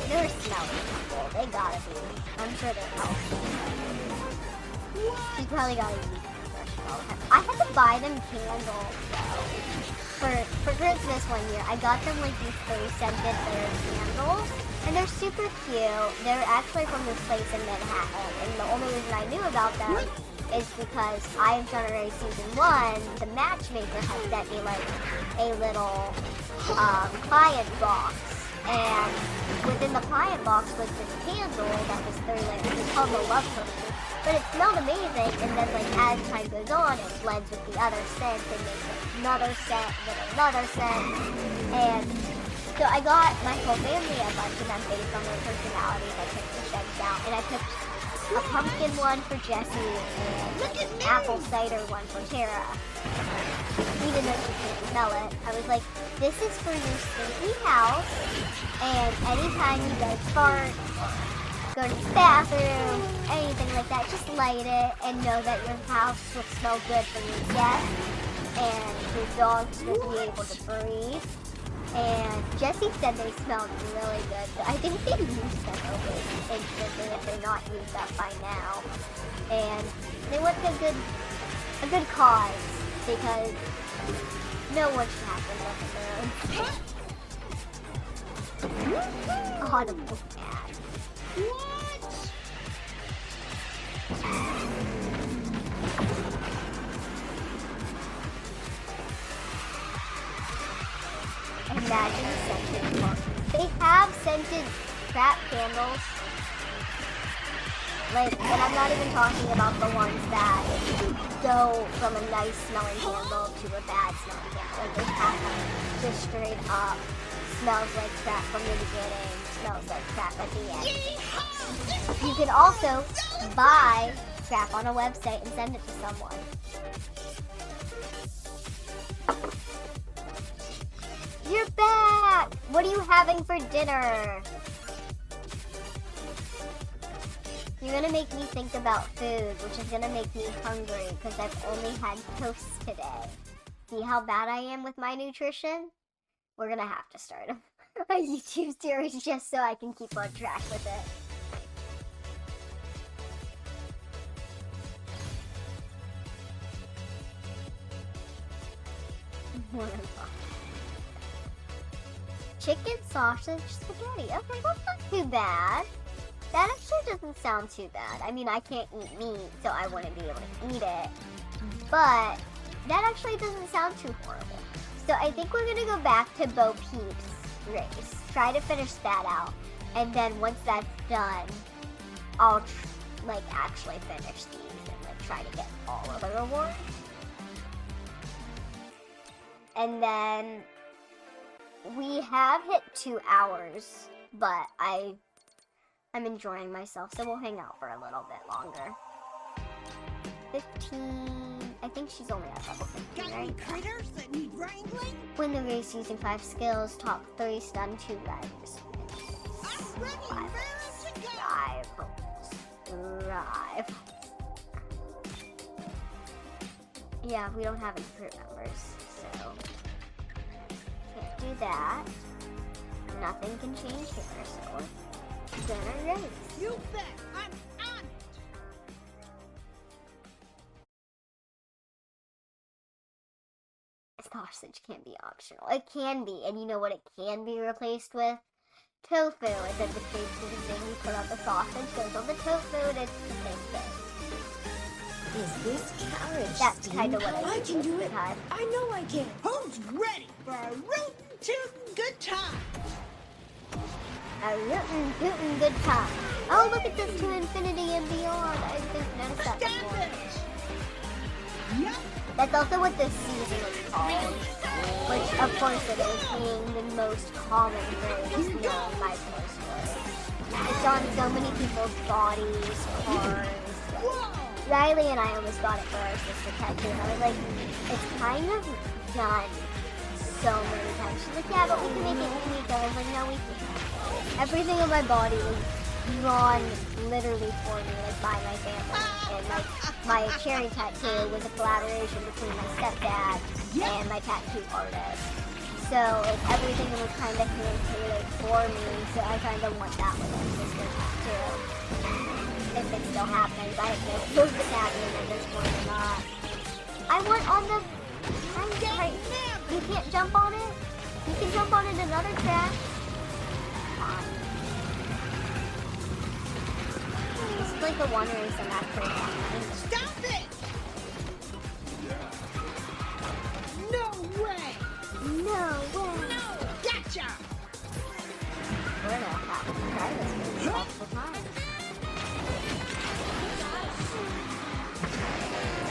Speaker 1: they're smelly people. They gotta be. I'm sure they're healthy. She's probably gotta use toothbrush all the time. I had to buy them candles, though. For Christmas one year, I got them like these 3-scented candles, and they're super cute. They're actually from this place in Manhattan, and the only reason I knew about them is because I have Shauna Rae season 1. The matchmaker had sent me like a little client box, and within the client box was this candle that was 3 layers. It's called the Love Potion. But it smelled amazing, and then like as time goes on, it blends with the other scents and makes another scent, then another scent. And so I got my whole family a bunch of them based on their personalities. I picked the scents out, and I picked a pumpkin one for Jessie and an apple cider one for Tara. Even though she can't smell it, I was like, this is for your stinky house, and anytime you guys fart, go to the bathroom, anything like that, just light it and know that your house will smell good for your guests and your dogs will be able to breathe. And Jessie said they smelled really good, so I think they used them over instantly if they're not used up by now. And they went to a good cause, because no one should have to look at their own. Audible cat. Imagine scented candles. They have scented trap candles. Like, and I'm not even talking about the ones that go from a nice smelling candle to a bad smelling candle. Like, they have them just straight up. Smells like crap from the beginning, smells like crap at the end. You can also buy crap on a website and send it to someone. You're back! What are you having for dinner? You're gonna make me think about food, which is gonna make me hungry because I've only had toast today. See how bad I am with my nutrition? We're gonna have to start a YouTube series just so I can keep on track with it. Chicken sausage spaghetti. Okay, that's not too bad. That actually doesn't sound too bad. I mean, I can't eat meat, so I wouldn't be able to eat it. But that actually doesn't sound too horrible. So I think we're gonna go back to Bo Peep's race. Try to finish that out. And then once that's done, I'll like actually finish these and like try to get all of the rewards. And then we have hit 2 hours, but I'm enjoying myself, so we'll hang out for a little bit longer. 15. I think she's only at level 15,
Speaker 2: Got
Speaker 1: right?
Speaker 2: any critters that need wrangling?
Speaker 1: Win the race using 5 skills, top 3, stun 2 riders.
Speaker 2: I'm ready, raring to go.
Speaker 1: Drive. Yeah, we don't have any crew members, so can't do that. Nothing can change here, so we're gonna race.
Speaker 2: You bet. I'm on it.
Speaker 1: Sausage can't be optional. It can be, and you know what it can be replaced with? Tofu. And then the same sort of thing, you put on the sausage, goes on the tofu, and it's the same thing.
Speaker 3: Is this carriage
Speaker 1: That's kind of what
Speaker 3: I can do it.
Speaker 1: Time.
Speaker 3: I know I can.
Speaker 2: Who's ready for a rootin' tootin' good time?
Speaker 1: A rootin' tootin' good time. Oh, look at this to infinity and beyond. I didn't notice that
Speaker 2: Stand
Speaker 1: before.
Speaker 2: it. Yup.
Speaker 1: That's also what this season is called. Which, of course, it is, being the most common phrase known by most words. It's on so many people's bodies, cars. Riley and I almost got it for our sister tattoo. And I was like, it's kind of done so many times. She's like, yeah, but we can make it unique. I was like, no, we can't. Everything on my body was drawn literally for me, like by my family. And like my cherry tattoo was a collaboration between my stepdad and my tattoo artist. So like everything was kind of hand-tailored for me. So I kind of want that with my sister tattoo. If it still happens, I have no clue if it's happening at this point or not. I want on the right. You can't jump on it. You can jump on it in another track. This is like a one race I'm actually on.
Speaker 2: Stop it! No way!
Speaker 1: No way!
Speaker 2: No! Gotcha!
Speaker 1: We're gonna have to try this move multiple times.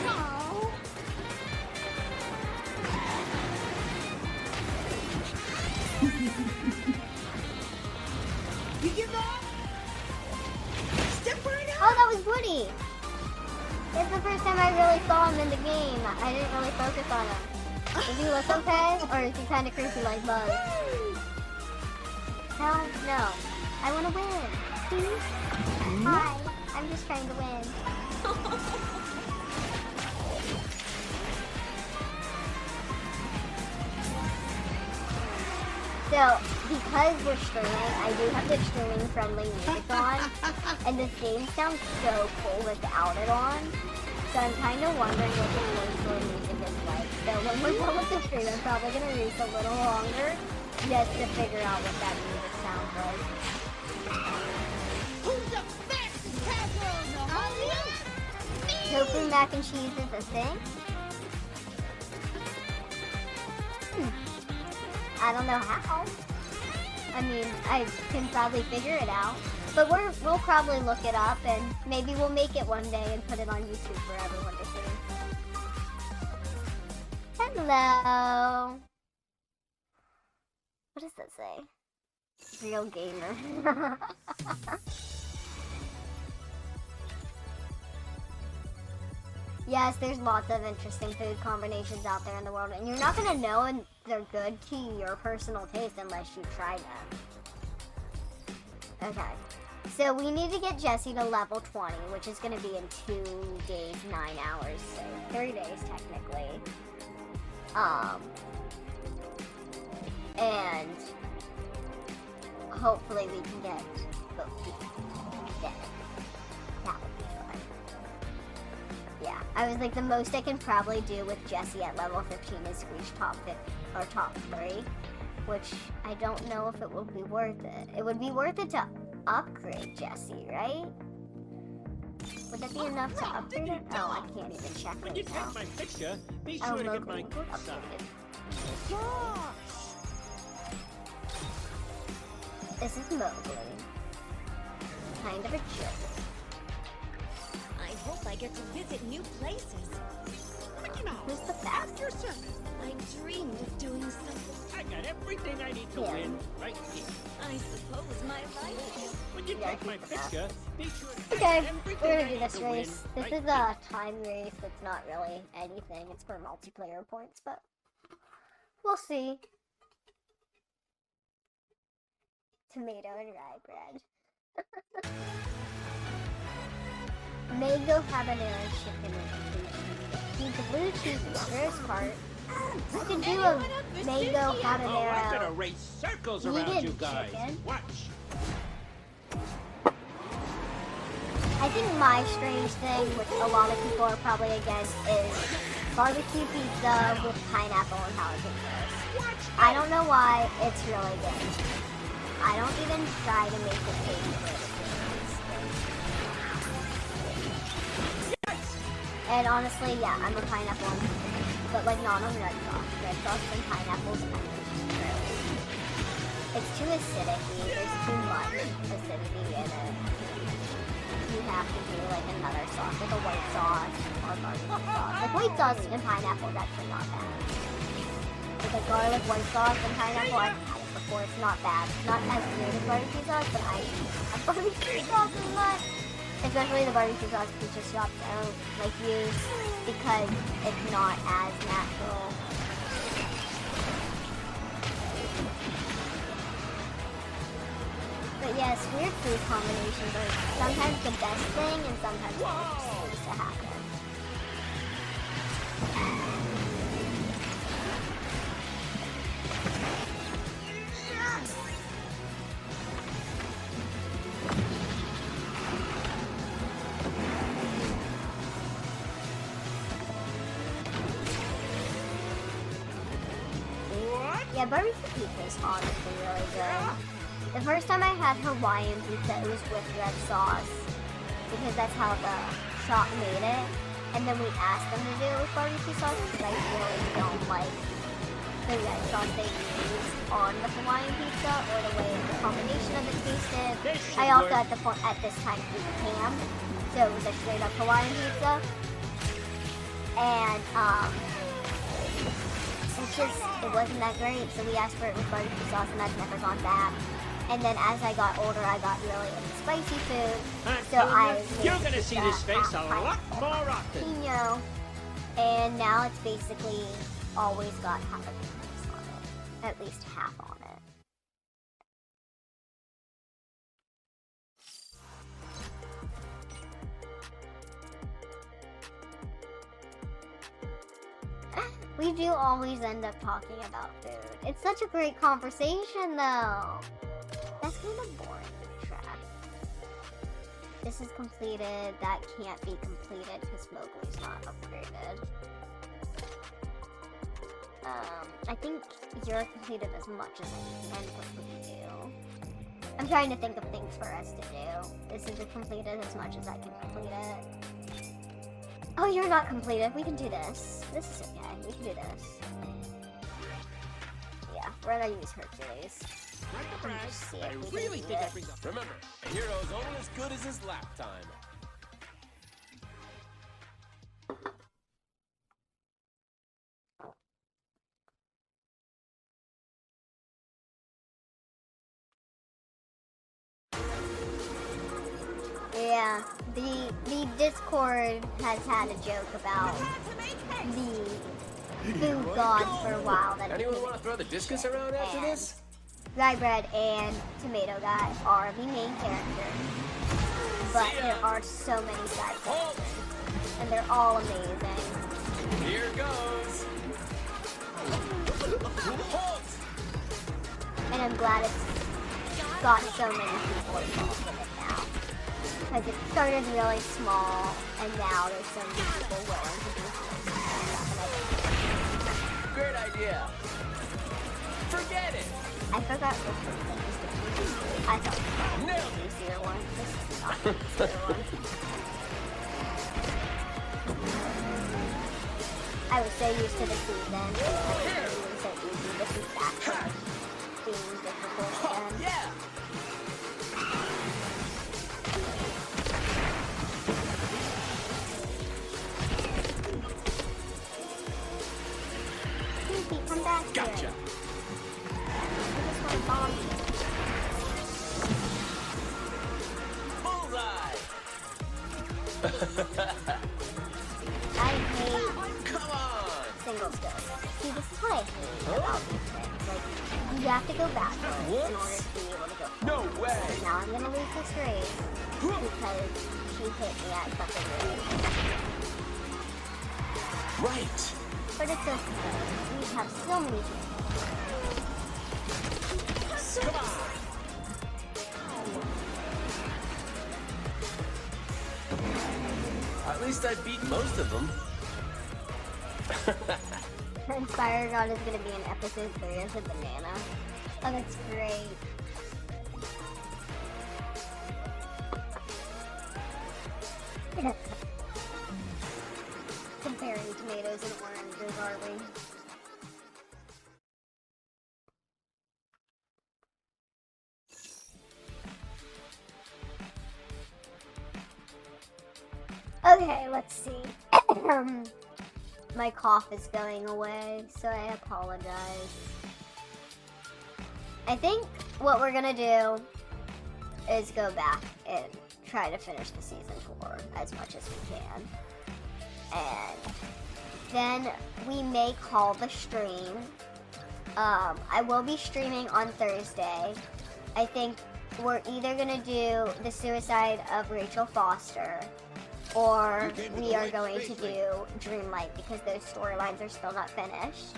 Speaker 2: No! You give up? Step right up!
Speaker 1: Oh, that was Woody! It's the first time I really saw him in the game. I didn't really focus on him. Does he look okay? Or is he kind of creepy like Buzz? Hell no. I want to win. Please? Hi. I'm just trying to win. So, because we're streaming, I do have the streaming friendly music on, and this game sounds so cool without it on. So I'm kind of wondering what the voice for music is like. So when we're done with the stream, I'm probably going to race a little longer just to figure out what that music sounds like.
Speaker 2: Who's the fastest cowgirl in the whole world?
Speaker 1: Tofu mac and cheese is a thing? I don't know how. I mean, I can probably figure it out. But we'll probably look it up, and maybe we'll make it one day and put it on YouTube for everyone to see. Hello. What does that say? Real gamer. Yes, there's lots of interesting food combinations out there in the world, and you're not going to know if they're good to your personal taste unless you try them. Okay, so we need to get Jessie to level 20, which is going to be in 2 days, 9 hours, so 3 days technically. And hopefully we can get Bo Peep dead. That would be fun. Yeah, I was like, the most I can probably do with Jessie at level 15 is reach top 3, which I don't know if it will be worth it. It would be worth it to upgrade Jessie, right? Would that be enough to upgrade it? Oh, I can't even check
Speaker 7: When you
Speaker 1: right
Speaker 7: take
Speaker 1: now.
Speaker 7: my picture, be
Speaker 1: Oh,
Speaker 7: sure to get
Speaker 1: locally
Speaker 7: my good side.
Speaker 1: updated. This is Mowgli. Kind of a joke.
Speaker 3: I hope I get to visit new places.
Speaker 1: Who's the best?
Speaker 7: Your service.
Speaker 3: I dreamed of doing something.
Speaker 7: I got everything I need to
Speaker 1: Yeah.
Speaker 7: win right here.
Speaker 3: I suppose my life.
Speaker 7: When you
Speaker 1: Yeah,
Speaker 7: take my
Speaker 1: he's the best.
Speaker 7: picture, be sure to
Speaker 1: Okay,
Speaker 7: get everything
Speaker 1: we're
Speaker 7: I
Speaker 1: gonna do
Speaker 7: need
Speaker 1: this
Speaker 7: to win
Speaker 1: race. This
Speaker 7: right
Speaker 1: is
Speaker 7: here.
Speaker 1: a time race. It's not really anything. It's for multiplayer points, but we'll see. Tomato and rye bread. Mango habanero chicken with blue cheese. The blue cheese first part. You can do a mango
Speaker 7: Oh, I'm gonna
Speaker 1: habanero
Speaker 7: race circles
Speaker 1: vegan
Speaker 7: around you guys.
Speaker 1: chicken.
Speaker 7: Watch.
Speaker 1: I think my strange thing, which a lot of people are probably against, is barbecue pizza with pineapple and jalapenos. I don't know why, it's really good. I don't even try to make it taste good. And honestly, yeah, I'm a pineapple, but like not on red sauce. Red sauce and pineapples kind of really. It's too acidic. There's too much acidity in it. You have to do like another sauce, like a white sauce or barbecue sauce. Like white sauce and pineapple is actually not bad. Like a garlic white sauce and pineapple, I've had it before. It's not bad. It's not as good as barbecue sauce, but I have barbecue sauce a lot. Especially the barbecue sauce pizza shops I don't like use because it's not as natural. But yes, weird food combinations are sometimes the best thing and sometimes the worst things to happen. Yeah, barbecue pizza is honestly really good. The first time I had Hawaiian pizza, it was with red sauce because that's how the shop made it. And then we asked them to do it with barbecue sauce because I really don't like the red sauce they use on the Hawaiian pizza or the way the combination of it tasted. I also at this time ate ham, so it was a straight up Hawaiian pizza. And it wasn't that great, so we asked for it with barbecue sauce, and that's never gone back. And then as I got older, I got really into spicy food, so
Speaker 7: You're gonna see this face a lot more often.
Speaker 1: Jalapeno, and now it's basically always got jalapenos on it, at least half on it. We do always end up talking about food. It's such a great conversation, though. That's kind of boring, track. This is completed. That can't be completed because Mowgli's not upgraded. I think you're completed as much as I can quickly do. I'm trying to think of things for us to do. This is completed as much as I can complete it. Oh, you're not completed. We can do this. This is okay. We can do this. Yeah, we're gonna use Hercules. Just see if we can
Speaker 7: Really
Speaker 1: do
Speaker 7: think I
Speaker 1: it.
Speaker 7: bring the
Speaker 9: Remember, a hero's only as good as his lap time.
Speaker 1: Yeah, the Discord has had a joke about the food gods for a while. That
Speaker 9: Anyone want to throw the discus around after this?
Speaker 1: Rye Bread and Tomato Guy are the main characters, but there are so many side characters, and they're all amazing.
Speaker 9: Here goes. Halt!
Speaker 1: And I'm glad it's got so many people involved in it now. Because it started really small, and now there's so many people willing to do stuff.
Speaker 9: Great idea. Forget it.
Speaker 1: I forgot which one was the I thought it was the easier one. This is not the easier one. I was so used to the season. And it was so easy. This is back to being difficult again.
Speaker 7: Yeah!
Speaker 1: Pete, come back here.
Speaker 7: Gotcha!
Speaker 1: I just want to bomb you.
Speaker 7: Bullseye!
Speaker 1: I hate
Speaker 7: Come on!
Speaker 1: single skills. See, this is what I hate about these things. Like, you have to go backwards in order to be able to go forward.
Speaker 7: No way!
Speaker 1: Now I'm gonna lose this race because she hit me at such a rate.
Speaker 7: Right!
Speaker 1: But it's okay. We have so many chances.
Speaker 7: Come on! At least I beat most of them.
Speaker 1: Inspired God is gonna be in episode 3 as a banana. Oh, that's great. Comparing tomatoes and oranges, are we? Okay, let's see. My cough is going away, so I apologize. I think what we're gonna do is go back and try to finish the season 4 as much as we can. And then we may call the stream. I will be streaming on Thursday. I think we're either gonna do the suicide of Rachel Foster, or we are going to do Dreamlight because those storylines are still not finished.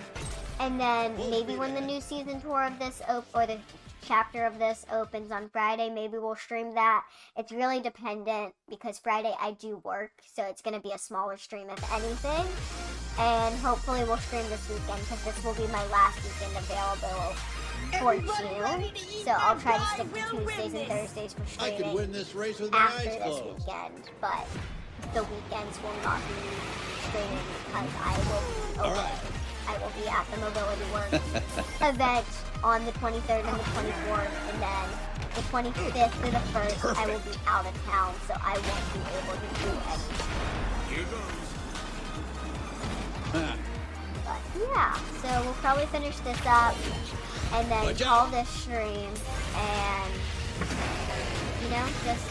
Speaker 1: And then maybe when the new season tour of this or the chapter of this opens on Friday, maybe we'll stream that. It's really dependent because Friday I do work, so it's going to be a smaller stream if anything. And hopefully we'll stream this weekend because this will be my last weekend available for June. So I'll try to stick to Tuesdays and Thursdays for streaming
Speaker 8: I could win this race with my
Speaker 1: after
Speaker 8: eyes
Speaker 1: this
Speaker 8: closed.
Speaker 1: weekend, but the weekends will not be streaming because I will be away.
Speaker 8: All right.
Speaker 1: I will be at the Mobility Work event on the 23rd and the 24th, and then the 25th through the 1st, I will be out of town, so I won't be able to do anything.
Speaker 8: Here goes.
Speaker 1: But yeah, so we'll probably finish this up, and then
Speaker 8: Watch
Speaker 1: call
Speaker 8: out.
Speaker 1: this stream, and, you know, just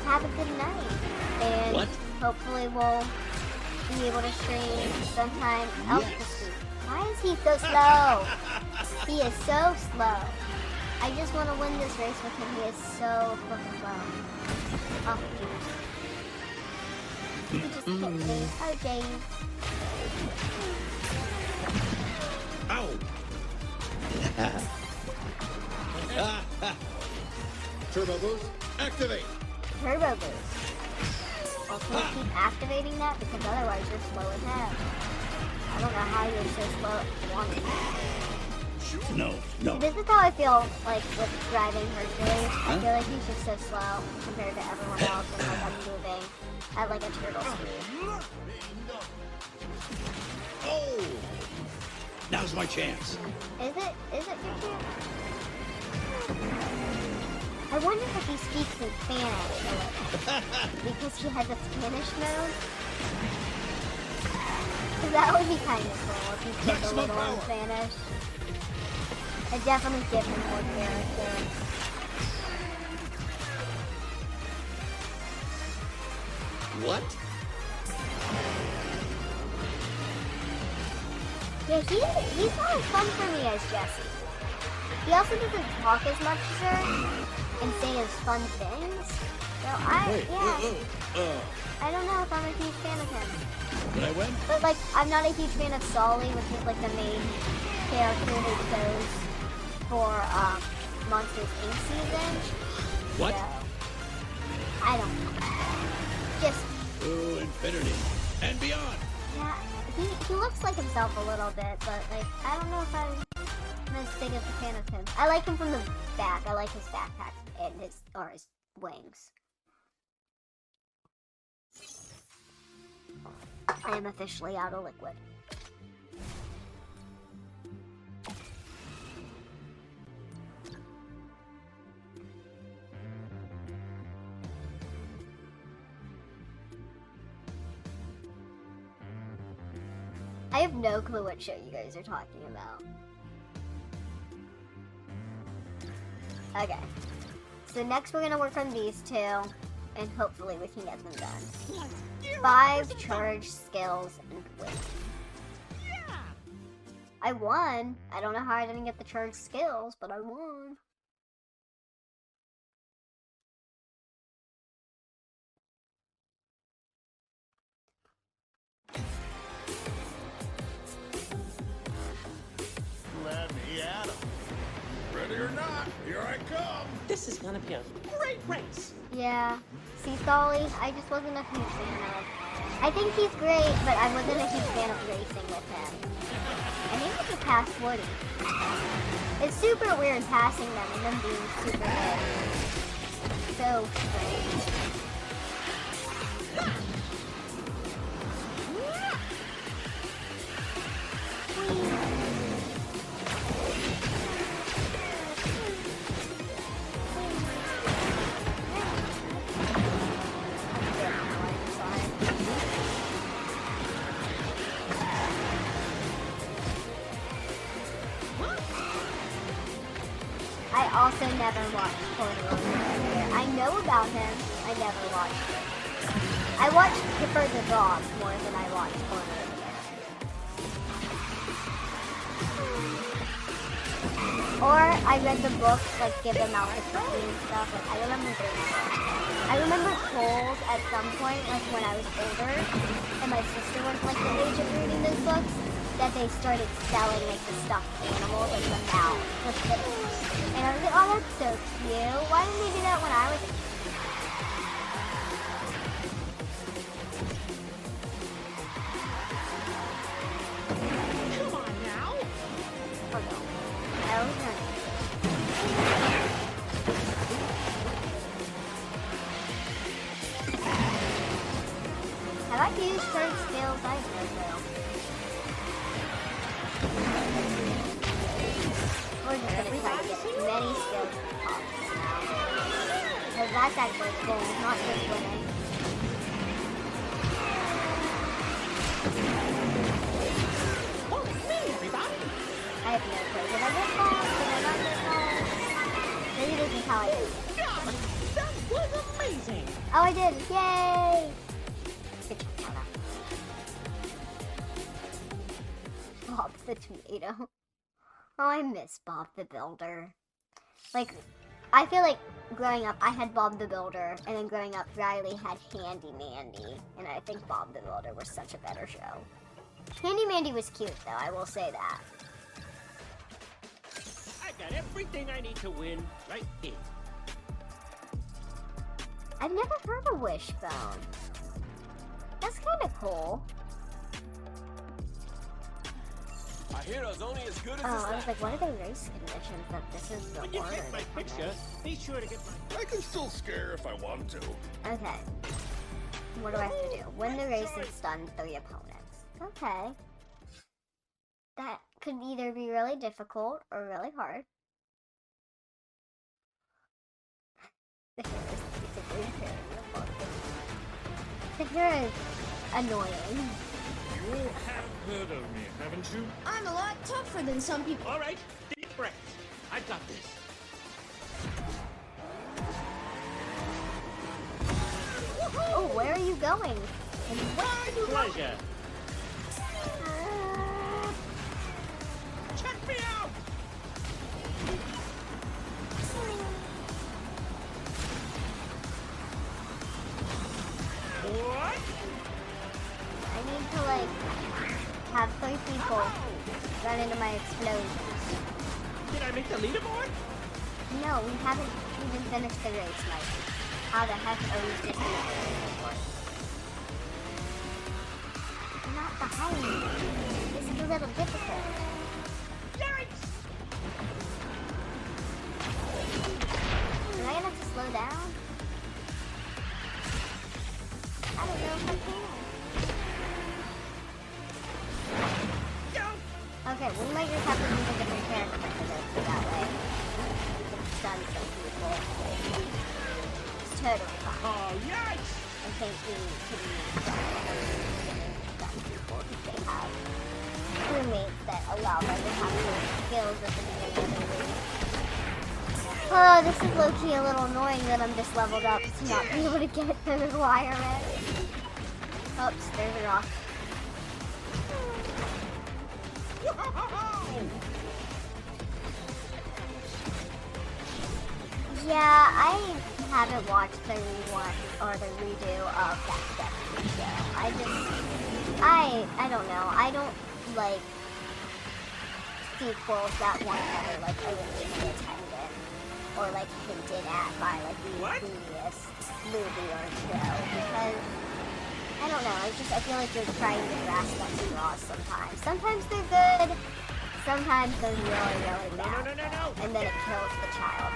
Speaker 1: have a good night. And
Speaker 8: What?
Speaker 1: hopefully we'll be able to stream sometime else this week. Why is he so slow? He is so slow. I just want to win this race with him. He is so fucking slow. Oh, jeez. He just hit me. Oh, jeez.
Speaker 8: Ow! Turbo boost, activate.
Speaker 1: Turbo boost. Also, keep activating that because otherwise you're slow as hell. I don't know how you're so slow at one.
Speaker 8: No.
Speaker 1: This is how I feel like with driving Hercules. I feel like he's just so slow compared to everyone else, and like I'm moving at like a turtle speed.
Speaker 8: Oh! Now's my chance.
Speaker 1: Is it your chance? I wonder if he speaks in Spanish because he has a Spanish mode. Because that would be kind of cool if he spoke a little in Spanish. It definitely give him more character.
Speaker 8: What?
Speaker 1: Yeah, he's not as fun for me as Jesse. He also doesn't talk as much as her and say as fun things. So I don't know if I'm a huge fan of him.
Speaker 8: Did I win?
Speaker 1: But like, I'm not a huge fan of Solly, which is like the main character who goes for Monsters Inc. season.
Speaker 8: What?
Speaker 1: So, I don't know. Just
Speaker 8: To infinity and beyond.
Speaker 1: yeah, he looks like himself a little bit, but like I don't know if I'm as big of a fan of him. I like him from the back. I like his backpack and his wings. I am officially out of liquid. I have no clue what show you guys are talking about. Okay. So next we're gonna work on these two, and hopefully we can get them done. 5 charge skills and win. I won. I don't know how I didn't get the charge skills, but I won.
Speaker 9: Let me at him. Ready or not, here I come.
Speaker 4: This is gonna be a great race.
Speaker 1: Yeah. See, Solly, I just wasn't a huge fan of. I think he's great, but I wasn't a huge fan of racing with him. I think it's a pass 40. It's super weird passing them and them being super good. So strange. I also never watched Corner on the Computer. I know about him, I never watched it. I watched Kipper the Dog more than I watched Corner on the Computer. Or I read the books, like Give Them Out the Cookie and stuff. Like, I remember those books. I remember Kohl's at some point, like when I was older, and my sister was like the age of reading those books, that they started selling like the stuffed animals, like the mouse, the fish. And I was like, oh, that's so cute. Why didn't they do that when I was a kid?
Speaker 2: Come on now.
Speaker 1: Oh no. I was running. Have I used certain skills? I don't know. We're just gonna try to get as many skills as possible now. Because that's actually the goal, not just winning.
Speaker 2: Oh, me, everybody.
Speaker 1: I have no clue. Did I get balls? Did I not get balls? Maybe this is how I did it.
Speaker 2: God, that was amazing.
Speaker 1: Oh, I did! Yay! Good job, Shauna. Bob the Tomato. Oh, I miss Bob the Builder. Like, I feel like growing up, I had Bob the Builder, and then growing up, Riley had Handy Mandy, and I think Bob the Builder was such a better show. Handy Mandy was cute, though, I will say that.
Speaker 7: I got everything I need to win right here.
Speaker 1: I've never heard of Wishbone. That's kind of cool.
Speaker 7: A hero's only as good as
Speaker 1: Oh,
Speaker 7: his
Speaker 1: I was
Speaker 7: last.
Speaker 1: like, what are the race conditions that this is the
Speaker 7: When you
Speaker 1: order
Speaker 7: take my
Speaker 1: they come
Speaker 7: picture, be sure to get my...
Speaker 9: I can still scare if I want to.
Speaker 1: in? Okay. What do I have to do? Win the race and stun 3 opponents. Okay. That could either be really difficult or really hard. The hero is basically carrying the book. The hero is annoying.
Speaker 5: You all have heard of me, haven't you?
Speaker 3: I'm a lot tougher than some people.
Speaker 7: All right, deep breaths. I got this.
Speaker 1: Oh, where are you going?
Speaker 7: Pleasure.
Speaker 2: Check me out.
Speaker 7: What?
Speaker 1: I need to, like, have 3 people run into my explosions.
Speaker 7: Did I make the leaderboard?
Speaker 1: No, we haven't even finished the race, Mike. How the heck are we supposed to do the leaderboard? You're not behind me. This is a little difficult.
Speaker 2: Yikes.
Speaker 1: Am I gonna have to slow down? I don't know if I can. awful. It's totally fine.
Speaker 7: Oh, yikes!
Speaker 1: I think we could use some people because they have roommates that allow them to have certain skills at the beginning of the week. Oh, this is low-key a little annoying that I'm just leveled up to not be able to get the requirement. Oops, there's a rock. Yeah, I haven't watched the redo of that Stephanie show. I don't know. I don't like sequels that weren't ever like originally attended or like hinted at by like the previous movie or show because I don't know. I feel like you're trying to grasp at straws sometimes. Sometimes they're good. Sometimes they're really, really bad.
Speaker 7: No.
Speaker 1: And then it kills the child.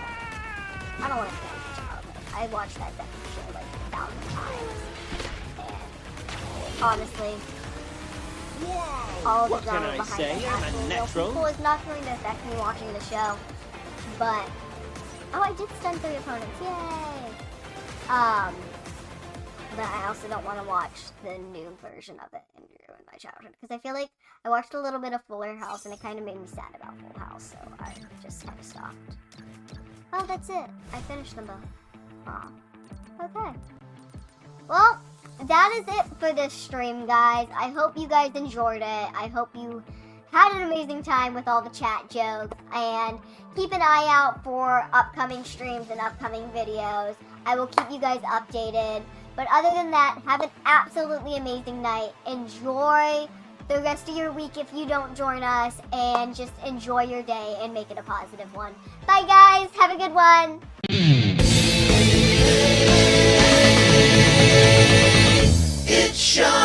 Speaker 1: I don't want to kill the childhood. I watched that Stephanie show like 1,000 times. And honestly, all the drama behind it actually real people is not going to affect me watching the show. But oh, I did stun 3 opponents. Yay! But I also don't want to watch the new version of it and ruin my childhood because I feel like I watched a little bit of Fuller House and it kind of made me sad about Full House, so I just kind of stopped. Oh, that's it. I finished them both. Aw. Okay. Well, that is it for this stream, guys. I hope you guys enjoyed it. I hope you had an amazing time with all the chat jokes. And keep an eye out for upcoming streams and upcoming videos. I will keep you guys updated. But other than that, have an absolutely amazing night. Enjoy the rest of your week if you don't join us. And just enjoy your day and make it a positive one. Bye, guys. Have a good one.
Speaker 10: It's Shauna.